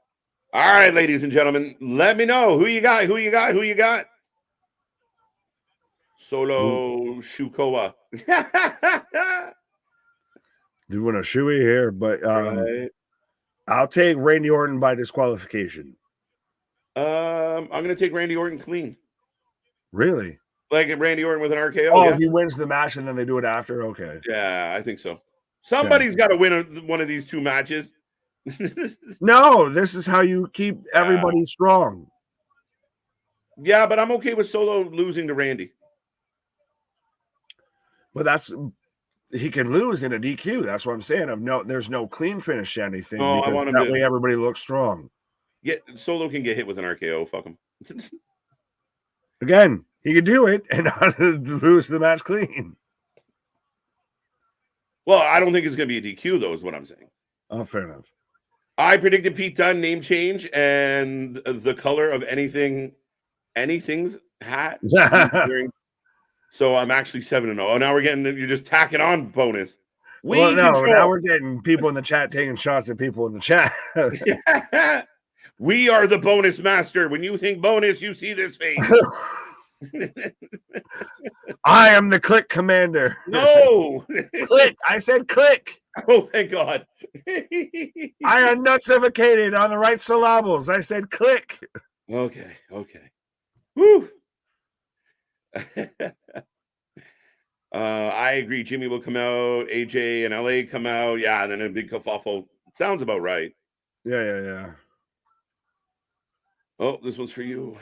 Speaker 1: All right, ladies and gentlemen, let me know who you got. Solo Shukoa.
Speaker 2: Doing a shoey here, but
Speaker 1: right.
Speaker 2: I'll take Randy Orton by disqualification.
Speaker 1: I'm gonna take Randy Orton clean.
Speaker 2: Really?
Speaker 1: Like Randy Orton with an RKO?
Speaker 2: Oh, yeah. He wins the match and then they do it after? Okay.
Speaker 1: Yeah, I think so. Somebody's got to win one of these two matches.
Speaker 2: No, this is how you keep everybody strong.
Speaker 1: Yeah, but I'm okay with Solo losing to Randy.
Speaker 2: But he can lose in a DQ. That's what I'm saying. There's no clean finish to anything because that way everybody looks strong.
Speaker 1: Solo can get hit with an RKO. Fuck him.
Speaker 2: Again, he could do it and not lose the match clean.
Speaker 1: Well, I don't think it's going to be a DQ, though, is what I'm saying.
Speaker 2: Oh, fair enough.
Speaker 1: I predicted Pete Dunne name change and the color of anything's hat. So I'm actually 7-0. Oh, now you're just tacking on bonus.
Speaker 2: Now we're getting people in the chat taking shots at people in the chat.
Speaker 1: We are the bonus master. When you think bonus, you see this face.
Speaker 2: I am the click commander.
Speaker 1: No.
Speaker 2: Click. I said click.
Speaker 1: Oh, thank God.
Speaker 2: I enunciated on the right syllables. I said click.
Speaker 1: Okay. Woo. I agree. Jimmy will come out. AJ and LA come out. Yeah, and then a big kerfuffle. Sounds about right.
Speaker 2: Yeah.
Speaker 1: Oh, this one's for you.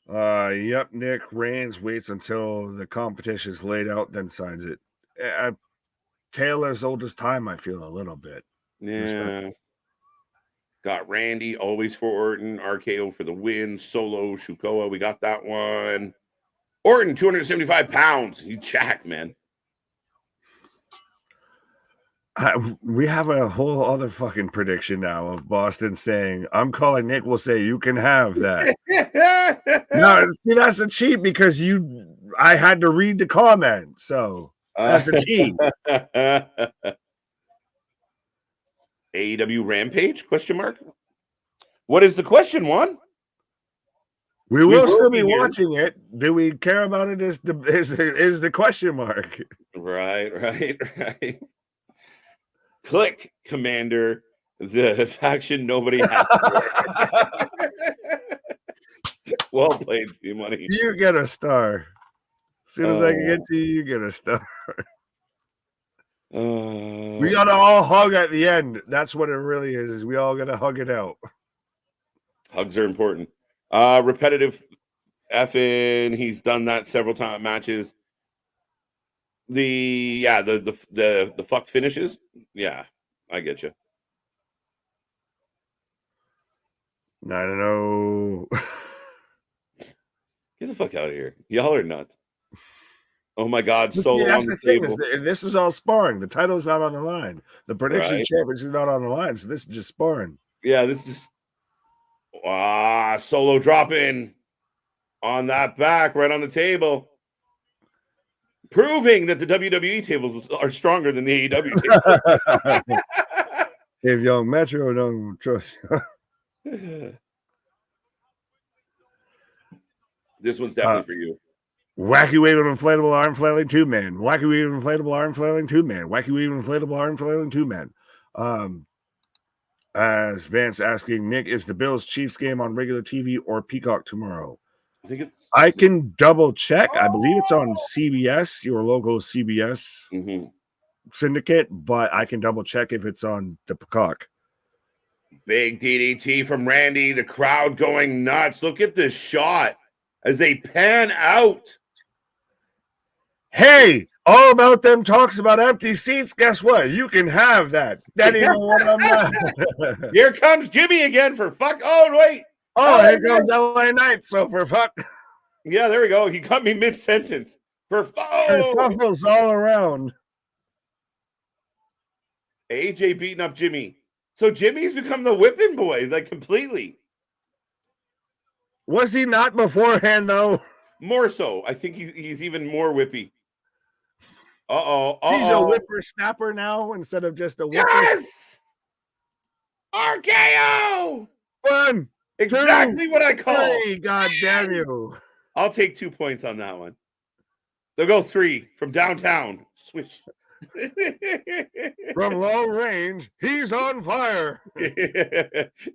Speaker 2: Yep. Nick Reigns waits until the competition is laid out, then signs it. Taylor's oldest time, I feel a little bit.
Speaker 1: Yeah. Got Randy always for Orton. RKO for the win. Solo Shukoa. We got that one. Orton, 275 pounds. He's jacked, man.
Speaker 2: We have a whole other fucking prediction now of Boston saying, I'm calling Nick will say you can have that. No, see, that's a cheat because I had to read the comment. So that's a cheat.
Speaker 1: AEW Rampage? Question mark. What is the question, Juan?
Speaker 2: We will still be watching it. Do we care about it? Is the question mark?
Speaker 1: Right. Click, Commander. The faction nobody has. Well played, Steve Money.
Speaker 2: You get a star. As soon as I can get to you get a star. We gotta all hug at the end. That's what it really is we all gotta hug it out.
Speaker 1: Hugs are important. Repetitive effing. He's done that several times matches. The fuck finishes. Yeah, I get you.
Speaker 2: 9-0.
Speaker 1: Get the fuck out of here. Y'all are nuts. Oh my God.
Speaker 2: Solo that's the thing. This is all sparring. The title's not on the line. The prediction championship is not on the line. So this is just sparring.
Speaker 1: Yeah, this is just Solo dropping on that back right on the table. Proving that the WWE tables are stronger than the AEW tables.
Speaker 2: If Young Metro don't trust
Speaker 1: you. This one's definitely for you.
Speaker 2: Wacky wave of inflatable arm flailing 2-man. Wacky wave of inflatable arm flailing 2-man. Wacky wave of inflatable arm flailing 2-man. As Vance asking Nick, is the Bills Chiefs game on regular TV or Peacock tomorrow? I can double check. I believe it's on CBS, your local CBS syndicate, but I can double check if it's on the Peacock.
Speaker 1: Big DDT from Randy. The crowd going nuts. Look at this shot as they pan out.
Speaker 2: Hey, all about them talks about empty seats. Guess what? You can have that. That ain't what I'm not.
Speaker 1: Here comes Jimmy again for fuck. Oh, wait.
Speaker 2: Oh, here goes LA Knight. So for fuck.
Speaker 1: Yeah, there we go. He got me mid-sentence. For
Speaker 2: Kerfuffles all around.
Speaker 1: AJ beating up Jimmy. So Jimmy's become the whipping boy, like completely.
Speaker 2: Was he not beforehand, though?
Speaker 1: More so. I think he's even more whippy. Uh-oh.
Speaker 2: He's a whippersnapper now instead of just a whipper.
Speaker 1: Yes! RKO!
Speaker 2: 1,
Speaker 1: exactly
Speaker 2: 2,
Speaker 1: what I call.
Speaker 2: 3. God damn you.
Speaker 1: I'll take 2 points on that one. They'll go 3 from downtown. Swish.
Speaker 2: From long range, he's on fire.
Speaker 1: Is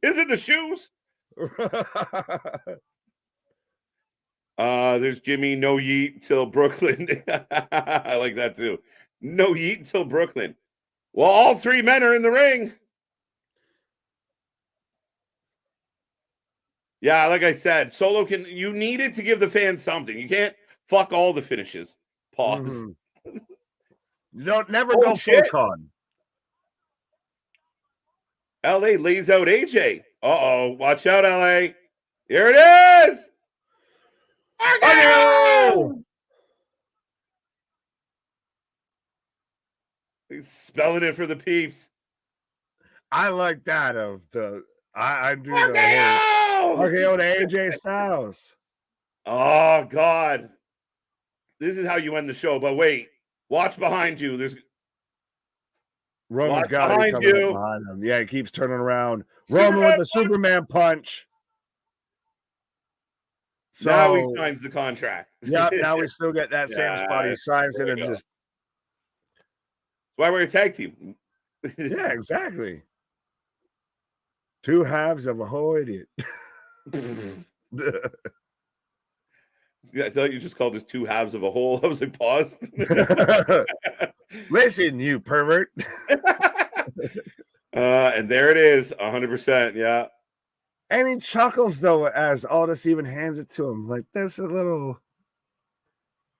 Speaker 1: it the shoes? There's Jimmy. No yeet till Brooklyn. I like that too. No yeet till Brooklyn. Well, all 3 men are in the ring. Yeah, like I said, Solo you needed to give the fans something. You can't fuck all the finishes. Pause.
Speaker 2: Mm-hmm. You don't never go full con.
Speaker 1: LA lays out AJ. Uh-oh. Watch out, LA. Here it is. RKO! He's spelling it for the peeps.
Speaker 2: I like that of the I do RKO! RKO to AJ Styles.
Speaker 1: Oh God. This is how you end the show, but wait. Watch behind you. There's
Speaker 2: Roman's got to be coming up behind him. Yeah, he keeps turning around. Roman with the Superman punch.
Speaker 1: So now he signs the contract.
Speaker 2: Yeah, now we still get that same spot. He signs it and just.
Speaker 1: Why we're a tag team?
Speaker 2: Yeah, exactly. 2 halves of a whole idiot.
Speaker 1: Yeah, I thought you just called us 2 halves of a whole. I was like, pause.
Speaker 2: Listen, you pervert.
Speaker 1: And there it is, 100%. Yeah.
Speaker 2: And he chuckles though as Aldous even hands it to him. Like there's a little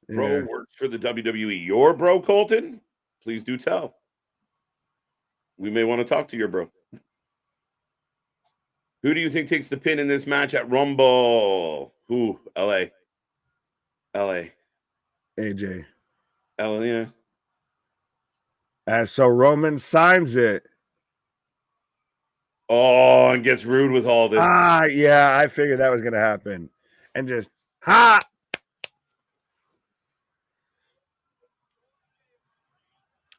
Speaker 1: bro works for the WWE. Your bro, Colton? Please do tell. We may want to talk to your bro. Who do you think takes the pin in this match at Rumble? Who? LA.
Speaker 2: AJ.
Speaker 1: LA, yeah.
Speaker 2: As so Roman signs it.
Speaker 1: Oh, and gets rude with all this.
Speaker 2: Yeah, I figured that was going to happen. And just, ha!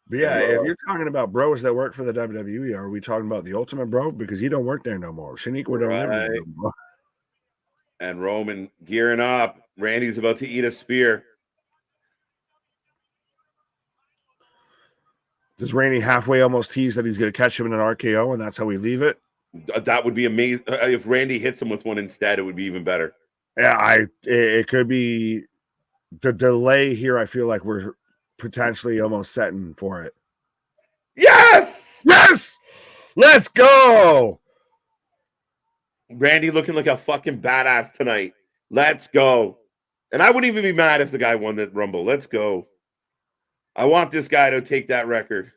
Speaker 2: But yeah, if you're talking about bros that work for the WWE, are we talking about the Ultimate Bro? Because he don't work there no more. Shaniqua don't live there no more.
Speaker 1: And Roman gearing up. Randy's about to eat a spear.
Speaker 2: Does Randy halfway almost tease that he's going to catch him in an RKO, and that's how we leave it?
Speaker 1: That would be amazing. If Randy hits him with one instead, it would be even better.
Speaker 2: Yeah, it could be the delay here. I feel like we're potentially almost setting for it.
Speaker 1: Yes!
Speaker 2: Yes! Let's go!
Speaker 1: Randy looking like a fucking badass tonight. Let's go. And I wouldn't even be mad if the guy won that Rumble. Let's go. I want this guy to take that record.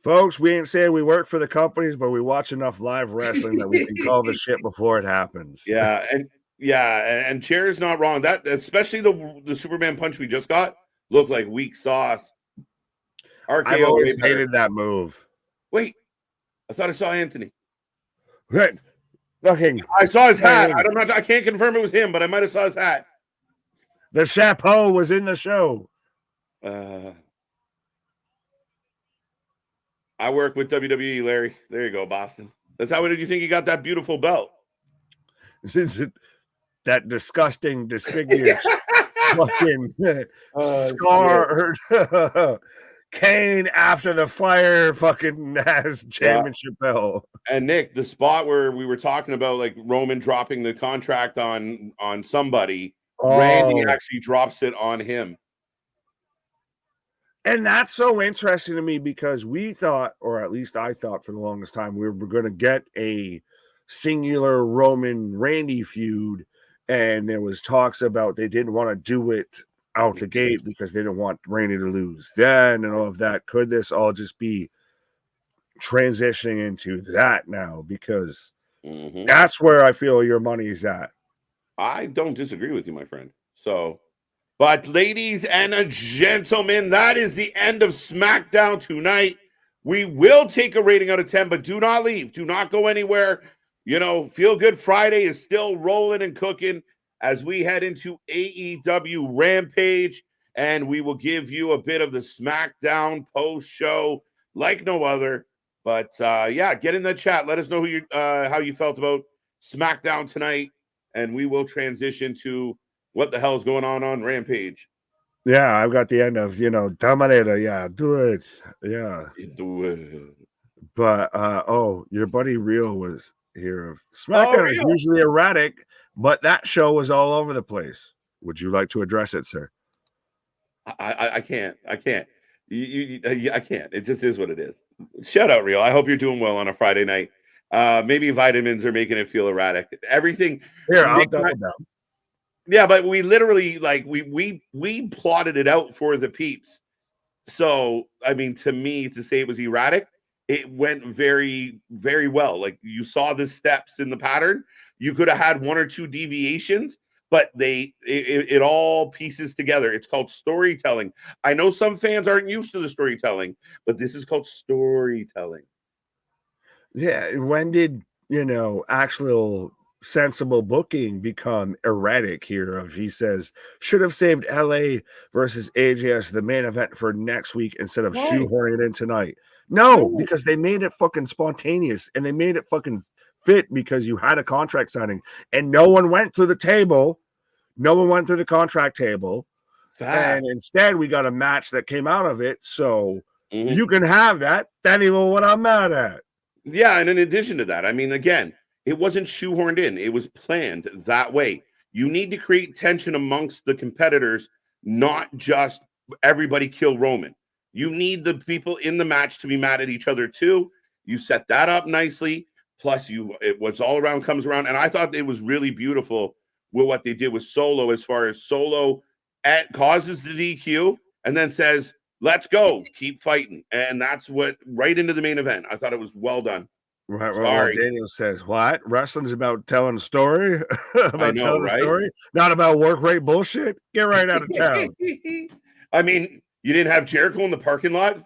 Speaker 2: Folks, we ain't saying we work for the companies, but we watch enough live wrestling that we can call the shit before it happens.
Speaker 1: Yeah, and Chair's not wrong. That especially the Superman punch we just got looked like weak sauce.
Speaker 2: RKO, I've always hated that move.
Speaker 1: Wait, I thought I saw Anthony.
Speaker 2: Right. Nothing.
Speaker 1: I saw his hat. I can't confirm it was him, but I might have saw his hat.
Speaker 2: The chapeau was in the show.
Speaker 1: I work with WWE, Larry. There you go, Boston. That's how did you think you got that beautiful belt?
Speaker 2: That disgusting, disfigured, fucking scarred Kane after the fire fucking has championship belt.
Speaker 1: And Nick, the spot where we were talking about like Roman dropping the contract on somebody, Randy actually drops it on him.
Speaker 2: And that's so interesting to me because we thought, or at least I thought for the longest time, we were going to get a singular Roman Randy feud. And there was talks about they didn't want to do it out the gate because they don't want Randy to lose then and all of that. Could this all just be transitioning into that now? Because that's where I feel your money's at.
Speaker 1: I don't disagree with you, my friend. So, but ladies and gentlemen, that is the end of SmackDown tonight. We will take a rating out of 10, but do not leave. Do not go anywhere. You know, Feel Good Friday is still rolling and cooking as we head into AEW Rampage, and we will give you a bit of the SmackDown post show like no other. But yeah, get in the chat. Let us know how you felt about SmackDown tonight, and we will transition to what the hell is going on Rampage.
Speaker 2: Yeah, I've got the end of, Dominator. Yeah, do it. Yeah.
Speaker 1: Do it.
Speaker 2: But, your buddy Real was here. SmackDown is usually erratic, but that show was all over the place. Would you like to address it, sir?
Speaker 1: I can't. I can't. I can't. It just is what it is. Shout out, Real. I hope you're doing well on a Friday night. Maybe vitamins are making it feel erratic. Everything.
Speaker 2: Here, I'll double down.
Speaker 1: Yeah, but we literally we plotted it out for the peeps. So I mean, to me, to say it was erratic, it went very, very well. Like you saw the steps in the pattern. You could have had one or two deviations, but it all pieces together. It's called storytelling. I know some fans aren't used to the storytelling, but this is called storytelling.
Speaker 2: Yeah, when did actual sensible booking become erratic here? He says should have saved LA versus AJS the main event for next week instead of shoehorning it in tonight. No, because they made it fucking spontaneous and they made it fucking fit because you had a contract signing and no one went through the table. No one went through the contract table. And instead we got a match that came out of it. So you can have that. That ain't even what I'm mad at.
Speaker 1: Yeah, and in addition to that, I mean, again, it wasn't shoehorned in. It was planned that way. You need to create tension amongst the competitors, not just everybody kill Roman. You need the people in the match to be mad at each other too. You set that up nicely. Plus, what's all around comes around. And I thought it was really beautiful with what they did with Solo, as far as Solo causes the DQ and then says, let's go, keep fighting. And that's what right into the main event. I thought it was well done.
Speaker 2: Right. Well, Daniel says, what? Wrestling's about telling a story? About telling a story? Not about work rate bullshit? Get right out of town.
Speaker 1: I mean, you didn't have Jericho in the parking lot,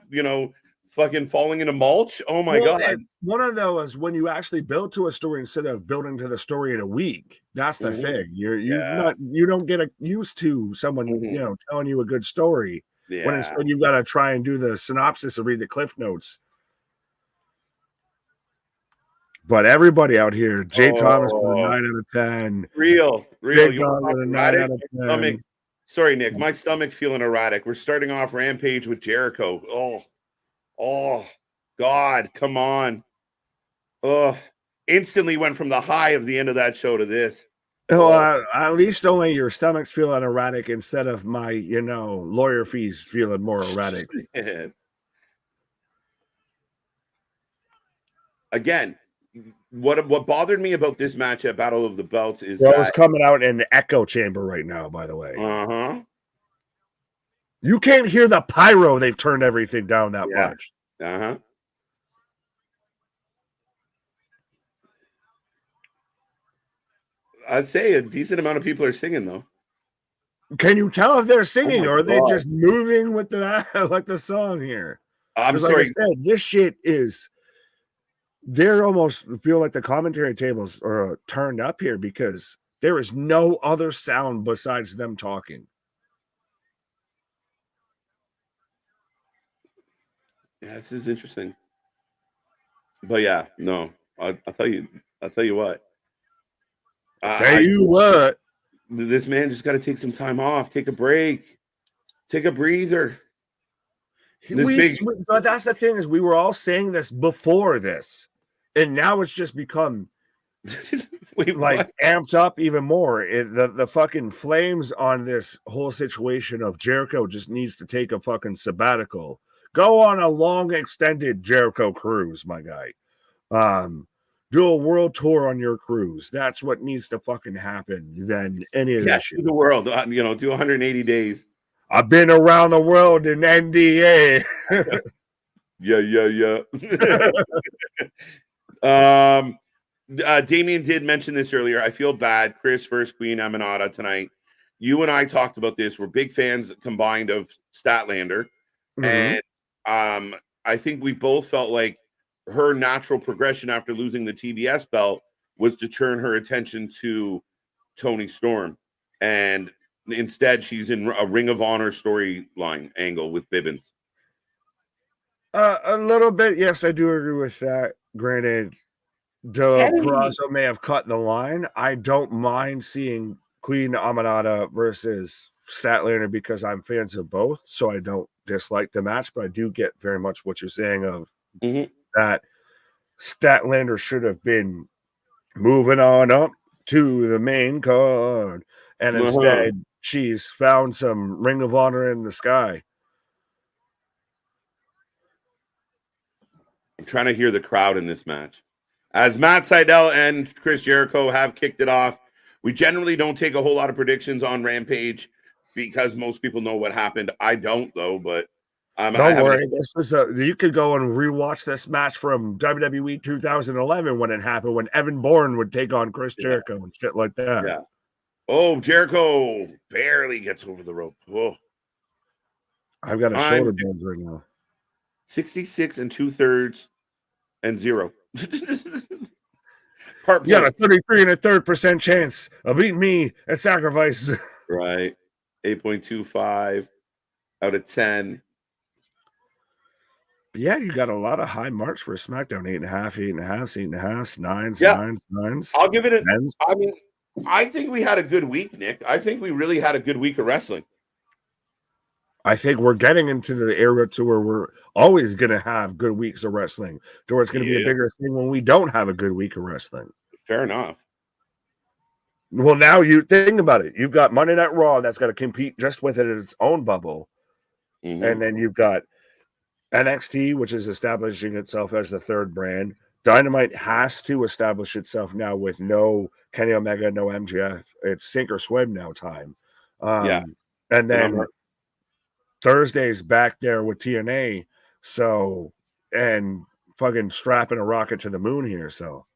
Speaker 1: fucking falling into mulch. Oh my God.
Speaker 2: It's one of those when you actually build to a story instead of building to the story in a week. That's the thing. You don't get used to someone, telling you a good story. Yeah. When instead you've got to try and do the synopsis and read the cliff notes. But everybody out here, Jay Thomas with a 9 out of 10.
Speaker 1: Real.
Speaker 2: You with a 9 out of 10.
Speaker 1: Sorry, Nick. My stomach feeling erratic. We're starting off Rampage with Jericho. Oh, God, come on. Instantly went from the high of the end of that show to this.
Speaker 2: At least only your stomach's feeling erratic instead of my, lawyer fees feeling more erratic.
Speaker 1: Again, what bothered me about this match at Battle of the Belts is
Speaker 2: it's coming out in the echo chamber right now, by the way. You can't hear the pyro. They've turned everything down that much.
Speaker 1: I'd say a decent amount of people are singing, though.
Speaker 2: Can you tell if they're singing or are they just moving with the song here?
Speaker 1: I'm sorry.
Speaker 2: Like I said, this shit is. They're almost feel like the commentary tables are turned up here because there is no other sound besides them talking.
Speaker 1: Yeah, this is interesting. But yeah, no, I'll tell you what. This man just got to take some time off, take a break, take a breather.
Speaker 2: But that's the thing is we were all saying this before this. And now it's just become amped up even more. The fucking flames on this whole situation of Jericho just needs to take a fucking sabbatical. Go on a long extended Jericho cruise, my guy. Do a world tour on your cruise. That's what needs to fucking happen than any of this shit.
Speaker 1: The world, do 180 days.
Speaker 2: I've been around the world in NDA.
Speaker 1: Yeah. Damien did mention this earlier. I feel bad. Chris versus Queen Aminata tonight. You and I talked about this. We're big fans combined of Statlander. And I think we both felt like her natural progression after losing the TBS belt was to turn her attention to Toni Storm. And instead, she's in a Ring of Honor storyline angle with Bibbins.
Speaker 2: A little bit. Yes, I do agree with that. Granted, Peraza may have cut the line. I don't mind seeing Queen Aminata versus Statlander because I'm fans of both, so I don't dislike the match, but I do get very much what you're saying of that Statlander should have been moving on up to the main card, and instead she's found some Ring of Honor in the sky.
Speaker 1: I'm trying to hear the crowd in this match. As Matt Sydal and Chris Jericho have kicked it off, we generally don't take a whole lot of predictions on Rampage because most people know what happened. I don't, though, but
Speaker 2: don't worry. This is you could go and rewatch this match from WWE 2011 when it happened, when Evan Bourne would take on Chris Jericho and shit like that.
Speaker 1: Yeah. Oh, Jericho barely gets over the rope. Whoa.
Speaker 2: I've got a shoulder bones right now.
Speaker 1: 66 2/3 and 0.
Speaker 2: You got a 33 1/3% chance of beating me at Sacrifice.
Speaker 1: Right. 8.25 out of 10.
Speaker 2: Yeah, you got a lot of high marks for a SmackDown. 8.5, 8.5, 8.5, 9s,
Speaker 1: yeah.
Speaker 2: 9s.
Speaker 1: I'll give it a 10s. I mean, I think we had a good week, Nick. I think we really had a good week of wrestling.
Speaker 2: I think we're getting into the era to where we're always going to have good weeks of wrestling. To where it's going to be a bigger thing when we don't have a good week of wrestling.
Speaker 1: Fair enough.
Speaker 2: Well, now you think about it. You've got Monday Night Raw that's got to compete just with it in its own bubble. And then you've got NXT, which is establishing itself as the third brand. Dynamite has to establish itself now with no Kenny Omega, no MJF. It's sink or swim now time. And then Thursday's back there with TNA. So, and fucking strapping a rocket to the moon here. So,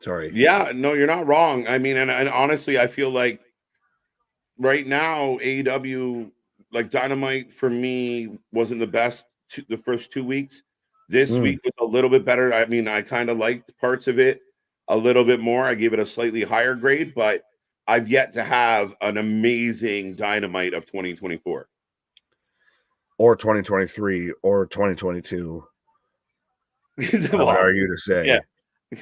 Speaker 2: sorry.
Speaker 1: Yeah, no, you're not wrong. I mean, and honestly, I feel like right now, AEW, like Dynamite for me wasn't the best the first 2 weeks. This week was a little bit better. I mean, I kind of liked parts of it a little bit more. I gave it a slightly higher grade, but I've yet to have an amazing Dynamite of 2024.
Speaker 2: Or 2023 or 2022. I would argue to say.
Speaker 1: Yeah.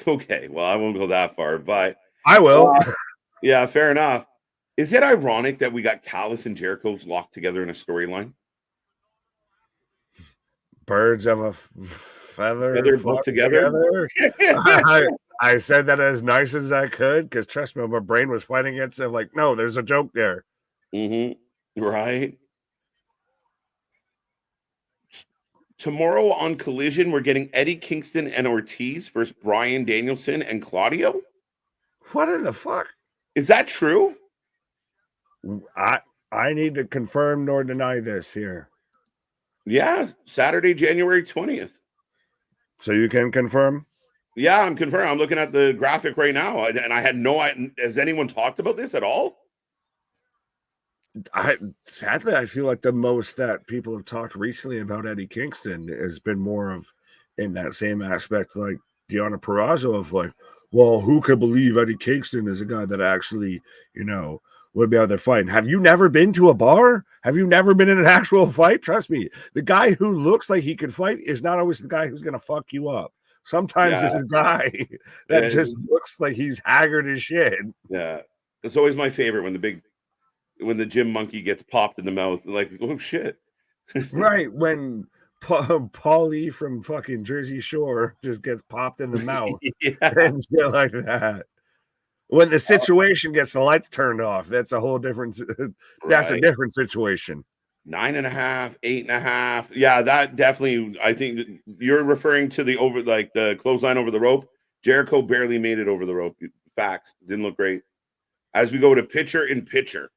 Speaker 1: Okay, well, I won't go that far, but
Speaker 2: I will.
Speaker 1: Yeah, fair enough. Is it ironic that we got Callis and Jericho's locked together in a storyline?
Speaker 2: Birds of a feather
Speaker 1: flock together.
Speaker 2: I said that as nice as I could because trust me, my brain was fighting against it. Like, no, there's a joke there.
Speaker 1: Right. Tomorrow on Collision, we're getting Eddie Kingston and Ortiz versus Bryan Danielson and Claudio.
Speaker 2: What in the fuck?
Speaker 1: Is that true?
Speaker 2: I need to confirm nor deny this here.
Speaker 1: Yeah, Saturday, January 20th.
Speaker 2: So you can confirm?
Speaker 1: Yeah, I'm confirmed. I'm looking at the graphic right now, and I had no idea. Has anyone talked about this at all?
Speaker 2: Sadly, I feel like the most that people have talked recently about Eddie Kingston has been more of in that same aspect, like Deonna Purrazzo of like, well, who could believe Eddie Kingston is a guy that actually, would be out there fighting? Have you never been to a bar? Have you never been in an actual fight? Trust me, the guy who looks like he could fight is not always the guy who's going to fuck you up. Sometimes it's a guy that just looks like he's haggard as shit.
Speaker 1: Yeah, it's always my favorite when the gym monkey gets popped in the mouth. Like, oh shit!
Speaker 2: Right when Paulie from fucking Jersey Shore just gets popped in the mouth and shit like that. When the situation gets the lights turned off, that's a whole different. That's a different situation.
Speaker 1: 9.5, 8.5. Yeah, that definitely. I think you're referring to the clothesline over the rope. Jericho barely made it over the rope. Facts. Didn't look great. As we go to pitcher in pitcher.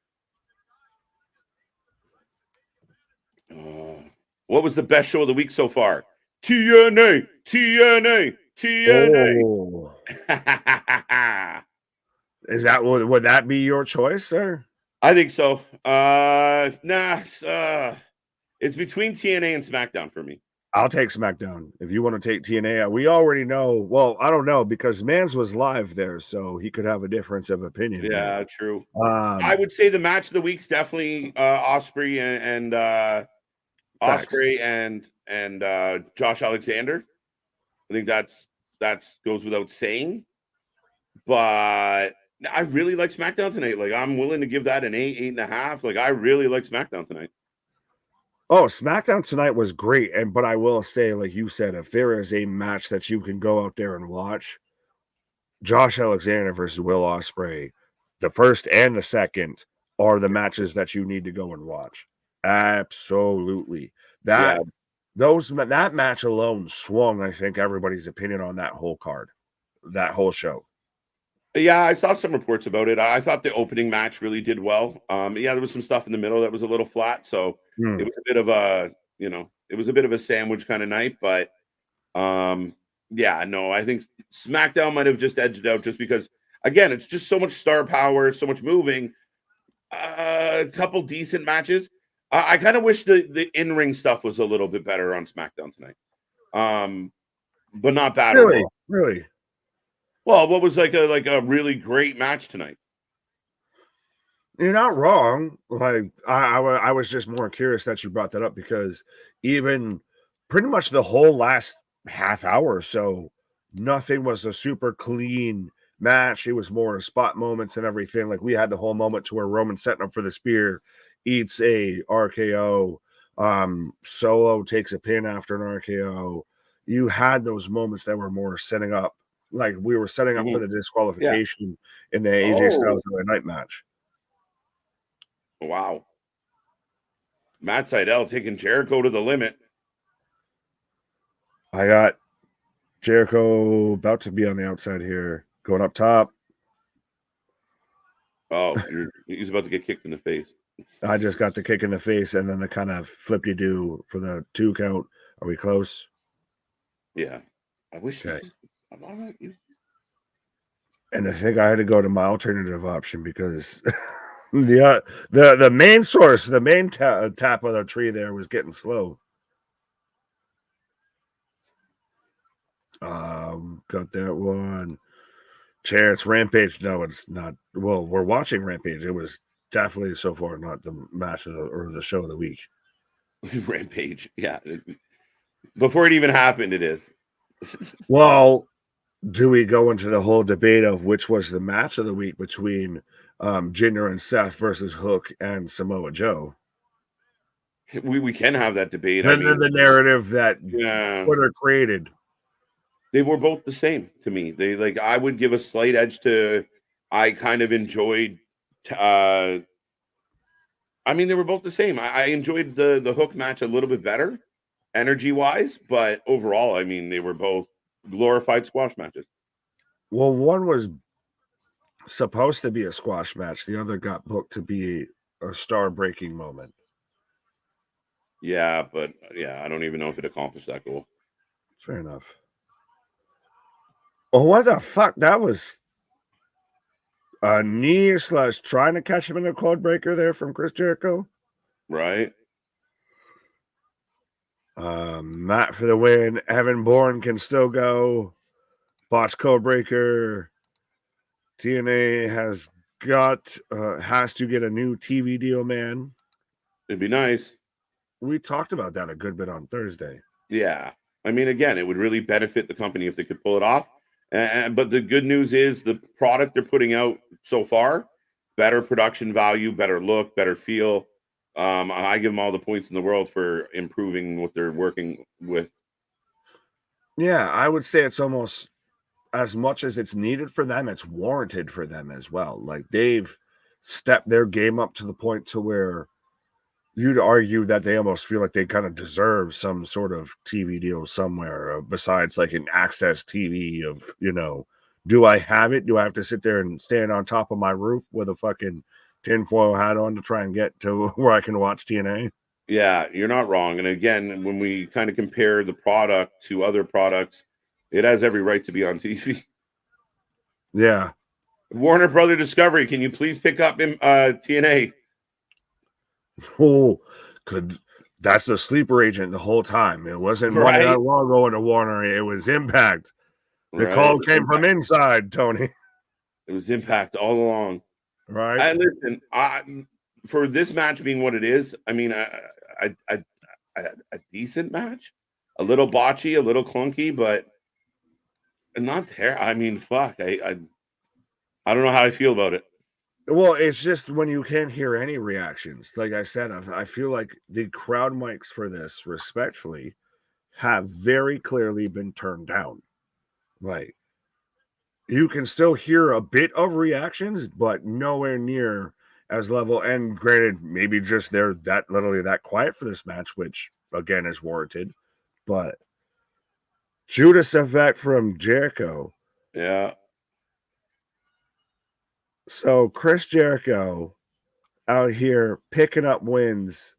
Speaker 1: What was the best show of the week so far? TNA, TNA, TNA.
Speaker 2: Oh, is that would that be your choice, sir?
Speaker 1: I think so. It's between TNA and SmackDown for me.
Speaker 2: I'll take SmackDown. If you want to take TNA, we already know. Well, I don't know because Mans was live there, so he could have a difference of opinion.
Speaker 1: Yeah, true. I would say the match of the week's definitely Osprey and Osprey and Josh Alexander. I think that's goes without saying. But I really like SmackDown tonight. Like, I'm willing to give that an 8.5. Like, I really like SmackDown tonight.
Speaker 2: Oh, SmackDown tonight was great. But I will say, like you said, if there is a match that you can go out there and watch, Josh Alexander versus Will Ospreay, the first and the second are the matches that you need to go and watch. Absolutely. That match alone swung, I think, everybody's opinion on that whole card, that whole show.
Speaker 1: Yeah, I saw some reports about it. I thought the opening match really did well. Yeah, there was some stuff in the middle that was a little flat, so it was a bit of a, it was a bit of a sandwich kind of night. But yeah, no, I think SmackDown might have just edged it out just because, again, it's just so much star power, so much moving. A couple decent matches. I kind of wish the in-ring stuff was a little bit better on SmackDown tonight. But not bad.
Speaker 2: Really.
Speaker 1: Well, what was like a really great match tonight?
Speaker 2: You're not wrong. Like I was just more curious that you brought that up because even pretty much the whole last half hour or so, nothing was a super clean match. It was more spot moments and everything. Like we had the whole moment to where Roman setting up for the spear, eats a RKO. Solo takes a pin after an RKO. You had those moments that were more setting up. Like we were setting up for the disqualification in the AJ Styles night match.
Speaker 1: Wow. Matt Sydal taking Jericho to the limit.
Speaker 2: I got Jericho about to be on the outside here, going up top.
Speaker 1: Oh, he's about to get kicked in the face.
Speaker 2: I just got the kick in the face and then the kind of flip-you-do for the 2 count. Are we close?
Speaker 1: Yeah. I wish.
Speaker 2: Okay. And I think I had to go to my alternative option because the main source, the main tap of the tree there was getting slow. Got that one. Chair, it's Rampage. No, it's not. Well, we're watching Rampage. It was definitely so far not the match or the show of the week.
Speaker 1: Rampage, yeah. Before it even happened, it is.
Speaker 2: Well, do we go into the whole debate of which was the match of the week between Jinder and Seth versus Hook and Samoa Joe?
Speaker 1: We can have that debate.
Speaker 2: The narrative that Twitter created.
Speaker 1: They were both the same to me. I would give a slight edge to. I kind of enjoyed. They were both the same. I enjoyed the Hook match a little bit better, energy wise, but overall, they were both glorified squash matches.
Speaker 2: Well, one was supposed to be a squash match. The other got booked to be a star-breaking moment.
Speaker 1: Yeah, but I don't even know if it accomplished that goal.
Speaker 2: Fair enough. Oh, what the fuck? That was a knee / trying to catch him in a code breaker there from Chris Jericho.
Speaker 1: Right.
Speaker 2: Matt for the win. Evan Bourne can still go. Botch code breaker. TNA has to get a new TV deal, man.
Speaker 1: It'd be nice.
Speaker 2: We talked about that a good bit on Thursday.
Speaker 1: Yeah. Again, it would really benefit the company if they could pull it off. But the good news is the product they're putting out so far, better production value, better look, better feel. I give them all the points in the world for improving what they're working with.
Speaker 2: Yeah, I would say it's almost as much as it's needed for them, it's warranted for them as well. Like they've stepped their game up to the point to where you'd argue that they almost feel like they kind of deserve some sort of TV deal somewhere besides like an access TV of, do I have it? Do I have to sit there and stand on top of my roof with a fucking tinfoil hat on to try and get to where I can watch TNA?
Speaker 1: Yeah, you're not wrong. And again, when we kind of compare the product to other products, it has every right to be on TV.
Speaker 2: Yeah.
Speaker 1: Warner Brother Discovery, can you please pick up TNA?
Speaker 2: Oh, that's the sleeper agent the whole time. It wasn't Monday Night Raw going to Warner. It was Impact. The call came from inside, Tony.
Speaker 1: It was Impact all along.
Speaker 2: Right.
Speaker 1: Listen, for this match being what it is, I mean, a decent match, a little botchy, a little clunky, but not terrible. I mean, fuck, I don't know how I feel about it.
Speaker 2: Well, it's just when you can't hear any reactions. Like I said, I feel like the crowd mics for this, respectfully, have very clearly been turned down. Like, you can still hear a bit of reactions, but nowhere near as level. And granted, maybe just they're that literally that quiet for this match, which again is warranted. But Judas Effect from Jericho.
Speaker 1: Yeah.
Speaker 2: So Chris Jericho out here picking up wins,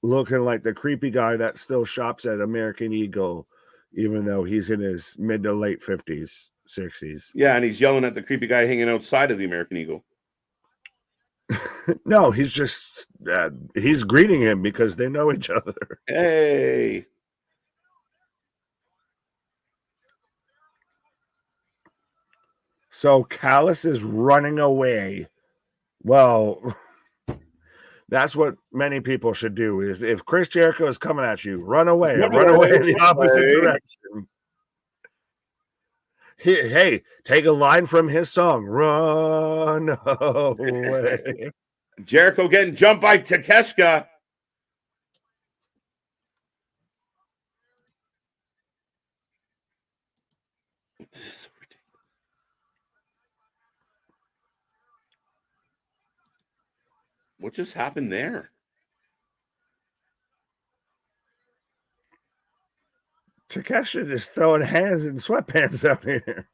Speaker 2: looking like the creepy guy that still shops at American Eagle, even though he's in his mid to late 50s, 60s.
Speaker 1: Yeah, and he's yelling at the creepy guy hanging outside of the American Eagle.
Speaker 2: No, he's just he's greeting him because they know each other.
Speaker 1: Hey.
Speaker 2: So Callis is running away. Well, that's what many people should do is if Chris Jericho is coming at you, run away in the opposite direction. Hey, take a line from his song, Run Away.
Speaker 1: Jericho getting jumped by Takeshita. What just happened there?
Speaker 2: Takeshita is throwing hands in sweatpants out here.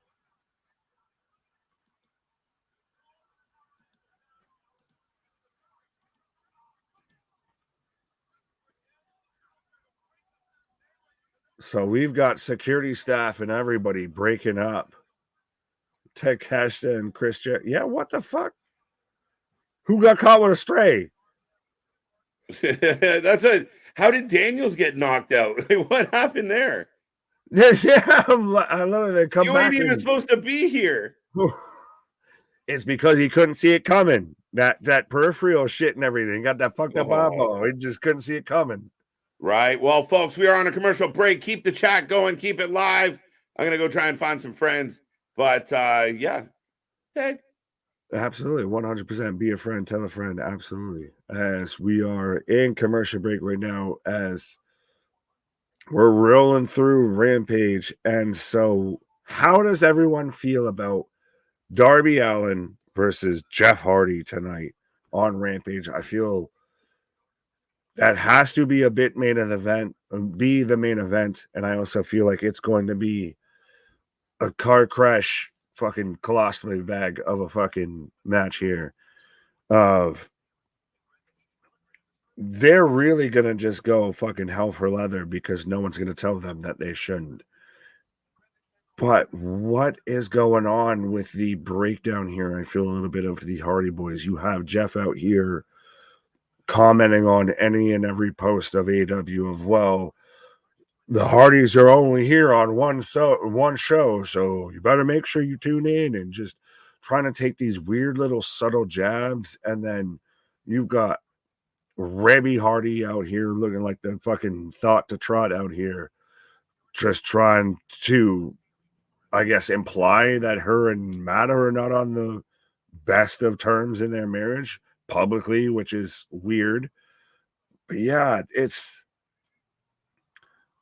Speaker 2: So we've got security staff and everybody breaking up. Takeshita and Chris Jericho. Yeah, what the fuck? Who got caught with a stray?
Speaker 1: That's it. How did Daniels get knocked out? What happened there?
Speaker 2: Yeah, I literally come
Speaker 1: back. You ain't even supposed to be here.
Speaker 2: It's because he couldn't see it coming. That peripheral shit and everything. Got that fucked up eyeball. He just couldn't see it coming.
Speaker 1: Right. Well, folks, we are on a commercial break. Keep the chat going. Keep it live. I'm going to go try and find some friends. But, yeah. Okay.
Speaker 2: Absolutely. 100%. Be a friend. Tell a friend. Absolutely. As we are in commercial break right now, as we're rolling through Rampage. And so how does everyone feel about Darby Allin versus Jeff Hardy tonight on Rampage? I feel that has to be a bit main event, be the main event. And I also feel like it's going to be a car crash fucking colostomy bag of a fucking match here. They're really going to just go fucking hell for leather because no one's going to tell them that they shouldn't. But what is going on with the breakdown here? I feel a little bit of the Hardy Boys. You have Jeff out here commenting on any and every post of AEW of, well, the Hardys are only here on one show, so you better make sure you tune in, and just trying to take these weird little subtle jabs. And then you've got Rebby Hardy out here looking like the fucking thought to trot out here, just trying to, I guess, imply that her and Matt are not on the best of terms in their marriage publicly, which is weird. But yeah, it's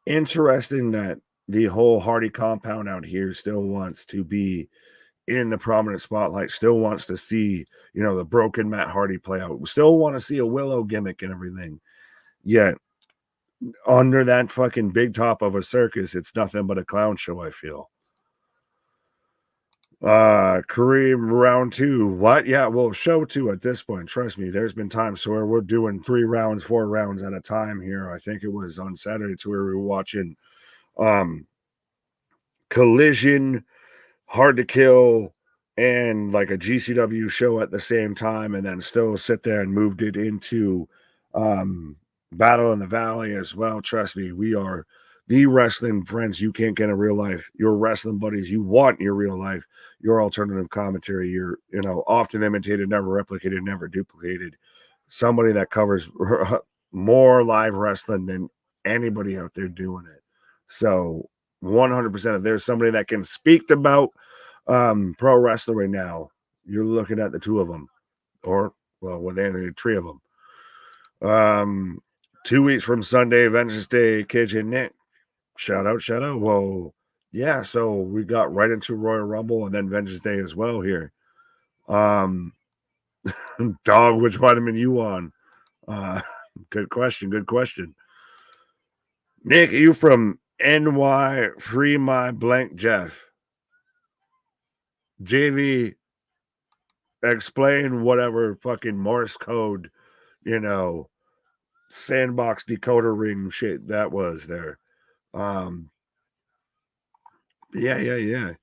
Speaker 2: interesting that the whole Hardy compound out here still wants to be in the prominent spotlight, still wants to see, the broken Matt Hardy play out. We still want to see a Willow gimmick and everything. Yet, under that fucking big top of a circus, it's nothing but a clown show, I feel. Kareem round 2. What? Yeah, well, show 2 at this point. Trust me, there's been times where we're doing 3 rounds, 4 rounds at a time here. I think it was on Saturday to where we were watching Collision, Hard to Kill, and like a GCW show at the same time, and then still sit there and moved it into Battle in the Valley as well. Trust me, we are the wrestling friends you can't get in real life. Your wrestling buddies you want in your real life. Your alternative commentary. You're, often imitated, never replicated, never duplicated. Somebody that covers more live wrestling than anybody out there doing it. So 100%, if there's somebody that can speak about pro wrestling right now, you're looking at the 2 of them, or well, the 3 of them. 2 weeks from Sunday, Vengeance Day, KJ and Nick. Shout out. Well, yeah, so we got right into Royal Rumble and then Vengeance Day as well here. Dog, which vitamin you on? Good question. Nick, are you from NY? Free my blank Jeff. JV, explain whatever fucking Morse code, sandbox decoder ring shit that was there. Yeah.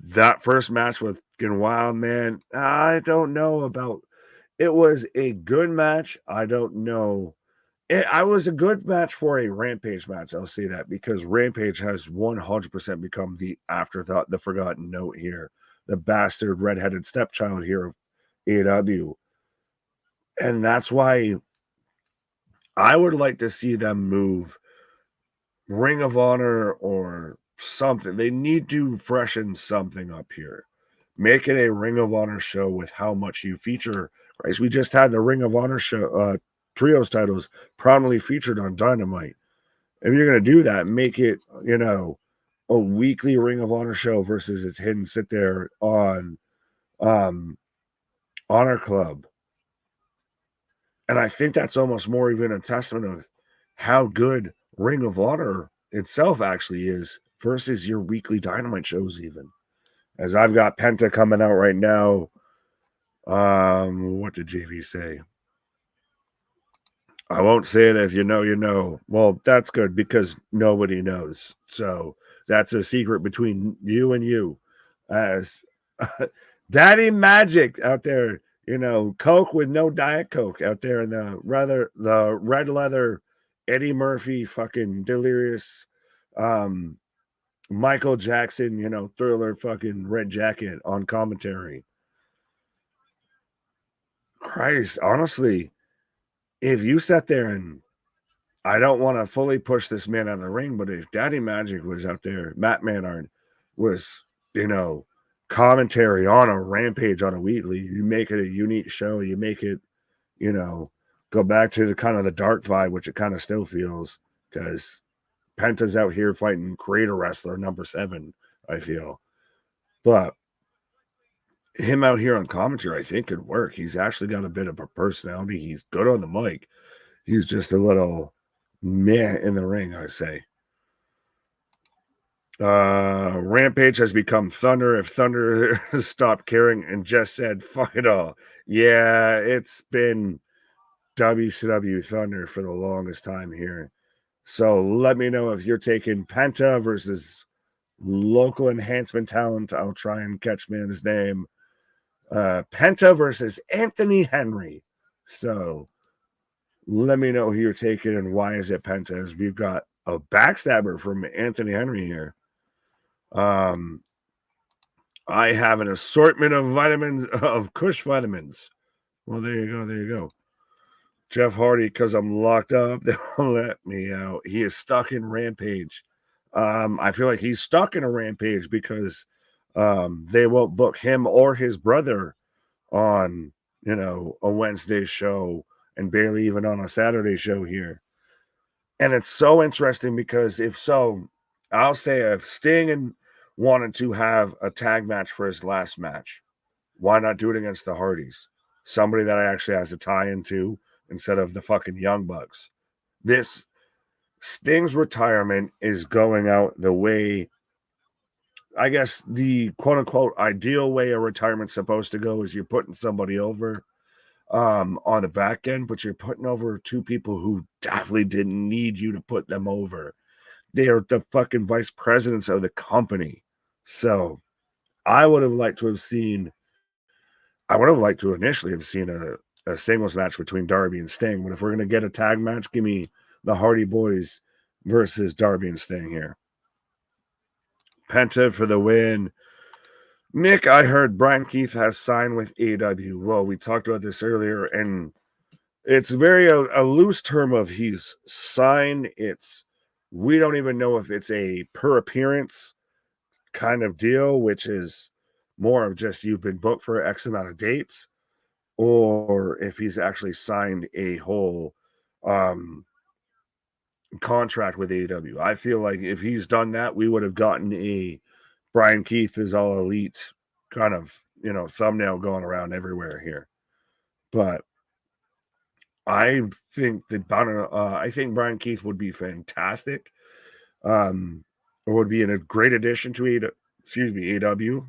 Speaker 2: That first match with Wild Man, I don't know about. It was a good match. I don't know. I was a good match for a Rampage match. I'll say that because Rampage has 100% become the afterthought, the forgotten note here, the bastard redheaded stepchild here of AEW. And that's why I would like to see them move Ring of Honor or something. They need to freshen something up here. Make it a Ring of Honor show with how much you feature. Right? We just had the Ring of Honor show, trios titles prominently featured on Dynamite. If you're going to do that, make it, a weekly Ring of Honor show versus its hidden sit there on Honor Club. And I think that's almost more even a testament of how good Ring of Honor itself actually is versus your weekly Dynamite shows even. As I've got Penta coming out right now. What did JV say? I won't say it. If you know, you know. Well, that's good because nobody knows. So that's a secret between you and you. As Daddy Magic out there, Coke with no Diet Coke out there in the red leather Eddie Murphy fucking delirious Michael Jackson, Thriller fucking red jacket on commentary. Christ, honestly, if you sat there and I don't want to fully push this man out of the ring, but if Daddy Magic was out there, Matt Manard was, commentary on a Rampage on a weekly, you make it a unique show. You make it, go back to the kind of the dark vibe, which it kind of still feels because Penta's out here fighting creator wrestler number 7, I feel. But him out here on commentary, I think could work. He's actually got a bit of a personality. He's good on the mic. He's just a little meh in the ring, I say. Rampage has become Thunder. If Thunder stopped caring and just said, fuck it all. Yeah, it's been WCW Thunder for the longest time here. So let me know if you're taking Penta versus local enhancement talent. I'll try and catch man's name. Penta versus Anthony Henry. So let me know who you're taking and why is it Penta, as we've got a backstabber from Anthony Henry here. I have an assortment of vitamins, of Kush vitamins. Well, there you go. Jeff Hardy, because I'm locked up, they won't let me out. He is stuck in Rampage. I feel like he's stuck in a Rampage because they won't book him or his brother on, a Wednesday show and barely even on a Saturday show here. And it's so interesting because I'll say if Sting wanted to have a tag match for his last match, why not do it against the Hardys? Somebody that actually has a tie into instead of the fucking Young Bucks. This Sting's retirement is going out the way I guess the quote unquote ideal way a retirement's supposed to go is you're putting somebody over on the back end, but you're putting over two people who definitely didn't need you to put them over. They are the fucking vice presidents of the company. So I would have liked to initially have seen a singles match between Darby and Sting. But if we're going to get a tag match, give me the Hardy Boys versus Darby and Sting here. Penta for the win. Nick, I heard Brian Keith has signed with AEW. Well, we talked about this earlier, and it's very a loose term of he's signed. We don't even know if it's a per appearance kind of deal, which is more of just you've been booked for X amount of dates, or if he's actually signed a whole contract with AEW. I feel like if he's done that, we would have gotten a Brian Keith is all elite kind of, thumbnail going around everywhere here. But I think I think Brian Keith would be fantastic. Or would be a great addition to AEW,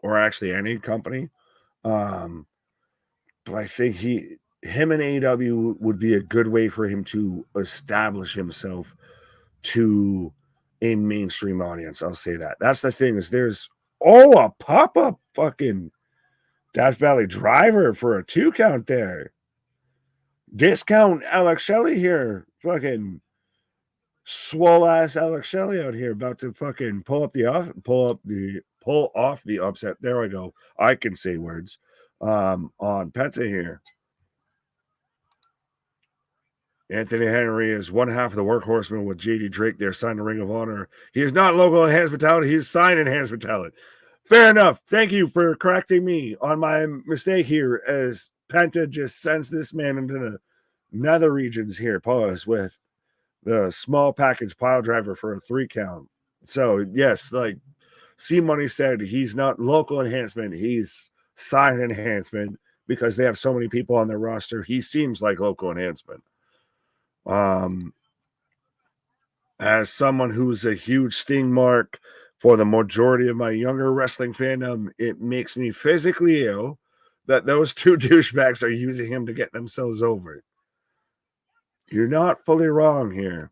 Speaker 2: or actually any company. But I think him and AEW would be a good way for him to establish himself to a mainstream audience. I'll say that. That's the thing is there's a pop-up fucking Death Valley driver for a 2 count there. Discount Alex Shelley here. Fucking swole ass Alex Shelley out here about to fucking pull off the upset. There I go. I can say words. On Penta here. Anthony Henry is one half of the workhorsemen with JD Drake. They're signed to Ring of Honor. He is not local enhancement talent. He's signed enhancement talent. Fair enough. Thank you for correcting me on my mistake here as Penta just sends this man into the nether regions here. Pause with the small package pile driver for a 3 count. So, yes, like C-Money said, he's not local enhancement. He's signed enhancement because they have so many people on their roster. He seems like local enhancement. As someone who's a huge Sting mark for the majority of my younger wrestling fandom, it makes me physically ill that those 2 douchebags are using him to get themselves over. You're not fully wrong here.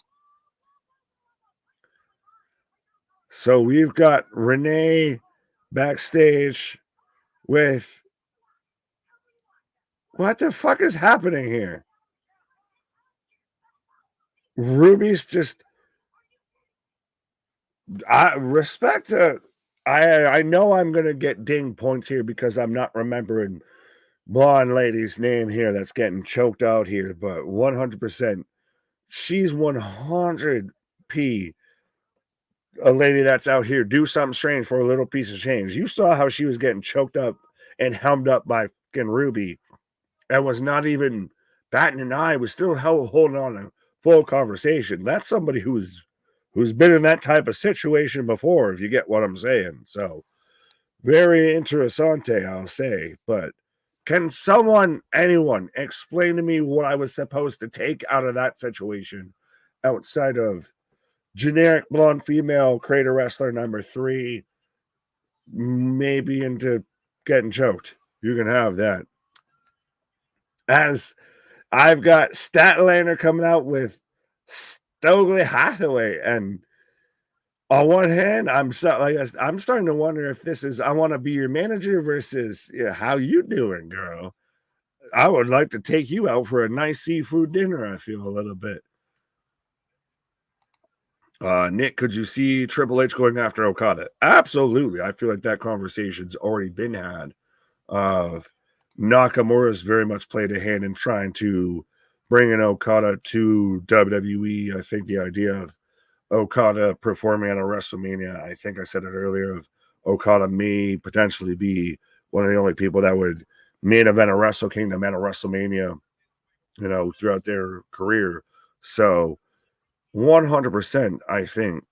Speaker 2: So we've got Renee backstage with... What the fuck is happening here? Ruby's just... I know I'm going to get ding points here because I'm not remembering blonde lady's name here that's getting choked out here, but 100%. She's 100p a lady that's out here do something strange for a little piece of change. You saw how she was getting choked up and helmed up by fucking Ruby and was not even batting an eye, was still holding on a full conversation. That's somebody who's been in that type of situation before, if you get what I'm saying. So very interessante, I'll say. But can anyone explain to me what I was supposed to take out of that situation outside of generic blonde female creator wrestler number 3, maybe into getting choked? You can have that. As I've got Statlander coming out with Stokely Hathaway, and on one hand, I'm starting to wonder if this is I want to be your manager versus how you doing, girl. I would like to take you out for a nice seafood dinner. I feel a little bit. Nick, could you see Triple H going after Okada? Absolutely. I feel like that conversation's already been had. Nakamura's very much played a hand in trying to bring in Okada to WWE. I think the idea of Okada performing at a WrestleMania, I think I said it earlier, of Okada may potentially be one of the only people that would main event a Wrestle Kingdom and a WrestleMania, throughout their career. So 100%, I think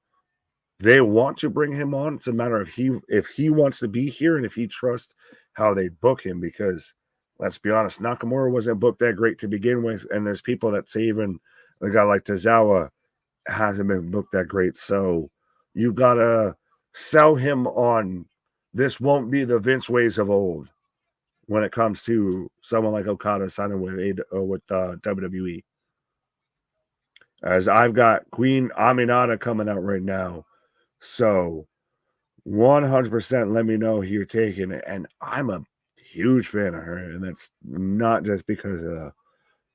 Speaker 2: they want to bring him on. It's a matter of if he wants to be here and if he trusts how they book him, because let's be honest, Nakamura wasn't booked that great to begin with, and there's people that say even a guy like Tozawa hasn't been booked that great. So you've got to sell him on this won't be the Vince ways of old when it comes to someone like Okada signing with WWE. As I've got Queen Aminata coming out right now. So 100% let me know who you're taking. And I'm a huge fan of her. And that's not just because of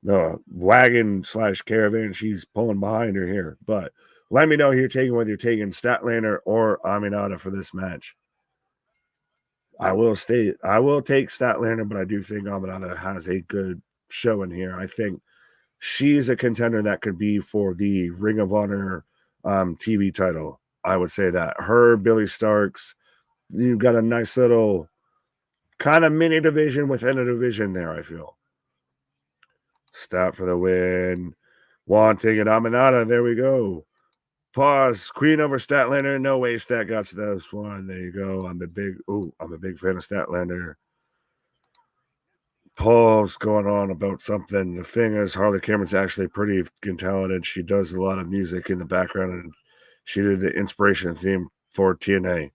Speaker 2: the wagon / caravan she's pulling behind her here. But let me know who you're taking, whether you're taking Statlander or Aminata for this match. I will take Statlander, but I do think Aminata has a good showing here. I think she's a contender that could be for the Ring of Honor TV title. I would say that. Her, Billy Starks, you've got a nice little kind of mini division within a division there, I feel. Stat for the win. Wanting and Aminata. There we go. Pause. Queen over Statlander. No way Stat got to this one. There you go. I'm a big fan of Statlander. Paul's going on about something. The thing is, Harley Cameron's actually pretty talented. She does a lot of music in the background, and she did the inspiration theme for TNA.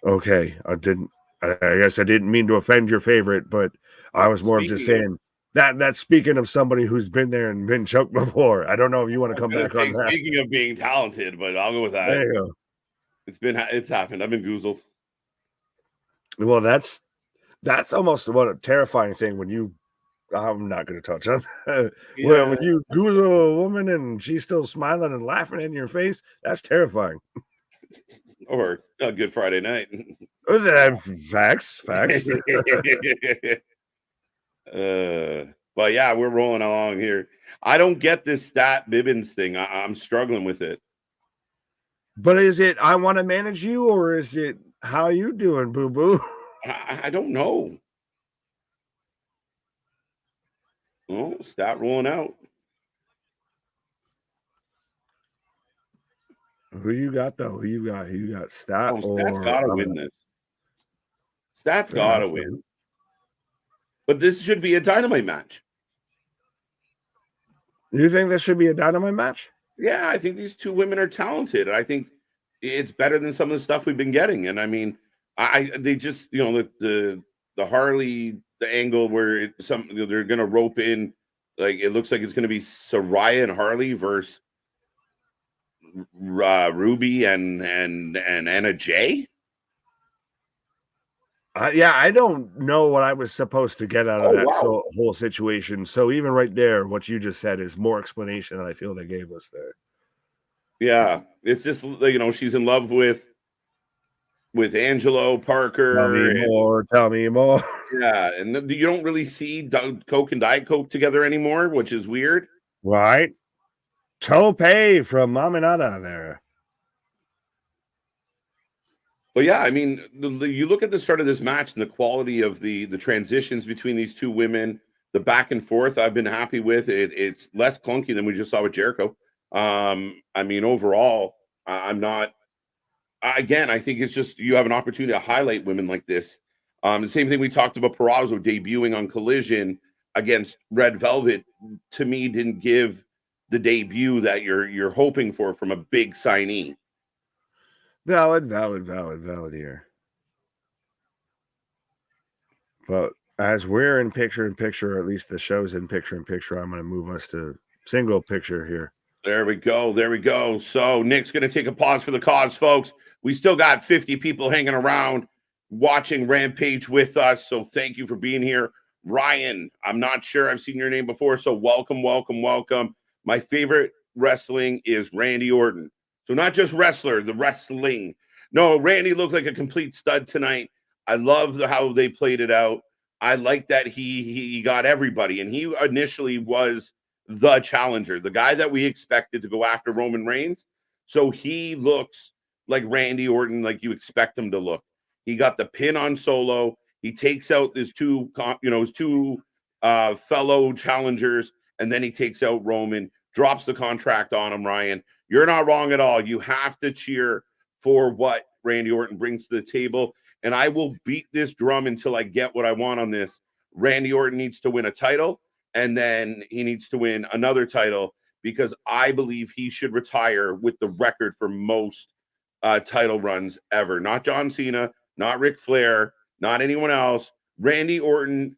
Speaker 2: Okay, I guess I didn't mean to offend your favorite, but I was more just saying that speaking of somebody who's been there and been choked before. I don't know if you want to come back on that.
Speaker 1: Speaking of being talented, but I'll go with that.
Speaker 2: There you go.
Speaker 1: It's happened. I've been goozled.
Speaker 2: Well, that's almost what a terrifying thing when you. I'm not going to touch on. Well, when you goozle a woman and she's still smiling and laughing in your face, that's terrifying.
Speaker 1: Or a Good Friday night.
Speaker 2: Facts.
Speaker 1: But yeah, we're rolling along here. I don't get this Stat Bibbins thing. I'm struggling with it.
Speaker 2: But is it I want to manage you, or is it how you doing, boo boo?
Speaker 1: I don't know. Oh, Stat rolling out.
Speaker 2: Who you got though? Who you got? Stat
Speaker 1: Stat's gotta win this. Stat's gotta win. But this should be a Dynamite match.
Speaker 2: You think this should be a Dynamite match?
Speaker 1: Yeah, I think these two women are talented. I think it's better than some of the stuff we've been getting. And I mean, they just, the Harley, the angle where they're gonna rope in, like it looks like it's gonna be Saraya and Harley versus Ruby and Anna Jay.
Speaker 2: I don't know what I was supposed to get out of that whole situation. So even right there, what you just said is more explanation than I feel they gave us there.
Speaker 1: Yeah, it's just she's in love with Angelo Parker.
Speaker 2: Tell me more.
Speaker 1: Yeah, and you don't really see Coke and Diet Coke together anymore, which is weird.
Speaker 2: Right. Tope from Aminata there.
Speaker 1: But yeah, I mean, you look at the start of this match and the quality of the transitions between these two women, the back and forth, I've been happy with it. It's less clunky than we just saw with Jericho. I mean, overall, I'm not. Again, I think it's just you have an opportunity to highlight women like this. The same thing we talked about Purrazzo debuting on Collision against Red Velvet. To me, didn't give the debut that you're hoping for from a big signee.
Speaker 2: Valid here. But as we're in picture, at least the show's in picture, I'm going to move us to single picture here.
Speaker 1: There we go. So Nick's going to take a pause for the cause, folks. We still got 50 people hanging around watching Rampage with us. So thank you for being here. Ryan, I'm not sure I've seen your name before. So welcome. My favorite wrestling is Randy Orton. So not just wrestler, the wrestling. No, Randy looked like a complete stud tonight. I love how they played it out. I like that he got everybody. And he initially was the challenger, the guy that we expected to go after Roman Reigns. So he looks like Randy Orton, like you expect him to look. He got the pin on Solo. He takes out his two fellow challengers, and then he takes out Roman, drops the contract on him, Ryan. You're not wrong at all. You have to cheer for what Randy Orton brings to the table. And I will beat this drum until I get what I want on this. Randy Orton needs to win a title, and then he needs to win another title, because I believe he should retire with the record for most title runs ever. Not John Cena, not Ric Flair, not anyone else. Randy Orton,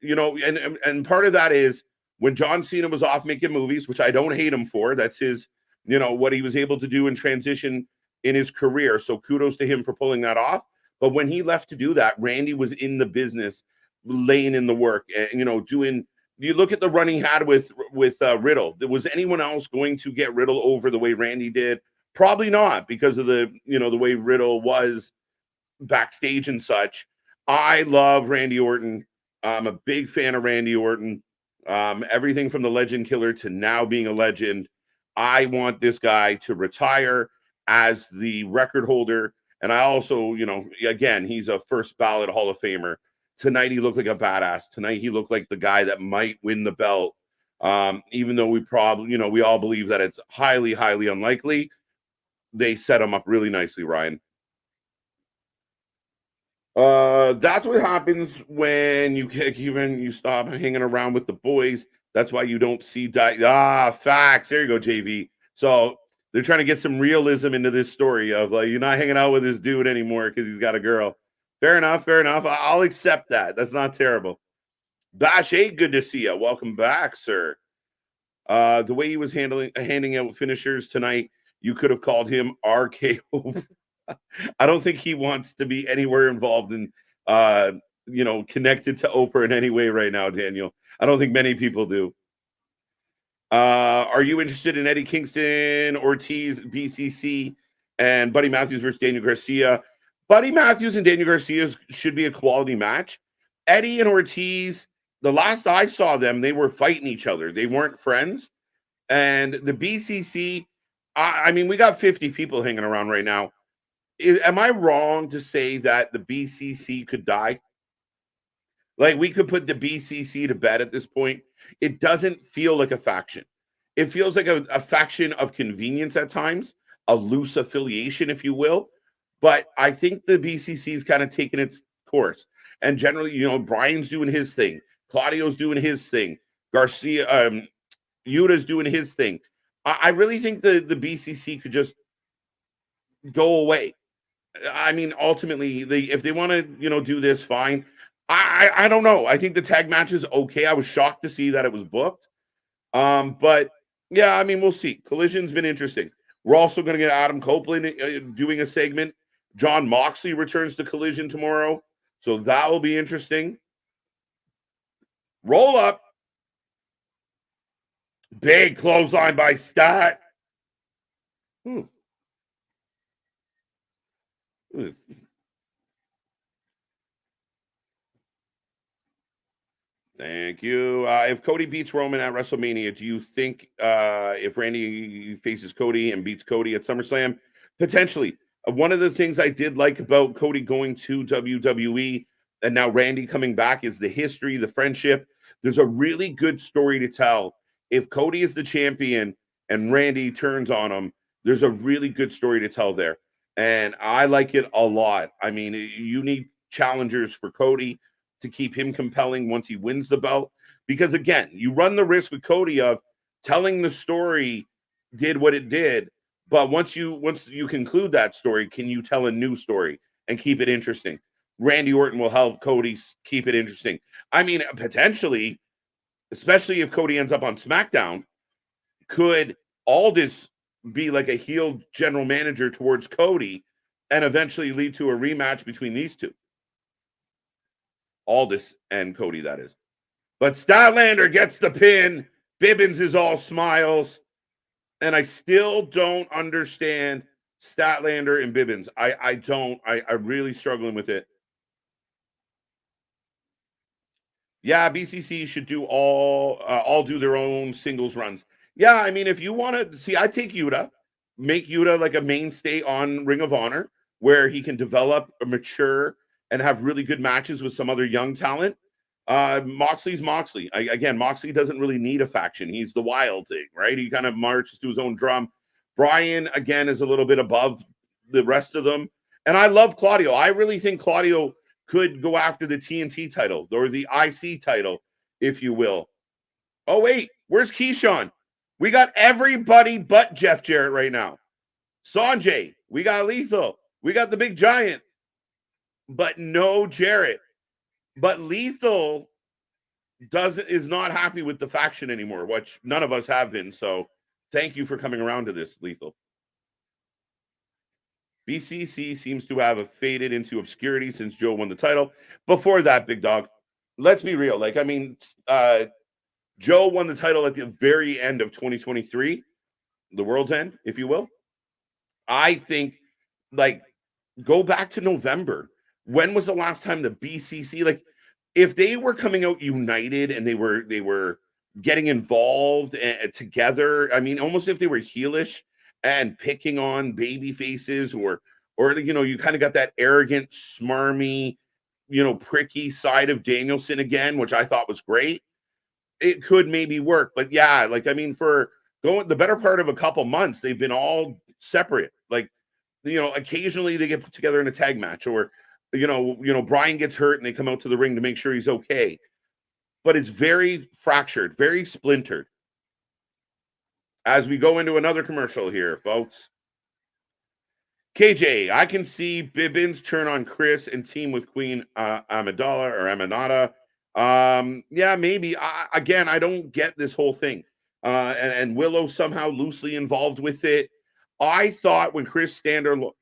Speaker 1: and part of that is when John Cena was off making movies, which I don't hate him for. That's his, what he was able to do in transition in his career. So kudos to him for pulling that off. But when he left to do that, Randy was in the business, laying in the work, and doing. You look at the run he had with Riddle. Was anyone else going to get Riddle over the way Randy did? Probably not, because of the way Riddle was backstage and such. I love Randy Orton. I'm a big fan of Randy Orton. Everything from the legend killer to now being a legend. I want this guy to retire as the record holder. And I also, again, he's a first ballot Hall of Famer. Tonight, he looked like a badass. Tonight, he looked like the guy that might win the belt. Even though we probably, we all believe that it's highly, highly unlikely. They set him up really nicely, Ryan. That's what happens when you kick even you stop hanging around with the boys. That's why you don't see facts. There you go, JV. So they're trying to get some realism into this story of like you're not hanging out with this dude anymore because he's got a girl. Fair enough. I'll accept that. That's not terrible. Bash 8, good to see you. Welcome back, sir. The way he was handing out finishers tonight, you could have called him RKO. I don't think he wants to be anywhere involved in, connected to Oprah in any way right now, Daniel. I don't think many people do. Are you interested in Eddie Kingston, Ortiz, BCC, and Buddy Matthews versus Daniel Garcia? Buddy Matthews and Daniel Garcia should be a quality match. Eddie and Ortiz, the last I saw them, they were fighting each other. They weren't friends. And the BCC, I mean, we got 50 people hanging around right now. Am I wrong to say that the BCC could die? Like, we could put the BCC to bed at this point. It doesn't feel like a faction. It feels like a faction of convenience at times, a loose affiliation, if you will. But I think the BCC is kind of taking its course. And generally, Brian's doing his thing. Claudio's doing his thing. Garcia, Yuta's doing his thing. I really think the BCC could just go away. I mean, ultimately, if they want to, do this, fine. I don't know. I think the tag match is okay. I was shocked to see that it was booked. But yeah, I mean, we'll see. Collision's been interesting. We're also going to get Adam Copeland doing a segment. John Moxley returns to Collision tomorrow, so that will be interesting. Roll up. Big clothesline by Stat. Thank you. If Cody beats Roman at WrestleMania, do you think if Randy faces Cody and beats Cody at SummerSlam? Potentially. One of the things I did like about Cody going to WWE and now Randy coming back is the history, the friendship. There's a really good story to tell. If Cody is the champion and Randy turns on him, there's a really good story to tell there. And I like it a lot. I mean, you need challengers for Cody to keep him compelling once he wins the belt. Because, again, you run the risk with Cody of telling the story did what it did. But once you conclude that story, can you tell a new story and keep it interesting? Randy Orton will help Cody keep it interesting. I mean, potentially, especially if Cody ends up on SmackDown, could Aldis be like a heel general manager towards Cody and eventually lead to a rematch between these two? Aldis and Cody, that is. But Statlander gets the pin. Bibbins is all smiles. And I still don't understand Statlander and Bibbins. I don't. I'm really struggling with it. Yeah, BCC should do all do their own singles runs. Yeah, I mean, if you want to see, I take Yuta, make Yuta like a mainstay on Ring of Honor, where he can develop, mature, and have really good matches with some other young talent. Moxley's Moxley. Again, Moxley doesn't really need a faction. He's the wild thing, right? He kind of marches to his own drum. Brian, again, is a little bit above the rest of them. And I love Claudio. I really think Claudio could go after the TNT title or the IC title, if you will. Oh, wait, where's Keyshawn? We got everybody but Jeff Jarrett right now. Sanjay, we got Lethal. We got the big giant, but no Jarrett. But Lethal is not happy with the faction anymore, which none of us have been. So thank you for coming around to this, Lethal. BCC seems to have faded into obscurity since Joe won the title. Before that, big dog, let's be real. Like, I mean, Joe won the title at the very end of 2023, the world's end, if you will. I think, like, go back to November. When was the last time the BCC, like, if they were coming out united and they were getting involved together, I mean, almost if they were heelish and picking on baby faces, or you know, you kind of got that arrogant, smarmy, you know, pricky side of Danielson again, which I thought was great. It could maybe work, but yeah, like, I mean, for the better part of a couple months, they've been all separate. Like, you know, occasionally they get put together in a tag match, or you know, Brian gets hurt and they come out to the ring to make sure he's okay. But it's very fractured, very splintered. As we go into another commercial here, folks. KJ, I can see Bibbins turn on Chris and team with Queen Aminata. Yeah, maybe. Again, I don't get this whole thing. And Willow somehow loosely involved with it. I thought when Chris Statlander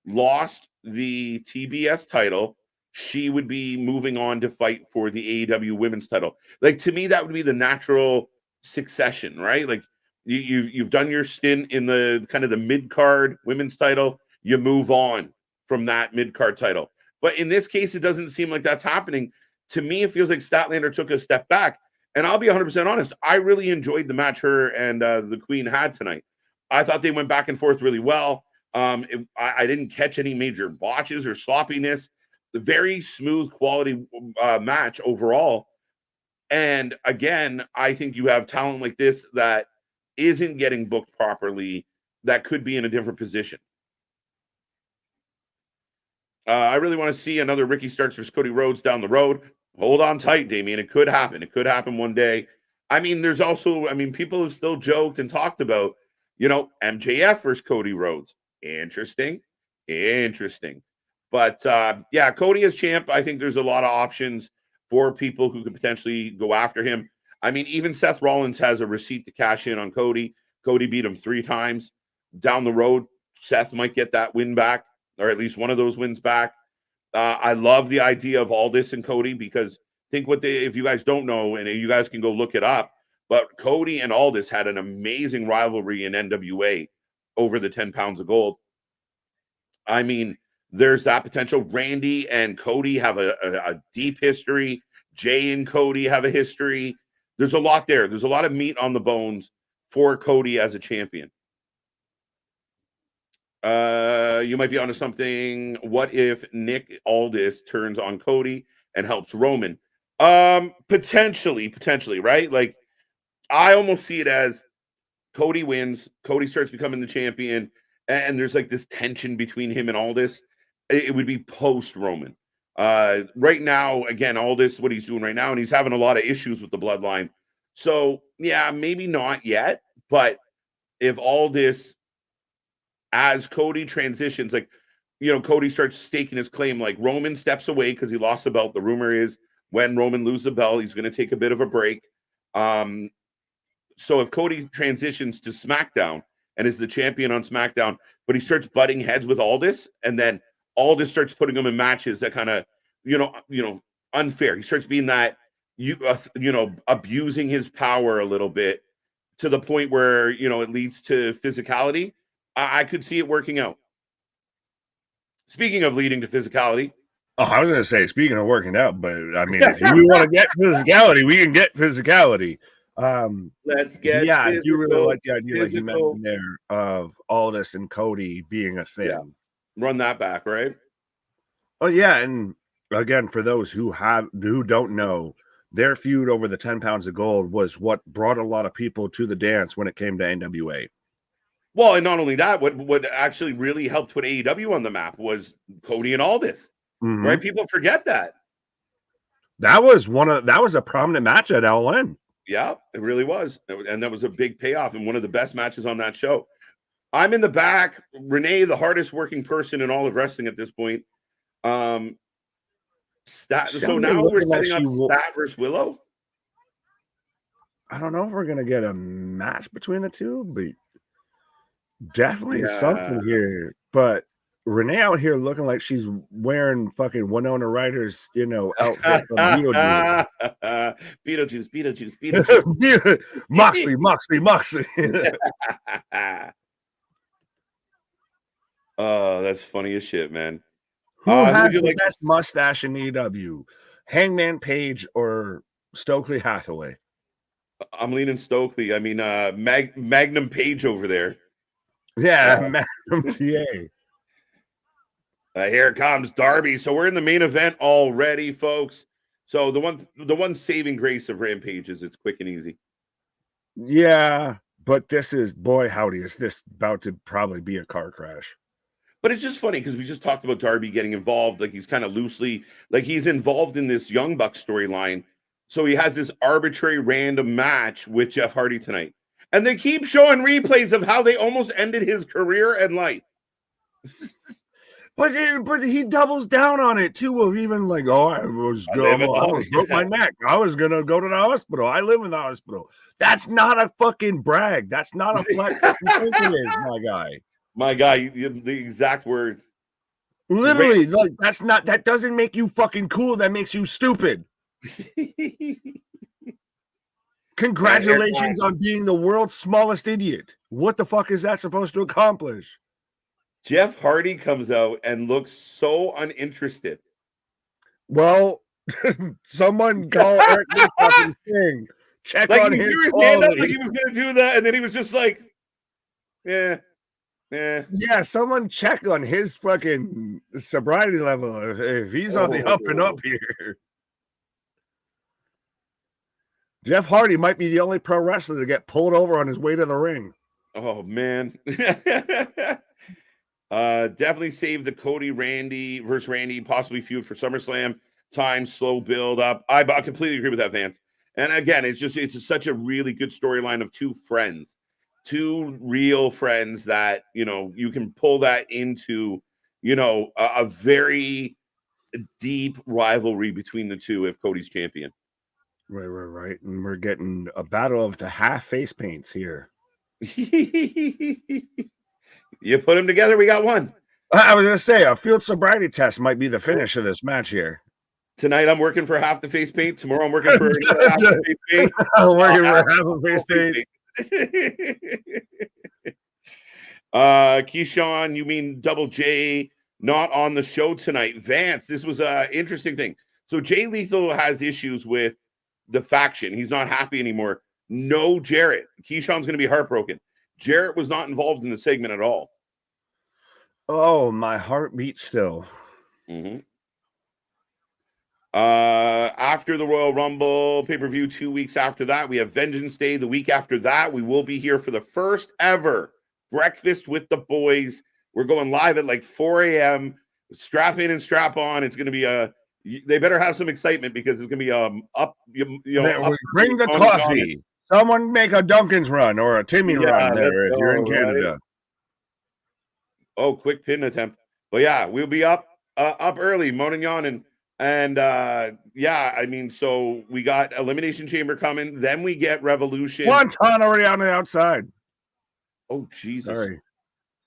Speaker 1: lost the TBS title, she would be moving on to fight for the AEW women's title. Like, to me, that would be the natural succession, right? Like, you've done your stint in the kind of the mid-card women's title, you move on from that mid-card title. But in this case, it doesn't seem like that's happening. To me, it feels like Statlander took a step back. And I'll be 100% honest, I really enjoyed the match her and the Queen had tonight. I thought they went back and forth really well. I didn't catch any major botches or sloppiness. The very smooth quality match overall. And again, I think you have talent like this that isn't getting booked properly, that could be in a different position. I really want to see another Ricky Starks versus Cody Rhodes down the road. Hold on tight, Damien. It could happen. It could happen one day. I mean, there's also, I mean, people have still joked and talked about, you know, MJF versus Cody Rhodes. Interesting. But yeah, Cody as champ, I think there's a lot of options for people who could potentially go after him. I mean, even Seth Rollins has a receipt to cash in on Cody. Cody beat him 3 times. Down the road, Seth might get that win back, or at least one of those wins back. I love the idea of Aldis and Cody, because think if you guys don't know, and you guys can go look it up, but Cody and Aldis had an amazing rivalry in NWA over the 10 pounds of gold. I mean, there's that potential. Randy and Cody have a deep history. Jay and Cody have a history. There's a lot there. There's a lot of meat on the bones for Cody as a champion. You might be onto something. What if Nick Aldis turns on Cody and helps Roman? Potentially, right? Like, I almost see it as Cody wins, Cody starts becoming the champion, and there's like this tension between him and Aldis. It would be post Roman. Right now, again, Aldis, what he's doing right now, and he's having a lot of issues with the bloodline. So yeah, maybe not yet, but if Aldis, as Cody transitions, like, you know, Cody starts staking his claim, like Roman steps away because he lost the belt. The rumor is when Roman loses the belt, he's going to take a bit of a break. So if Cody transitions to SmackDown and is the champion on SmackDown, but he starts butting heads with Aldis, and then Aldis starts putting him in matches that kind of, you know, unfair. He starts being that, you know, abusing his power a little bit to the point where, you know, it leads to physicality. I could see it working out. Speaking of leading to physicality.
Speaker 2: Oh, I was going to say, speaking of working out, but I mean, if we want to get physicality, we can get physicality.
Speaker 1: Let's get
Speaker 2: yeah,
Speaker 1: physical,
Speaker 2: I do really like the idea, like you mentioned there, of Aldis and Cody being a thing.
Speaker 1: Yeah. Run that back, right?
Speaker 2: Oh yeah, and again, for those who don't know, their feud over the 10 pounds of gold was what brought a lot of people to the dance when it came to NWA.
Speaker 1: Well, and not only that, what actually really helped put AEW on the map was Cody and Aldis. Mm-hmm. Right? People forget that.
Speaker 2: That was a prominent match at LN.
Speaker 1: Yeah, it really was. And that was a big payoff and one of the best matches on that show. I'm in the back. Renee, the hardest working person in all of wrestling at this point. So now we're setting up Stat versus Willow.
Speaker 2: I don't know if we're gonna get a match between the two, but definitely something here. But Renee out here looking like she's wearing fucking Winona Ryder's, outfit from Beetlejuice.
Speaker 1: Beetlejuice.
Speaker 2: Moxley.
Speaker 1: Oh, that's funny as shit, man.
Speaker 2: Who has the best mustache in EW? Hangman Page or Stokely Hathaway?
Speaker 1: I'm leaning Stokely. I mean, Magnum Page over there.
Speaker 2: Yeah, Magnum TA.
Speaker 1: Here comes Darby. So we're in the main event already, folks. So the one saving grace of Rampage is it's quick and easy.
Speaker 2: Yeah, but this is, boy howdy, is this about to probably be a car crash.
Speaker 1: But it's just funny because we just talked about Darby getting involved. Like he's kind of loosely, like he's involved in this Young Bucks storyline. So he has this arbitrary random match with Jeff Hardy tonight. And they keep showing replays of how they almost ended his career and life.
Speaker 2: But he doubles down on it too. Of even like, I broke my neck. I was gonna go to the hospital. I live in the hospital. That's not a fucking brag. That's not a flex. What you think it is, my guy.
Speaker 1: My guy, the exact words.
Speaker 2: Literally, like that doesn't make you fucking cool. That makes you stupid. Congratulations on being the world's smallest idiot. What the fuck is that supposed to accomplish?
Speaker 1: Jeff Hardy comes out and looks so uninterested.
Speaker 2: Well, someone call Eric fucking thing. Check like on his
Speaker 1: hand up like he was gonna do that, and then he was just like, yeah.
Speaker 2: Someone check on his fucking sobriety level if he's on the up and up here. Jeff Hardy might be the only pro wrestler to get pulled over on his way to the ring.
Speaker 1: Oh man. Definitely save the Cody versus Randy possibly feud for SummerSlam. Time, slow build up. I completely agree with that, Vance. And again, it's such a really good storyline of two real friends that you can pull that into a very deep rivalry between the two if Cody's champion.
Speaker 2: Right. And we're getting a battle of the half face paints here.
Speaker 1: You put them together, we got one.
Speaker 2: I was going to say, a field sobriety test might be the finish of this match here.
Speaker 1: Tonight, I'm working for half the face paint. Tomorrow, I'm working for half the face paint.
Speaker 2: I'm working for half the face paint.
Speaker 1: Keyshawn, you mean Double J not on the show tonight? Vance, this was an interesting thing. So Jay Lethal has issues with the faction. He's not happy anymore. No Jarrett. Keyshawn's going to be heartbroken. Jarrett was not involved in the segment at all.
Speaker 2: Oh, my heart beats still.
Speaker 1: Mm-hmm. After the Royal Rumble pay-per-view, 2 weeks after that, we have Vengeance Day. The week after that, we will be here for the first ever Breakfast with the Boys. We're going live at like 4 a.m. Strap in and strap on. It's going to be they better have some excitement because it's going to be up.
Speaker 2: Bring the coffee. Someone make a Dunkin's run or a Timmy run there if you're in Canada.
Speaker 1: Right? Oh, quick pin attempt. But yeah, we'll be up early, moaning, yawning. And I mean, so we got Elimination Chamber coming. Then we get Revolution.
Speaker 2: Wonton already on the outside.
Speaker 1: Oh, Jesus.
Speaker 2: Sorry.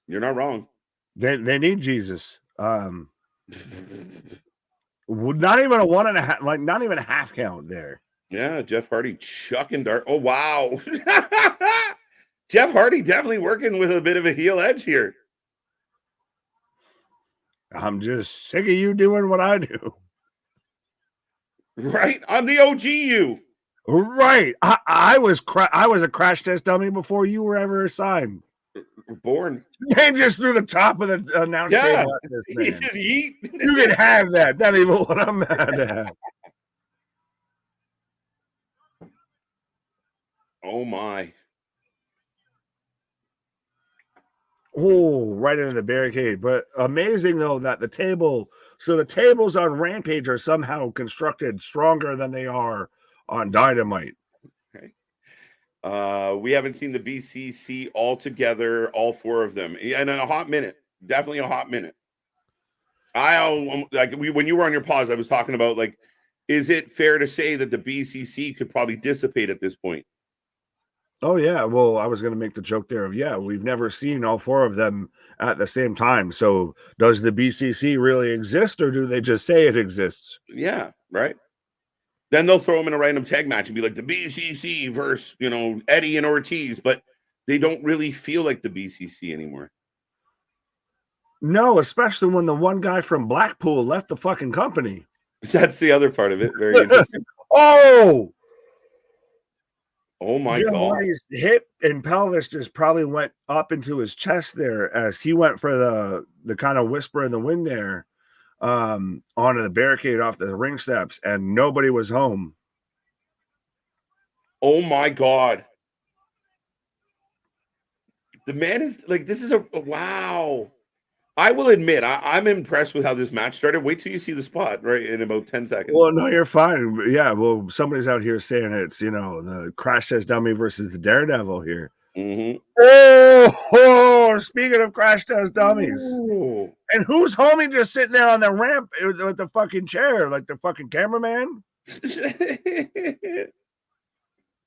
Speaker 1: You're not wrong.
Speaker 2: They need Jesus. Not even a 1.5, like not even a half count there.
Speaker 1: Yeah, Jeff Hardy chucking dart. Oh, wow. Jeff Hardy definitely working with a bit of a heel edge here.
Speaker 2: I'm just sick of you doing what I do.
Speaker 1: Right? I'm the OG you.
Speaker 2: Right. I was a crash test dummy before you were ever signed.
Speaker 1: Born.
Speaker 2: And just through the top of the announce table. You can have that. That ain't even what I'm mad at.
Speaker 1: Oh my.
Speaker 2: Oh, right into the barricade. But amazing though that the tables on Rampage are somehow constructed stronger than they are on Dynamite.
Speaker 1: Okay. We haven't seen the BCC all together, all 4 of them, in a hot minute. Definitely a hot minute. When you were on your pause, I was talking about, like, is it fair to say that the BCC could probably dissipate at this point?
Speaker 2: Oh yeah, well, I was going to make the joke there of, yeah, we've never seen all 4 of them at the same time. So does the BCC really exist, or do they just say it exists?
Speaker 1: Yeah, right. Then they'll throw them in a random tag match and be like the BCC versus, Eddie and Ortiz, but they don't really feel like the BCC anymore.
Speaker 2: No, especially when the one guy from Blackpool left the fucking company.
Speaker 1: That's the other part of it. Very interesting.
Speaker 2: Oh
Speaker 1: my
Speaker 2: Jeff
Speaker 1: God.
Speaker 2: Hardy's hip and pelvis just probably went up into his chest there as he went for the kind of whisper in the wind there, onto the barricade off the ring steps, and nobody was home.
Speaker 1: Oh my God. The man is like, this is a wow. I will admit, I'm impressed with how this match started. Wait till you see the spot, right, in about 10 seconds.
Speaker 2: Well, no, you're fine. Yeah, well, somebody's out here saying it's, the crash test dummy versus the Daredevil here.
Speaker 1: Mm-hmm.
Speaker 2: Oh, speaking of crash test dummies.
Speaker 1: Ooh.
Speaker 2: And who's homie just sitting there on the ramp with the fucking chair, like the fucking cameraman?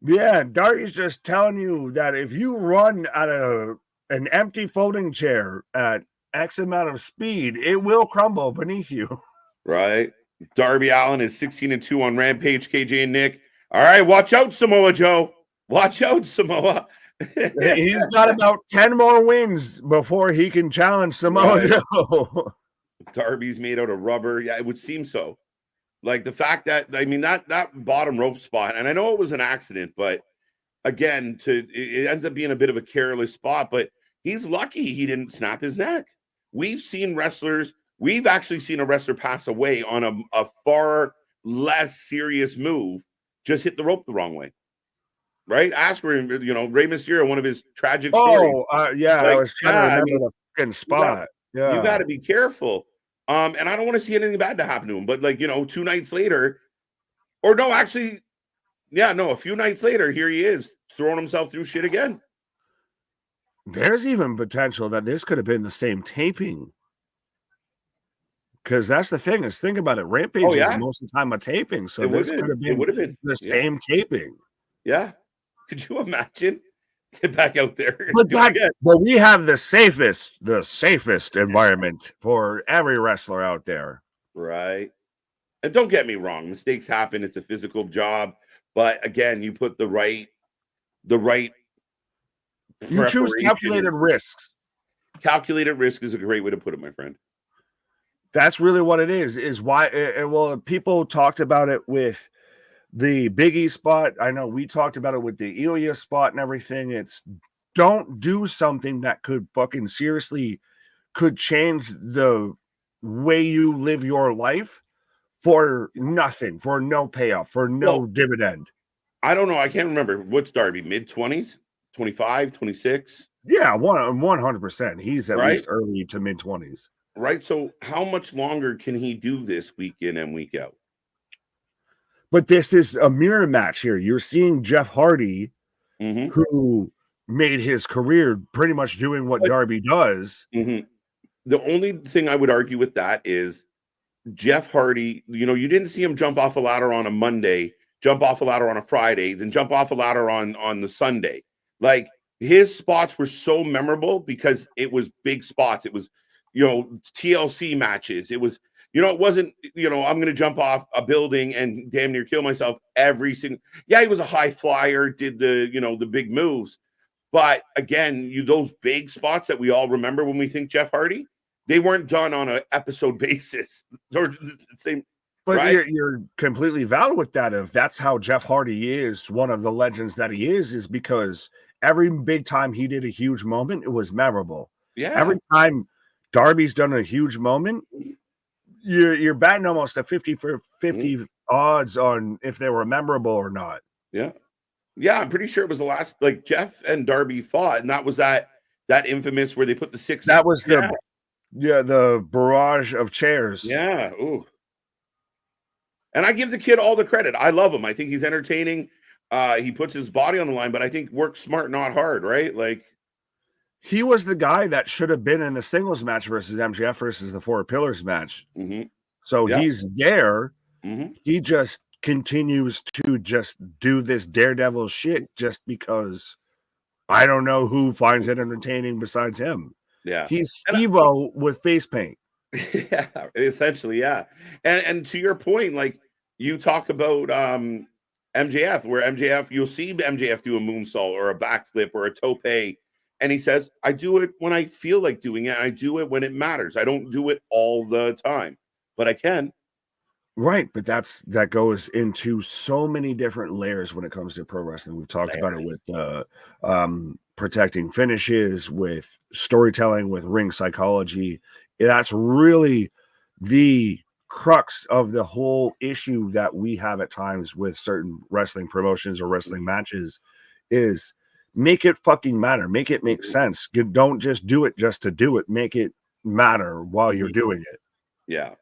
Speaker 2: Yeah, Darty's just telling you that if you run at an empty folding chair at X amount of speed, it will crumble beneath you.
Speaker 1: Right. Darby Allin is 16-2 on Rampage, KJ and Nick. All right, watch out, Samoa Joe. Watch out, Samoa.
Speaker 2: He's got about 10 more wins before he can challenge Samoa Joe.
Speaker 1: Darby's made out of rubber. Yeah, it would seem so. Like the fact that, I mean, that bottom rope spot, and I know it was an accident, but again, it ends up being a bit of a careless spot, but he's lucky he didn't snap his neck. We've actually seen a wrestler pass away on a far less serious move, just hit the rope the wrong way. Right? Ask Rey Mysterio, one of his tragic stories.
Speaker 2: Yeah, I was trying to remember the fucking spot.
Speaker 1: You got to be careful. And I don't want to see anything bad to happen to him, but 2 nights later, a few nights later, here he is throwing himself through shit again.
Speaker 2: There's even potential that this could have been the same taping. Because that's the thing, is think about it. Rampage is most of the time a taping. So this could have been the same taping.
Speaker 1: Yeah. Could you imagine? Get back out there.
Speaker 2: But we have the safest environment for every wrestler out there.
Speaker 1: Right. And don't get me wrong, mistakes happen. It's a physical job. But again, you put the right
Speaker 2: you choose calculated risks.
Speaker 1: Calculated risk is a great way to put it, my friend.
Speaker 2: That's really what it is why people talked about it with the Big E spot. I know we talked about it with the Ilya spot and everything. It's don't do something that could fucking seriously could change the way you live your life for nothing, for no payoff, for no dividend.
Speaker 1: I don't know. I can't remember. What's Darby? Mid-20s? 25, 26?
Speaker 2: Yeah, 100%. He's at least early to mid-20s.
Speaker 1: Right. So how much longer can he do this week in and week out?
Speaker 2: But this is a mirror match here. You're seeing Jeff Hardy, who made his career pretty much doing what Darby does.
Speaker 1: The only thing I would argue with that is Jeff Hardy, you didn't see him jump off a ladder on a Monday, jump off a ladder on a Friday, then jump off a ladder on the Sunday. Like, his spots were so memorable because it was big spots. It was, TLC matches. It was, it wasn't, I'm going to jump off a building and damn near kill myself every single. Yeah, he was a high flyer, did the big moves. But again, those big spots that we all remember when we think Jeff Hardy, they weren't done on an episode basis. Or the same.
Speaker 2: But right? You're completely valid with that. If that's how Jeff Hardy is, one of the legends that he is because every big time he did a huge moment, it was memorable.
Speaker 1: Yeah.
Speaker 2: Every time Darby's done a huge moment, you're batting almost a 50-50 odds on if they were memorable or not.
Speaker 1: Yeah. Yeah, I'm pretty sure it was the last, like, Jeff and Darby fought, and that was that infamous where they put the 6.
Speaker 2: That was the barrage of chairs.
Speaker 1: Yeah. Ooh. And I give the kid all the credit. I love him. I think he's entertaining. he puts his body on the line, but I think work smart, not hard, right? Like,
Speaker 2: he was the guy that should have been in the singles match versus MJF versus the Four Pillars match. So he's there. He just continues to just do this daredevil shit just because I don't know who finds it entertaining besides him.
Speaker 1: Yeah.
Speaker 2: He's Steve-O with face paint.
Speaker 1: Yeah, essentially, yeah. And to your point, like you talk about MJF, where MJF, you'll see MJF do a moonsault or a backflip or a tope, and he says, I do it when I feel like doing it. I do it when it matters. I don't do it all the time, but I can.
Speaker 2: Right, but that goes into so many different layers when it comes to pro wrestling. We've talked about it with protecting finishes, with storytelling, with ring psychology. That's really the crux of the whole issue that we have at times with certain wrestling promotions or wrestling matches is make it fucking matter. Make it make sense. Don't just do it just to do it. Make it matter while you're doing it.
Speaker 1: Yeah.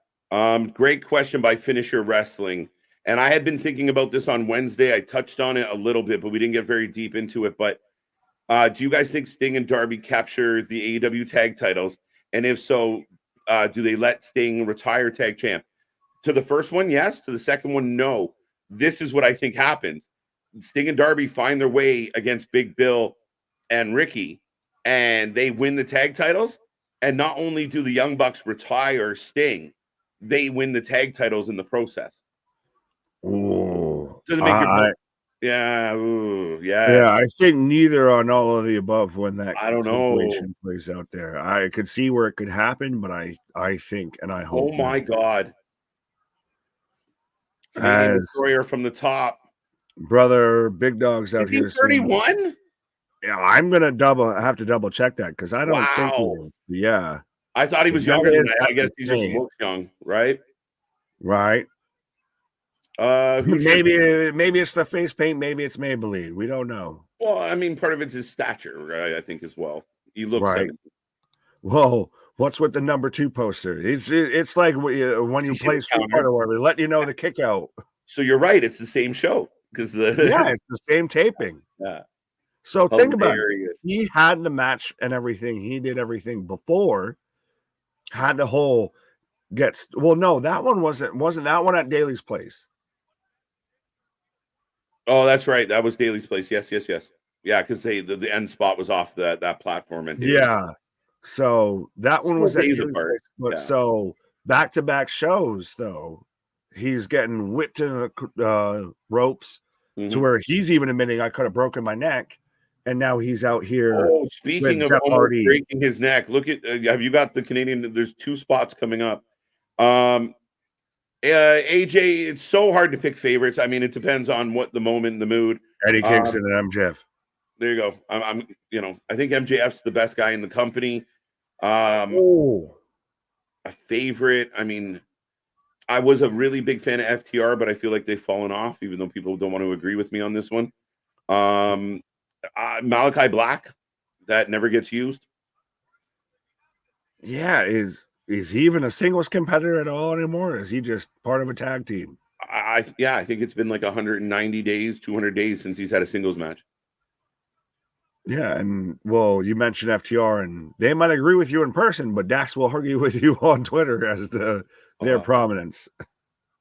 Speaker 1: Great question by Finisher Wrestling. And I had been thinking about this on Wednesday. I touched on it a little bit, but we didn't get very deep into it. But do you guys think Sting and Darby capture the AEW tag titles? And if so, do they let Sting retire tag champ? To the first one, yes. To the second one, no. This is what I think happens. Sting and Darby find their way against Big Bill and Ricky, and they win the tag titles. And not only do the Young Bucks retire Sting, they win the tag titles in the process.
Speaker 2: Ooh,
Speaker 1: doesn't make your yeah, ooh,
Speaker 2: yeah. I think neither on all of the above when that
Speaker 1: I don't know
Speaker 2: plays out there. I could see where it could happen, but I think and I hope.
Speaker 1: Oh my God! Canadian Destroyer from the top,
Speaker 2: brother. Big Dog's out here.
Speaker 1: 31.
Speaker 2: Yeah, I'm gonna have to double check that because I don't think he is. Yeah,
Speaker 1: I thought he was younger than that. I guess he just looks young, right?
Speaker 2: Right. Maybe it's the face paint. Maybe it's Maybelline. We don't know.
Speaker 1: Well, I mean, part of it's his stature, right? I think as well. He looks right. 70.
Speaker 2: Whoa, what's with the number 2 poster? It's like when you play Street Fighter, where we let you know the kick out.
Speaker 1: So you're right. It's the same show because
Speaker 2: it's the same taping.
Speaker 1: Yeah.
Speaker 2: So think about it. He had the match and everything. He did everything before. Had the whole no, that one wasn't that one at Daly's place.
Speaker 1: Oh, that's right. That was Daly's place. Yes. Yeah, because the end spot was off that platform. And
Speaker 2: yeah. So that one was at Daly's place. But so back-to-back shows, though, he's getting whipped in the ropes to where he's even admitting I could have broken my neck. And now he's out here.
Speaker 1: Oh, speaking of breaking his neck, look at have you got the Canadian? There's 2 spots coming up. AJ, it's so hard to pick favorites. I mean, it depends on what the moment, the mood.
Speaker 2: Eddie Kingston and MJF.
Speaker 1: There you go. I think MJF's the best guy in the company. A favorite. I mean, I was a really big fan of FTR, but I feel like they've fallen off, even though people don't want to agree with me on this one. Malachi Black, that never gets used.
Speaker 2: Yeah, is he even a singles competitor at all anymore? Is he just part of a tag team?
Speaker 1: I think it's been like 190 days, 200 days since he's had a singles match.
Speaker 2: Yeah, and well, you mentioned FTR, and they might agree with you in person, but Dax will argue with you on Twitter as to their prominence.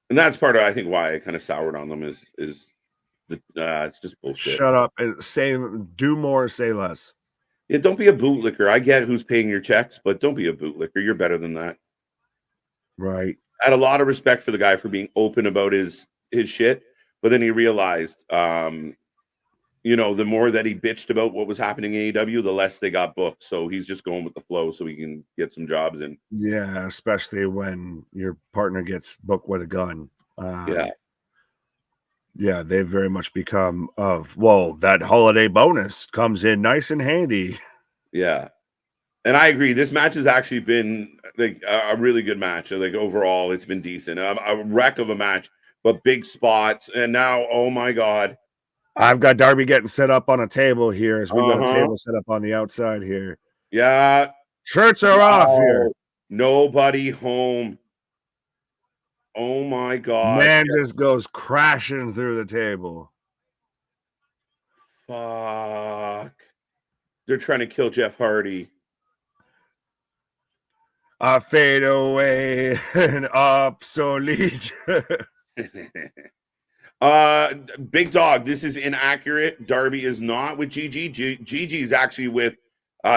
Speaker 1: And that's part of, I think, why I kind of soured on them is it's just bullshit.
Speaker 2: Shut up and do more, say less.
Speaker 1: Yeah, don't be a bootlicker. I get who's paying your checks, but don't be a bootlicker. You're better than that.
Speaker 2: Right.
Speaker 1: I had a lot of respect for the guy for being open about his shit, but then he realized, the more that he bitched about what was happening in AEW, the less they got booked. So he's just going with the flow so he can get some jobs in.
Speaker 2: Yeah, especially when your partner gets booked with a gun. Yeah, they've very much become that holiday bonus comes in nice and handy.
Speaker 1: Yeah. And I agree. This match has actually been like a really good match. Like overall, it's been decent. A wreck of a match, but big spots. And now, oh my God.
Speaker 2: I've got Darby getting set up on a table here as we got a table set up on the outside here.
Speaker 1: Yeah.
Speaker 2: Shirts are off here.
Speaker 1: Nobody home. Oh my God.
Speaker 2: Man just goes crashing through the table.
Speaker 1: Fuck. They're trying to kill Jeff Hardy.
Speaker 2: I fade away and obsolete.
Speaker 1: Big Dog, this is inaccurate. Darby is not with Gigi. Gigi is actually with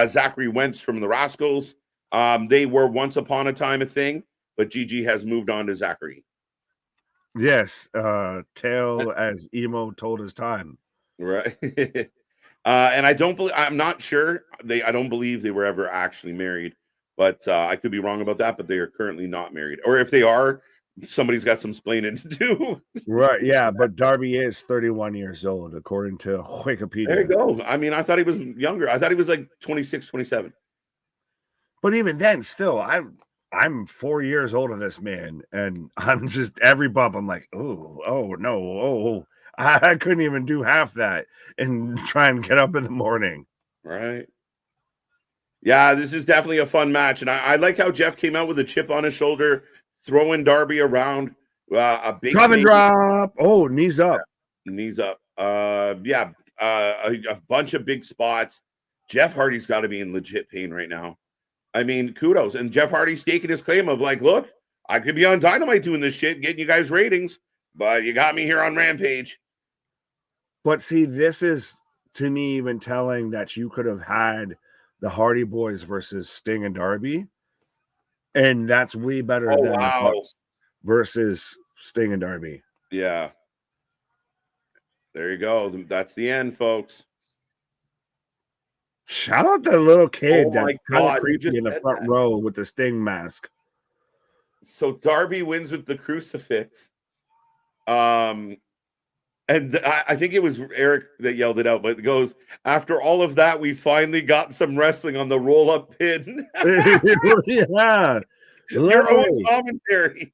Speaker 1: Zachary Wentz from the Rascals. They were once upon a time a thing, but Gigi has moved on to Zachary.
Speaker 2: Yes, tale as emo told his time.
Speaker 1: Right. And I'm not sure. I don't believe they were ever actually married, but I could be wrong about that. But they are currently not married, or if they are, somebody's got some splaining to do.
Speaker 2: Right. Yeah, but Darby is 31 years old, according to Wikipedia.
Speaker 1: There you go. I mean, I thought he was younger. I thought he was like 26, 27.
Speaker 2: But even then, still, I'm 4 years older than this man, and I'm just every bump. I'm like, oh no, I couldn't even do half that and try and get up in the morning.
Speaker 1: Right. Yeah, this is definitely a fun match, and I like how Jeff came out with a chip on his shoulder, throwing Darby around. A big
Speaker 2: drop. Oh, knees up.
Speaker 1: Yeah, knees up. A bunch of big spots. Jeff Hardy's got to be in legit pain right now. I mean, kudos. And Jeff Hardy's staking his claim of like, look, I could be on Dynamite doing this shit, getting you guys ratings, but you got me here on Rampage.
Speaker 2: But see, this is to me even telling that you could have had the Hardy Boys versus Sting and Darby, and that's way better than Bucks versus Sting and Darby.
Speaker 1: Yeah. There you go. That's the end, folks.
Speaker 2: Shout out to the little kid that's kind of creepy in the front row with the Sting mask.
Speaker 1: So Darby wins with the crucifix. And I think it was Eric that yelled it out, but it goes, after all of that, we finally got some wrestling on the roll-up pin.
Speaker 2: Yeah.
Speaker 1: Your own commentary.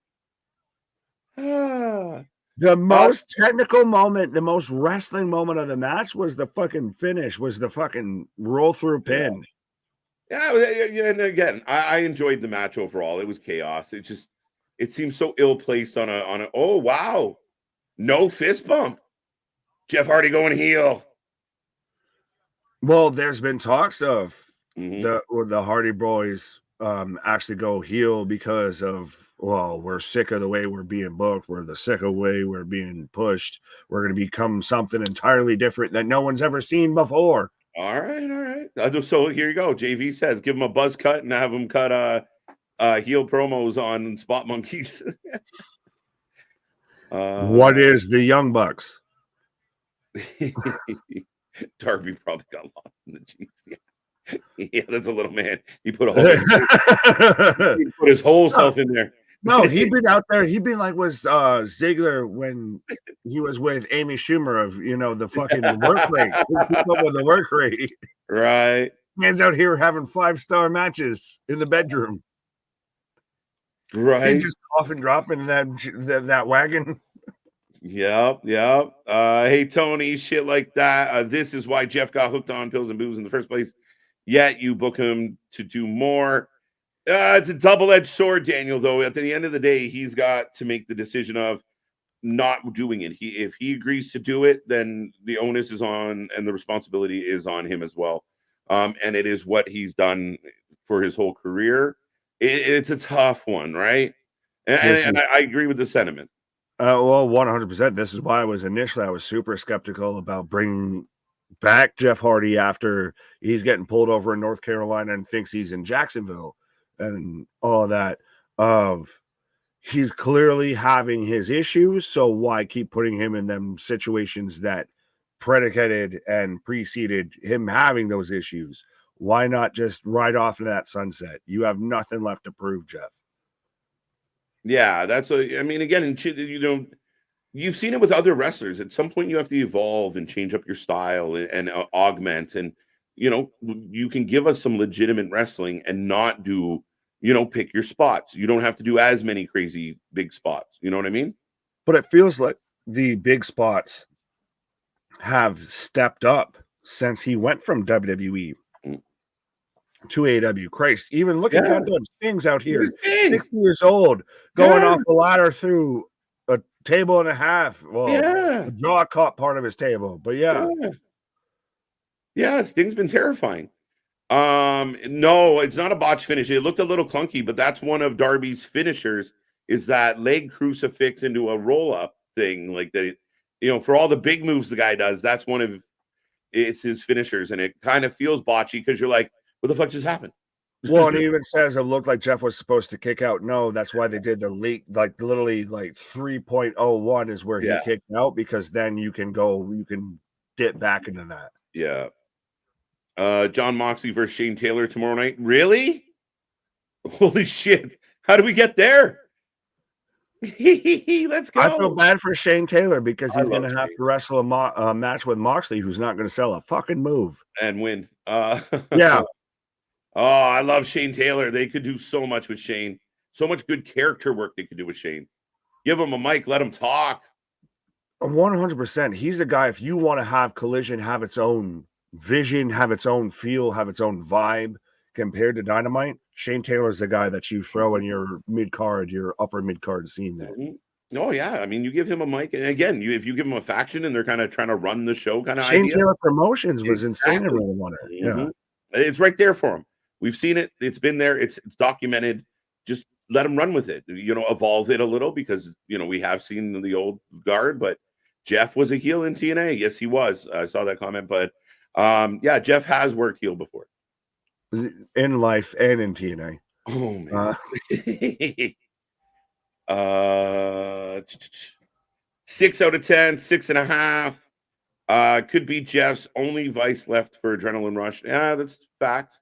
Speaker 2: The most technical moment, the most wrestling moment of the match was the fucking finish, was the fucking roll-through pin.
Speaker 1: Yeah, and again, I enjoyed the match overall. It was chaos. It seems so ill-placed on a oh, wow. No fist bump. Jeff Hardy going heel.
Speaker 2: Well, there's been talks of the Hardy Boys actually go heel because of, well, we're sick of the way we're being booked. We're sick of the way we're being pushed. We're going to become something entirely different that no one's ever seen before.
Speaker 1: All right. So here you go. JV says, give him a buzz cut and have him cut heel promos on Spot Monkeys.
Speaker 2: What is the Young Bucks?
Speaker 1: Darby probably got lost in the jeans. Yeah, that's a little man. He put his whole self in there.
Speaker 2: No, he'd been out there. He'd been like was Ziggler when he was with Amy Schumer of the fucking work rate. With the work rate,
Speaker 1: right?
Speaker 2: Man's out here having 5-star matches in the bedroom,
Speaker 1: right?
Speaker 2: He just coughing, dropping in that wagon.
Speaker 1: Yep. Hey Tony, shit like that. This is why Jeff got hooked on pills and booze in the first place. Yet you book him to do more. It's a double-edged sword, Daniel, though. At the end of the day, he's got to make the decision of not doing it. If he agrees to do it, then the onus is on and the responsibility is on him as well. And it is what he's done for his whole career. It's a tough one, right? And I agree with the sentiment.
Speaker 2: Well, 100%. This is why I was super skeptical about bringing back Jeff Hardy after he's getting pulled over in North Carolina and thinks he's in Jacksonville. And all that he's clearly having his issues, so why keep putting him in them situations that predicated and preceded him having those issues? Why not just ride off into that sunset? You have nothing left to prove, Jeff.
Speaker 1: Yeah, again, you've seen it with other wrestlers. At some point you have to evolve and change up your style and augment, and you can give us some legitimate wrestling and not do pick your spots. You don't have to do as many crazy big spots. You know what I mean?
Speaker 2: But it feels like the big spots have stepped up since he went from WWE to AEW. Christ, even look at goddamn Sting's out here, 60 years old, going off the ladder through a table and a half. Well, the jaw caught part of his table, but
Speaker 1: Yeah, Sting's been terrifying. No, it's not a botch finish. It looked a little clunky, but that's one of Darby's finishers, is that leg crucifix into a roll-up thing. Like they, for all the big moves the guy does, that's one of it's his finishers, and it kind of feels botchy because you're like, what the fuck just happened?
Speaker 2: Well, and he even says it looked like Jeff was supposed to kick out. No, that's why they did the leak, like literally like 3.01 is where he kicked out, because then you can dip back into that.
Speaker 1: Yeah. John Moxley versus Shane Taylor tomorrow night. Really? Holy shit. How do we get there? Let's go.
Speaker 2: I feel bad for Shane Taylor because he's going to have to wrestle a match with Moxley, who's not going to sell a fucking move
Speaker 1: and win.
Speaker 2: Yeah.
Speaker 1: Oh, I love Shane Taylor. They could do so much with Shane. So much good character work they could do with Shane. Give him a mic. Let him talk.
Speaker 2: 100%. He's a guy, if you want to have Collision have its own vision, have its own feel, have its own vibe compared to Dynamite, Shane Taylor's the guy that you throw in your mid-card, your upper mid-card scene there.
Speaker 1: Mm-hmm. Oh, yeah. I mean, you give him a mic. And again, if you give him a faction and they're kind of trying to run the show kind of
Speaker 2: Shane
Speaker 1: idea.
Speaker 2: Taylor Promotions was insane in Ring of Honor.
Speaker 1: Mm-hmm.
Speaker 2: Yeah.
Speaker 1: It's right there for him. We've seen it. It's been there. It's documented. Just let him run with it. Evolve it a little because, we have seen the old guard, but Jeff was a heel in TNA. Yes, he was. I saw that comment, but yeah, Jeff has worked heel before.
Speaker 2: In life and in TNA.
Speaker 1: Oh, man. 6 out of 10, 6.5. Could be Jeff's only vice left for Adrenaline Rush. Yeah, that's fact.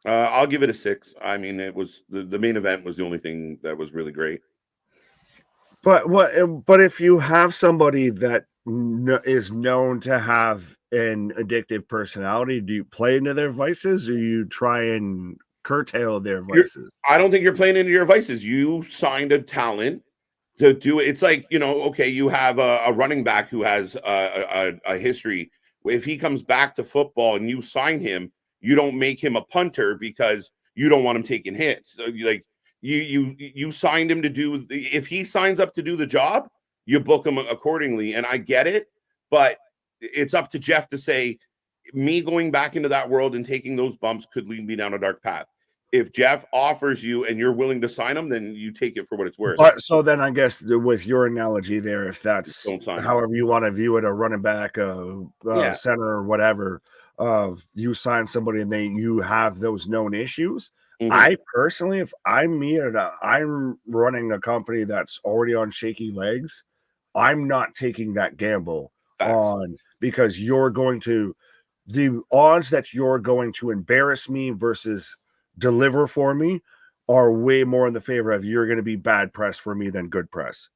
Speaker 1: I'll give it a 6. I mean, it was the main event was the only thing that was really great.
Speaker 2: But if you have somebody that is known to have an addictive personality, do you play into their vices, or you try and curtail their vices?
Speaker 1: I don't think you're playing into your vices. You signed a talent to do it. It's like, okay, you have a running back who has a history. If he comes back to football and you sign him, you don't make him a punter because you don't want him taking hits. So you signed him to do. If he signs up to do the job, you book him accordingly. And I get it, but it's up to Jeff to say, me going back into that world and taking those bumps could lead me down a dark path. If Jeff offers you and you're willing to sign him, then you take it for what it's worth.
Speaker 2: But so then I guess with your analogy there, if that's however you want to view it, a running back, center or whatever, you sign somebody and you have those known issues. Mm-hmm. I personally, if I'm me and I'm running a company that's already on shaky legs, I'm not taking that gamble on, because the odds that you're going to embarrass me versus deliver for me are way more in the favor of you're going to be bad press for me than good press.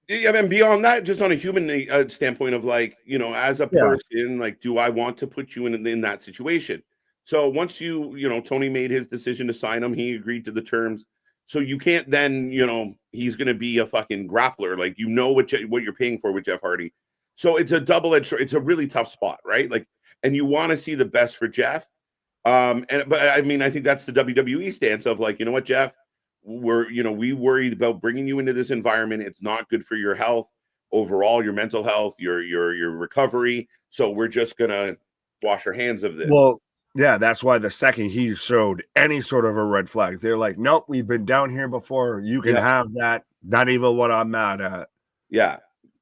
Speaker 1: Yeah, I mean, beyond that, just on a human standpoint of as a person, do I want to put you in that situation? So once Tony made his decision to sign him, he agreed to the terms. So you can't then, he's going to be a fucking grappler. What you're paying for with Jeff Hardy. So it's a double-edged sword. It's a really tough spot, right? And you want to see the best for Jeff. But I mean, I think that's the WWE stance of what, Jeff, we worried about bringing you into this environment. It's not good for your health overall, your mental health, your recovery. So we're just going to wash our hands of this.
Speaker 2: Well, yeah, that's why the second he showed any sort of a red flag, they're like, nope, we've been down here before. You can have that. Not even what I'm mad at.
Speaker 1: Yeah.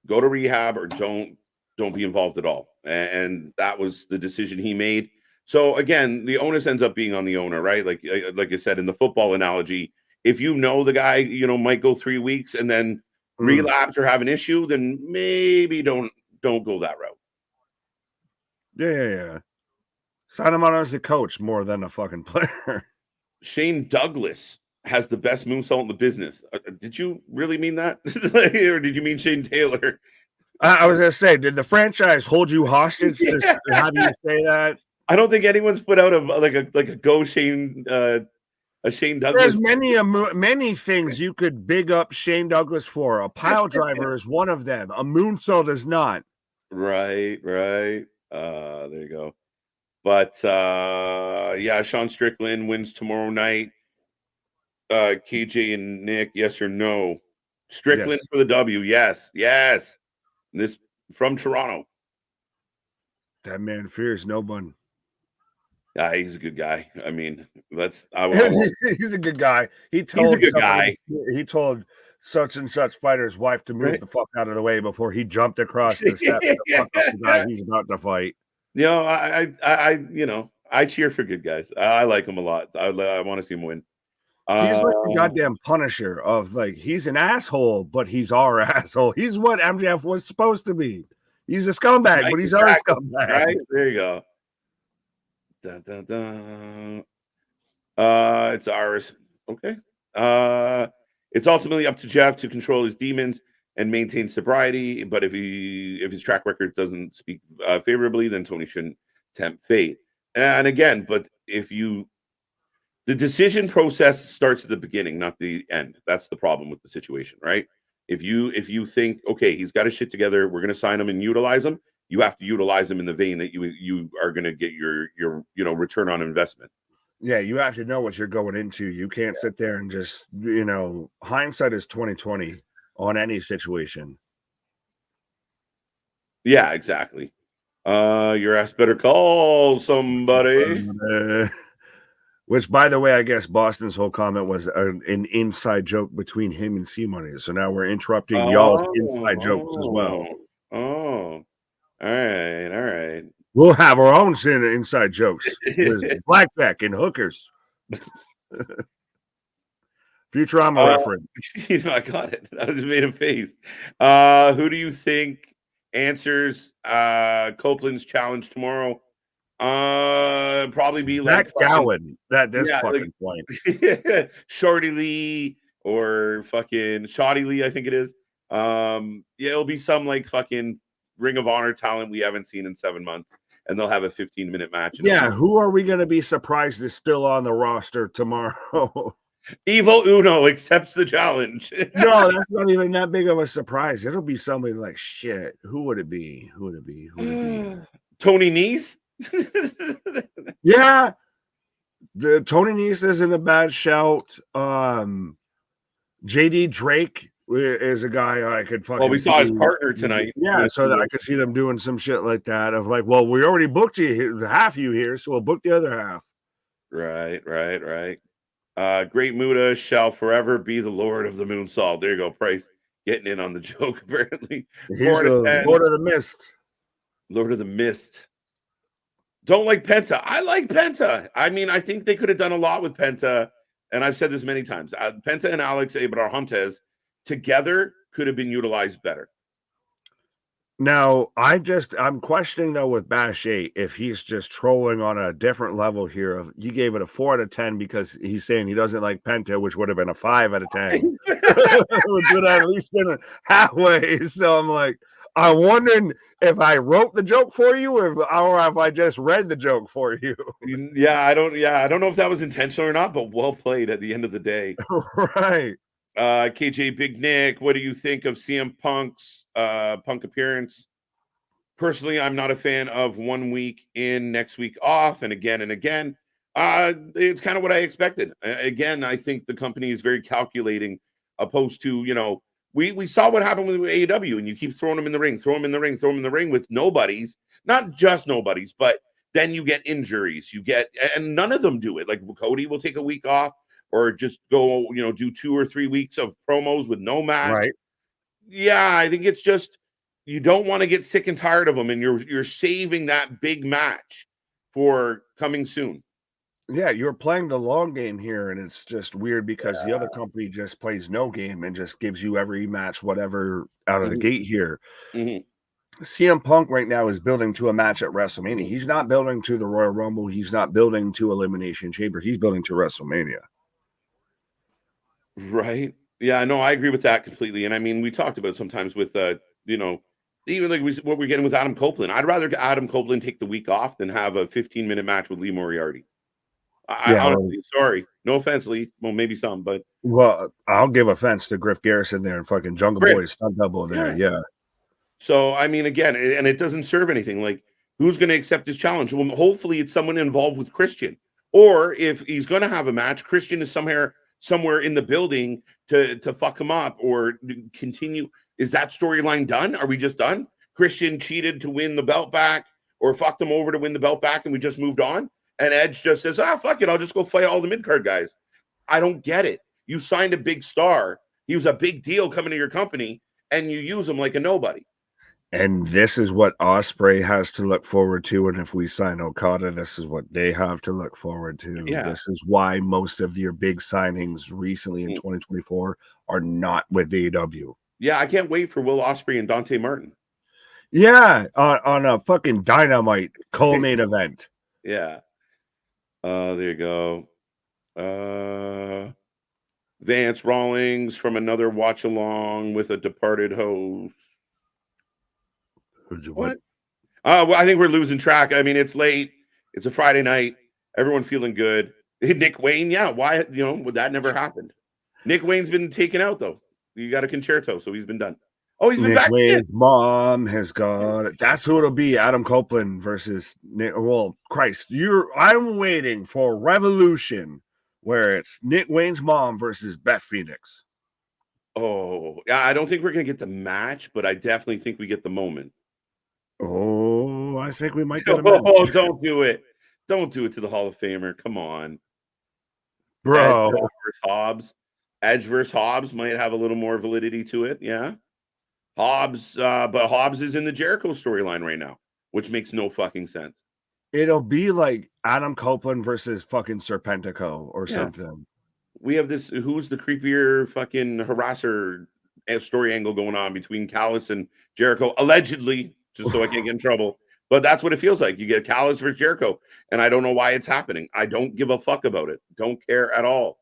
Speaker 1: Go to rehab or don't be involved at all. And that was the decision he made. So again, the onus ends up being on the owner, right? Like I said, in the football analogy, if the guy, might go 3 weeks and then relapse or have an issue, then maybe don't go that route.
Speaker 2: Yeah. Sign him on as a coach more than a fucking player.
Speaker 1: Shane Douglas has the best moonsault in the business. Did you really mean that? Or did you mean Shane Taylor?
Speaker 2: I was going to say, did the franchise hold you hostage to have you say that?
Speaker 1: I don't think anyone's put out a go Shane a Shane Douglas.
Speaker 2: There's many things you could big up Shane Douglas for. A pile driver is one of them. A moonsault is not.
Speaker 1: Right. There you go. But Sean Strickland wins tomorrow night. KJ and Nick, yes or no? Strickland for the W. Yes. This from Toronto.
Speaker 2: That man fears no one.
Speaker 1: Yeah, he's a good guy. I mean, he's
Speaker 2: a good guy. He told he told such and such fighter's wife to move the fuck out of the way before he jumped across the steps to fuck up the guy he's about to fight.
Speaker 1: You know, I cheer for good guys. I like him a lot. I want to see him win.
Speaker 2: He's like the goddamn Punisher of like, he's an asshole, but he's our asshole. He's what MJF was supposed to be. He's a scumbag, right, but he's our scumbag.
Speaker 1: Right? There you go. Dun, dun, dun. It's ours. Okay. It's ultimately up to Jeff to control his demons and maintain sobriety. But if his track record doesn't speak favorably, then Tony shouldn't tempt fate. And again, but the decision process starts at the beginning, not the end. That's the problem with the situation, right? If you think, okay, he's got his shit together, we're going to sign him and utilize him, you have to utilize him in the vein that you are going to get your return on investment.
Speaker 2: Yeah, you have to know what you're going into. You can't sit there and just, hindsight is 20/20 on any situation.
Speaker 1: Yeah, exactly. Your ass better call somebody.
Speaker 2: Which, by the way, I guess Boston's whole comment was an inside joke between him and C-Money. So now we're interrupting y'all's inside jokes as well.
Speaker 1: Oh, all right.
Speaker 2: We'll have our own inside jokes with blackjack and hookers. Futurama reference.
Speaker 1: I got it. I just made a face. Who do you think answers Copeland's challenge tomorrow? Probably be like
Speaker 2: Gowan. That's fucking point.
Speaker 1: Shorty Lee or fucking Shoddy Lee, I think it is. It'll be some like fucking Ring of Honor talent we haven't seen in 7 months, and they'll have a 15-minute match.
Speaker 2: Yeah, who are we going to be surprised is still on the roster tomorrow?
Speaker 1: Evil Uno accepts the challenge.
Speaker 2: No, that's not even that big of a surprise. It'll be somebody like, shit, who would it be?
Speaker 1: Tony Nese?
Speaker 2: Yeah, the Tony Nese isn't a bad shout. JD Drake is a guy I could fucking.
Speaker 1: Well, we saw his partner tonight.
Speaker 2: Yeah, so that I could see them doing some shit like that. Of like, well, we already booked you half you here, so we'll book the other half.
Speaker 1: Right. Great Muda shall forever be the Lord of the Moonsault. There you go, Price getting in on the joke. Apparently,
Speaker 2: he's the Lord of the Mist.
Speaker 1: Lord of the Mist. Don't like Penta. I like Penta. I mean, I think they could have done a lot with Penta, and I've said this many times. Penta and Alex Abrahantes together could have been utilized better.
Speaker 2: Now, I'm questioning though with Bash 8 if he's just trolling on a different level here. You gave it a 4 out of 10 because he's saying he doesn't like Penta, which would have been a 5 out of 10. Which would have at least been halfway. So I'm like, I'm wondering if I wrote the joke for you or if I just read the joke for you.
Speaker 1: I don't know if that was intentional or not, but well played at the end of the day.
Speaker 2: Right.
Speaker 1: KJ Big Nick, what do you think of CM Punk's Punk appearance? Personally, I'm not a fan of 1 week in, next week off, and again and again. It's kind of what I expected. Again, I think the company is very calculating, opposed to, we saw what happened with AEW, and you keep throwing them in the ring, with nobodies, not just nobodies, but then you get injuries, and none of them do it. Like Cody will take a week off, or just go, do 2 or 3 weeks of promos with no match.
Speaker 2: Right.
Speaker 1: Yeah, I think it's just you don't want to get sick and tired of them, and you're saving that big match for coming soon.
Speaker 2: Yeah, you're playing the long game here, and it's just weird because the other company just plays no game and just gives you every match, whatever, out of the gate here. CM Punk right now is building to a match at WrestleMania. He's not building to the Royal Rumble. He's not building to Elimination Chamber. He's building to WrestleMania.
Speaker 1: Right. Yeah, no, I agree with that completely. And I mean, we talked about it sometimes with, even like what we're getting with Adam Copeland. I'd rather Adam Copeland take the week off than have a 15-minute match with Lee Moriarty. I honestly, sorry. No offense, Lee. Well, maybe some, but.
Speaker 2: Well, I'll give offense to Griff Garrison there and fucking Jungle Boy's stunt double there. Yeah.
Speaker 1: So, I mean, again, and it doesn't serve anything. Like, who's going to accept this challenge? Well, hopefully it's someone involved with Christian. Or if he's going to have a match, Christian is somewhere in the building to fuck him up or continue. Is that storyline done? Are we just done? Christian cheated to win the belt back. or fucked him over to win the belt back and we just moved on. And Edge just says, fuck it, I'll just go fight all the mid-card guys. I don't get it. You signed a big star. He was a big deal coming to your company, and you use him like a nobody.
Speaker 2: And this is what Ospreay has to look forward to. And if we sign Okada, this is what they have to look forward to.
Speaker 1: Yeah.
Speaker 2: This is why most of your big signings recently in 2024 are not with AEW.
Speaker 1: Yeah, I can't wait for Will Ospreay and Dante Martin.
Speaker 2: Yeah, on a fucking Dynamite co-main event.
Speaker 1: Yeah. There you go. Vance Rawlings from another watch along with a departed host. What? Well, I think we're losing track. I mean, it's late. It's a Friday night. Everyone feeling good. Nick Wayne, yeah. Why? Would that never happened? Nick Wayne's been taken out though. You got a concerto, so he's been done. Oh, he's been
Speaker 2: Nick
Speaker 1: back.
Speaker 2: Wayne's mom has gone. That's who it'll be. Adam Copeland versus Nick. Well, Christ, I'm waiting for Revolution, where it's Nick Wayne's mom versus Beth Phoenix.
Speaker 1: Oh, yeah. I don't think we're gonna get the match, but I definitely think we get the moment.
Speaker 2: Oh, I think we might get a match.
Speaker 1: Oh, don't do it. Don't do it to the Hall of Famer. Come on.
Speaker 2: Bro.
Speaker 1: Edge versus Hobbs. Edge versus Hobbs might have a little more validity to it. Yeah. Hobbs, but Hobbs is in the Jericho storyline right now, which makes no fucking sense.
Speaker 2: It'll be like Adam Copeland versus fucking Serpentico or something.
Speaker 1: We have this, who's the creepier fucking harasser story angle going on between Callis and Jericho, allegedly, just so I can't get in trouble. But that's what it feels like. You get Callis versus Jericho, and I don't know why it's happening. I don't give a fuck about it. Don't care at all.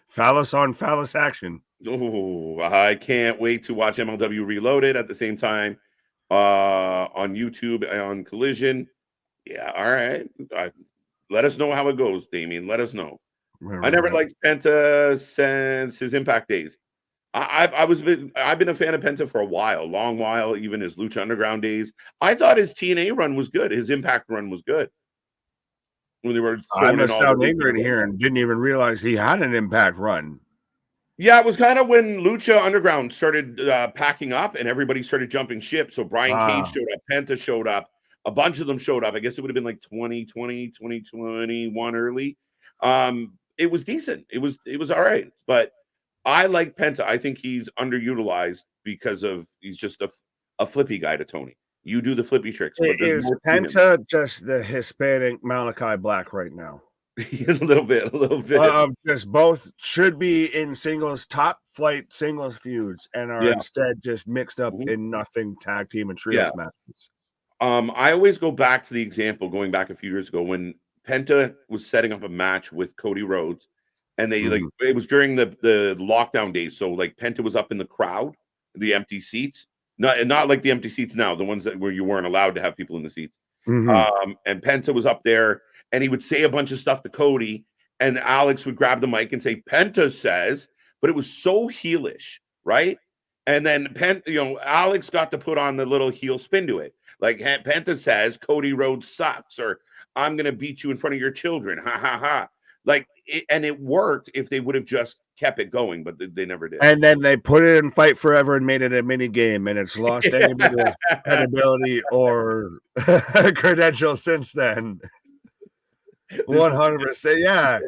Speaker 2: Phallus on phallus action.
Speaker 1: Oh, I can't wait to watch MLW Reloaded at the same time on YouTube on Collision. Yeah, all right. Let us know how it goes, Damien. Let us know. I never liked Penta since his Impact days. I've been a fan of Penta for a long while, even his Lucha Underground days. I thought his TNA run was good. His Impact run was good. When they were,
Speaker 2: I'm gonna sound ignorant here and didn't even realize he had an Impact run.
Speaker 1: Yeah, it was kind of when Lucha Underground started packing up and everybody started jumping ship. So Brian Cage showed up, Penta showed up, a bunch of them showed up. I guess it would have been like 2020, 2021 early. It was decent. It was all right. But I like Penta. I think he's underutilized because he's just a flippy guy to Tony. You do the flippy tricks. But
Speaker 2: is Penta just the Hispanic Malachi Black right now?
Speaker 1: a little bit.
Speaker 2: Just both should be in singles, top flight singles feuds, and are instead just mixed up in nothing tag team and trios matches.
Speaker 1: I always go back to the example going back a few years ago when Penta was setting up a match with Cody Rhodes, and they it was during the lockdown days. So like Penta was up in the crowd, the empty seats, not like the empty seats now, the ones where you weren't allowed to have people in the seats. And Penta was up there. And he would say a bunch of stuff to Cody, and Alex would grab the mic and say, Penta says, but it was so heelish, right? And then Alex got to put on the little heel spin to it. Like Penta says, Cody Rhodes sucks, or I'm going to beat you in front of your children. Ha, ha, ha. Like, and it worked if they would have just kept it going, but they never did.
Speaker 2: And then they put it in Fight Forever and made it a mini game, and it's lost any bit of credibility or credentials since then. 100%, yeah.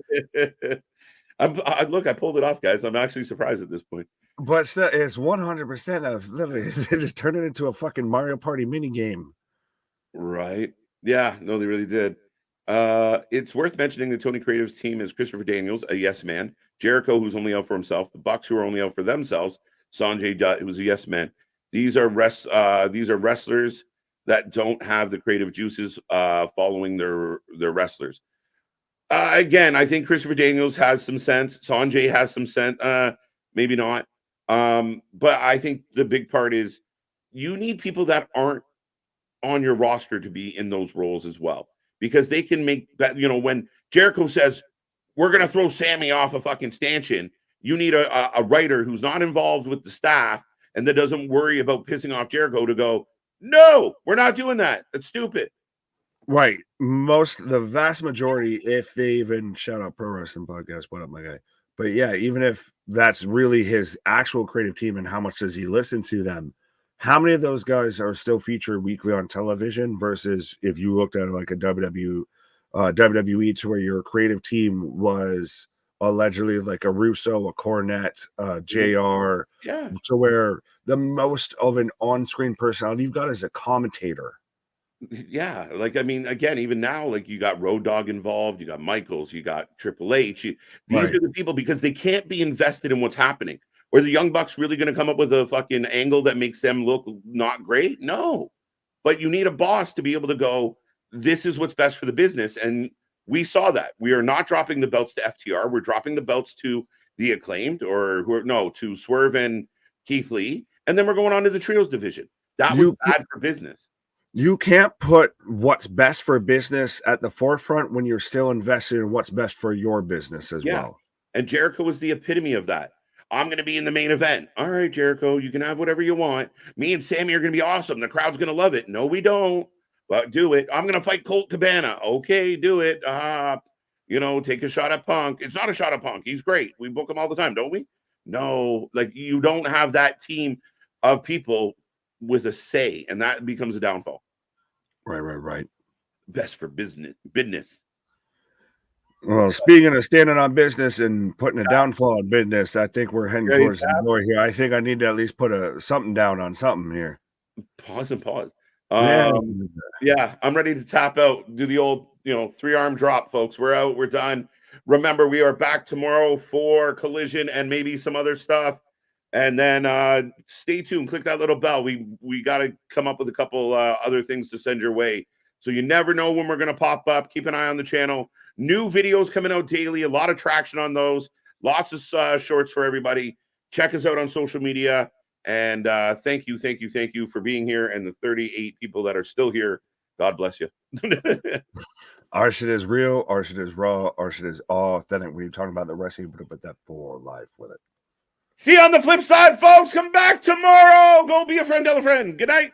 Speaker 1: Look, I pulled it off, guys. I'm actually surprised at this point.
Speaker 2: But still, it's 100% of literally they just turned it into a fucking Mario Party mini game.
Speaker 1: Right. Yeah, no, they really did. It's worth mentioning the Tony Creative's team is Christopher Daniels, a yes man, Jericho, who's only out for himself, the Bucks, who are only out for themselves, Sanjay Dutt, who was a yes man. These are wrestlers that don't have the creative juices following their wrestlers. Again, I think Christopher Daniels has some sense. Sanjay has some sense. Maybe not. But I think the big part is you need people that aren't on your roster to be in those roles as well, because they can make that. When Jericho says we're going to throw Sammy off a fucking stanchion, you need a writer who's not involved with the staff and that doesn't worry about pissing off Jericho to go, no, we're not doing that. That's stupid.
Speaker 2: Right. The vast majority, if they even shout out Pro Wrestling Podcast, what up, my guy? But yeah, even if that's really his actual creative team and how much does he listen to them, how many of those guys are still featured weekly on television versus if you looked at like a WWE to where your creative team was allegedly like a Russo, a Cornette, JR, to where the most of an on-screen personality you've got is a commentator.
Speaker 1: Yeah, like, I mean, again, even now, like, you got Road Dogg involved, you got Michaels, you got Triple H. These are the people because they can't be invested in what's happening. Or the Young Bucks really going to come up with a fucking angle that makes them look not great? No. But you need a boss to be able to go, this is what's best for the business. And we saw that. We are not dropping the belts to FTR. We're dropping the belts to the Acclaimed or to Swerve and Keith Lee. And then we're going on to the Trios division. That was bad for business.
Speaker 2: You can't put what's best for business at the forefront when you're still invested in what's best for your business as well.
Speaker 1: And Jericho was the epitome of that. I'm going to be in the main event. All right, Jericho, you can have whatever you want. Me and Sammy are going to be awesome. The crowd's going to love it. No, we don't. But do it. I'm going to fight Colt Cabana. Okay, do it. Take a shot at Punk. It's not a shot at Punk. He's great. We book him all the time, don't we? No, like you don't have that team of people with a say, and that becomes a downfall.
Speaker 2: Right.
Speaker 1: Best for business.
Speaker 2: Well, speaking of standing on business and putting a downfall on business, I think we're heading towards the door here. I think I need to at least put something down on something here.
Speaker 1: Pause. Yeah, I'm ready to tap out. Do the old, 3-arm drop, folks. We're out. We're done. Remember, we are back tomorrow for Collision and maybe some other stuff. And then stay tuned. Click that little bell. We got to come up with a couple other things to send your way. So you never know when we're going to pop up. Keep an eye on the channel. New videos coming out daily. A lot of traction on those. Lots of shorts for everybody. Check us out on social media. And thank you for being here. And the 38 people that are still here, God bless you.
Speaker 2: Our shit is real. Our shit is raw. Our shit is authentic. When you're talking about the wrestling, put that for life with it.
Speaker 1: See you on the flip side, folks. Come back tomorrow. Go be a friend, tell a friend. Good night.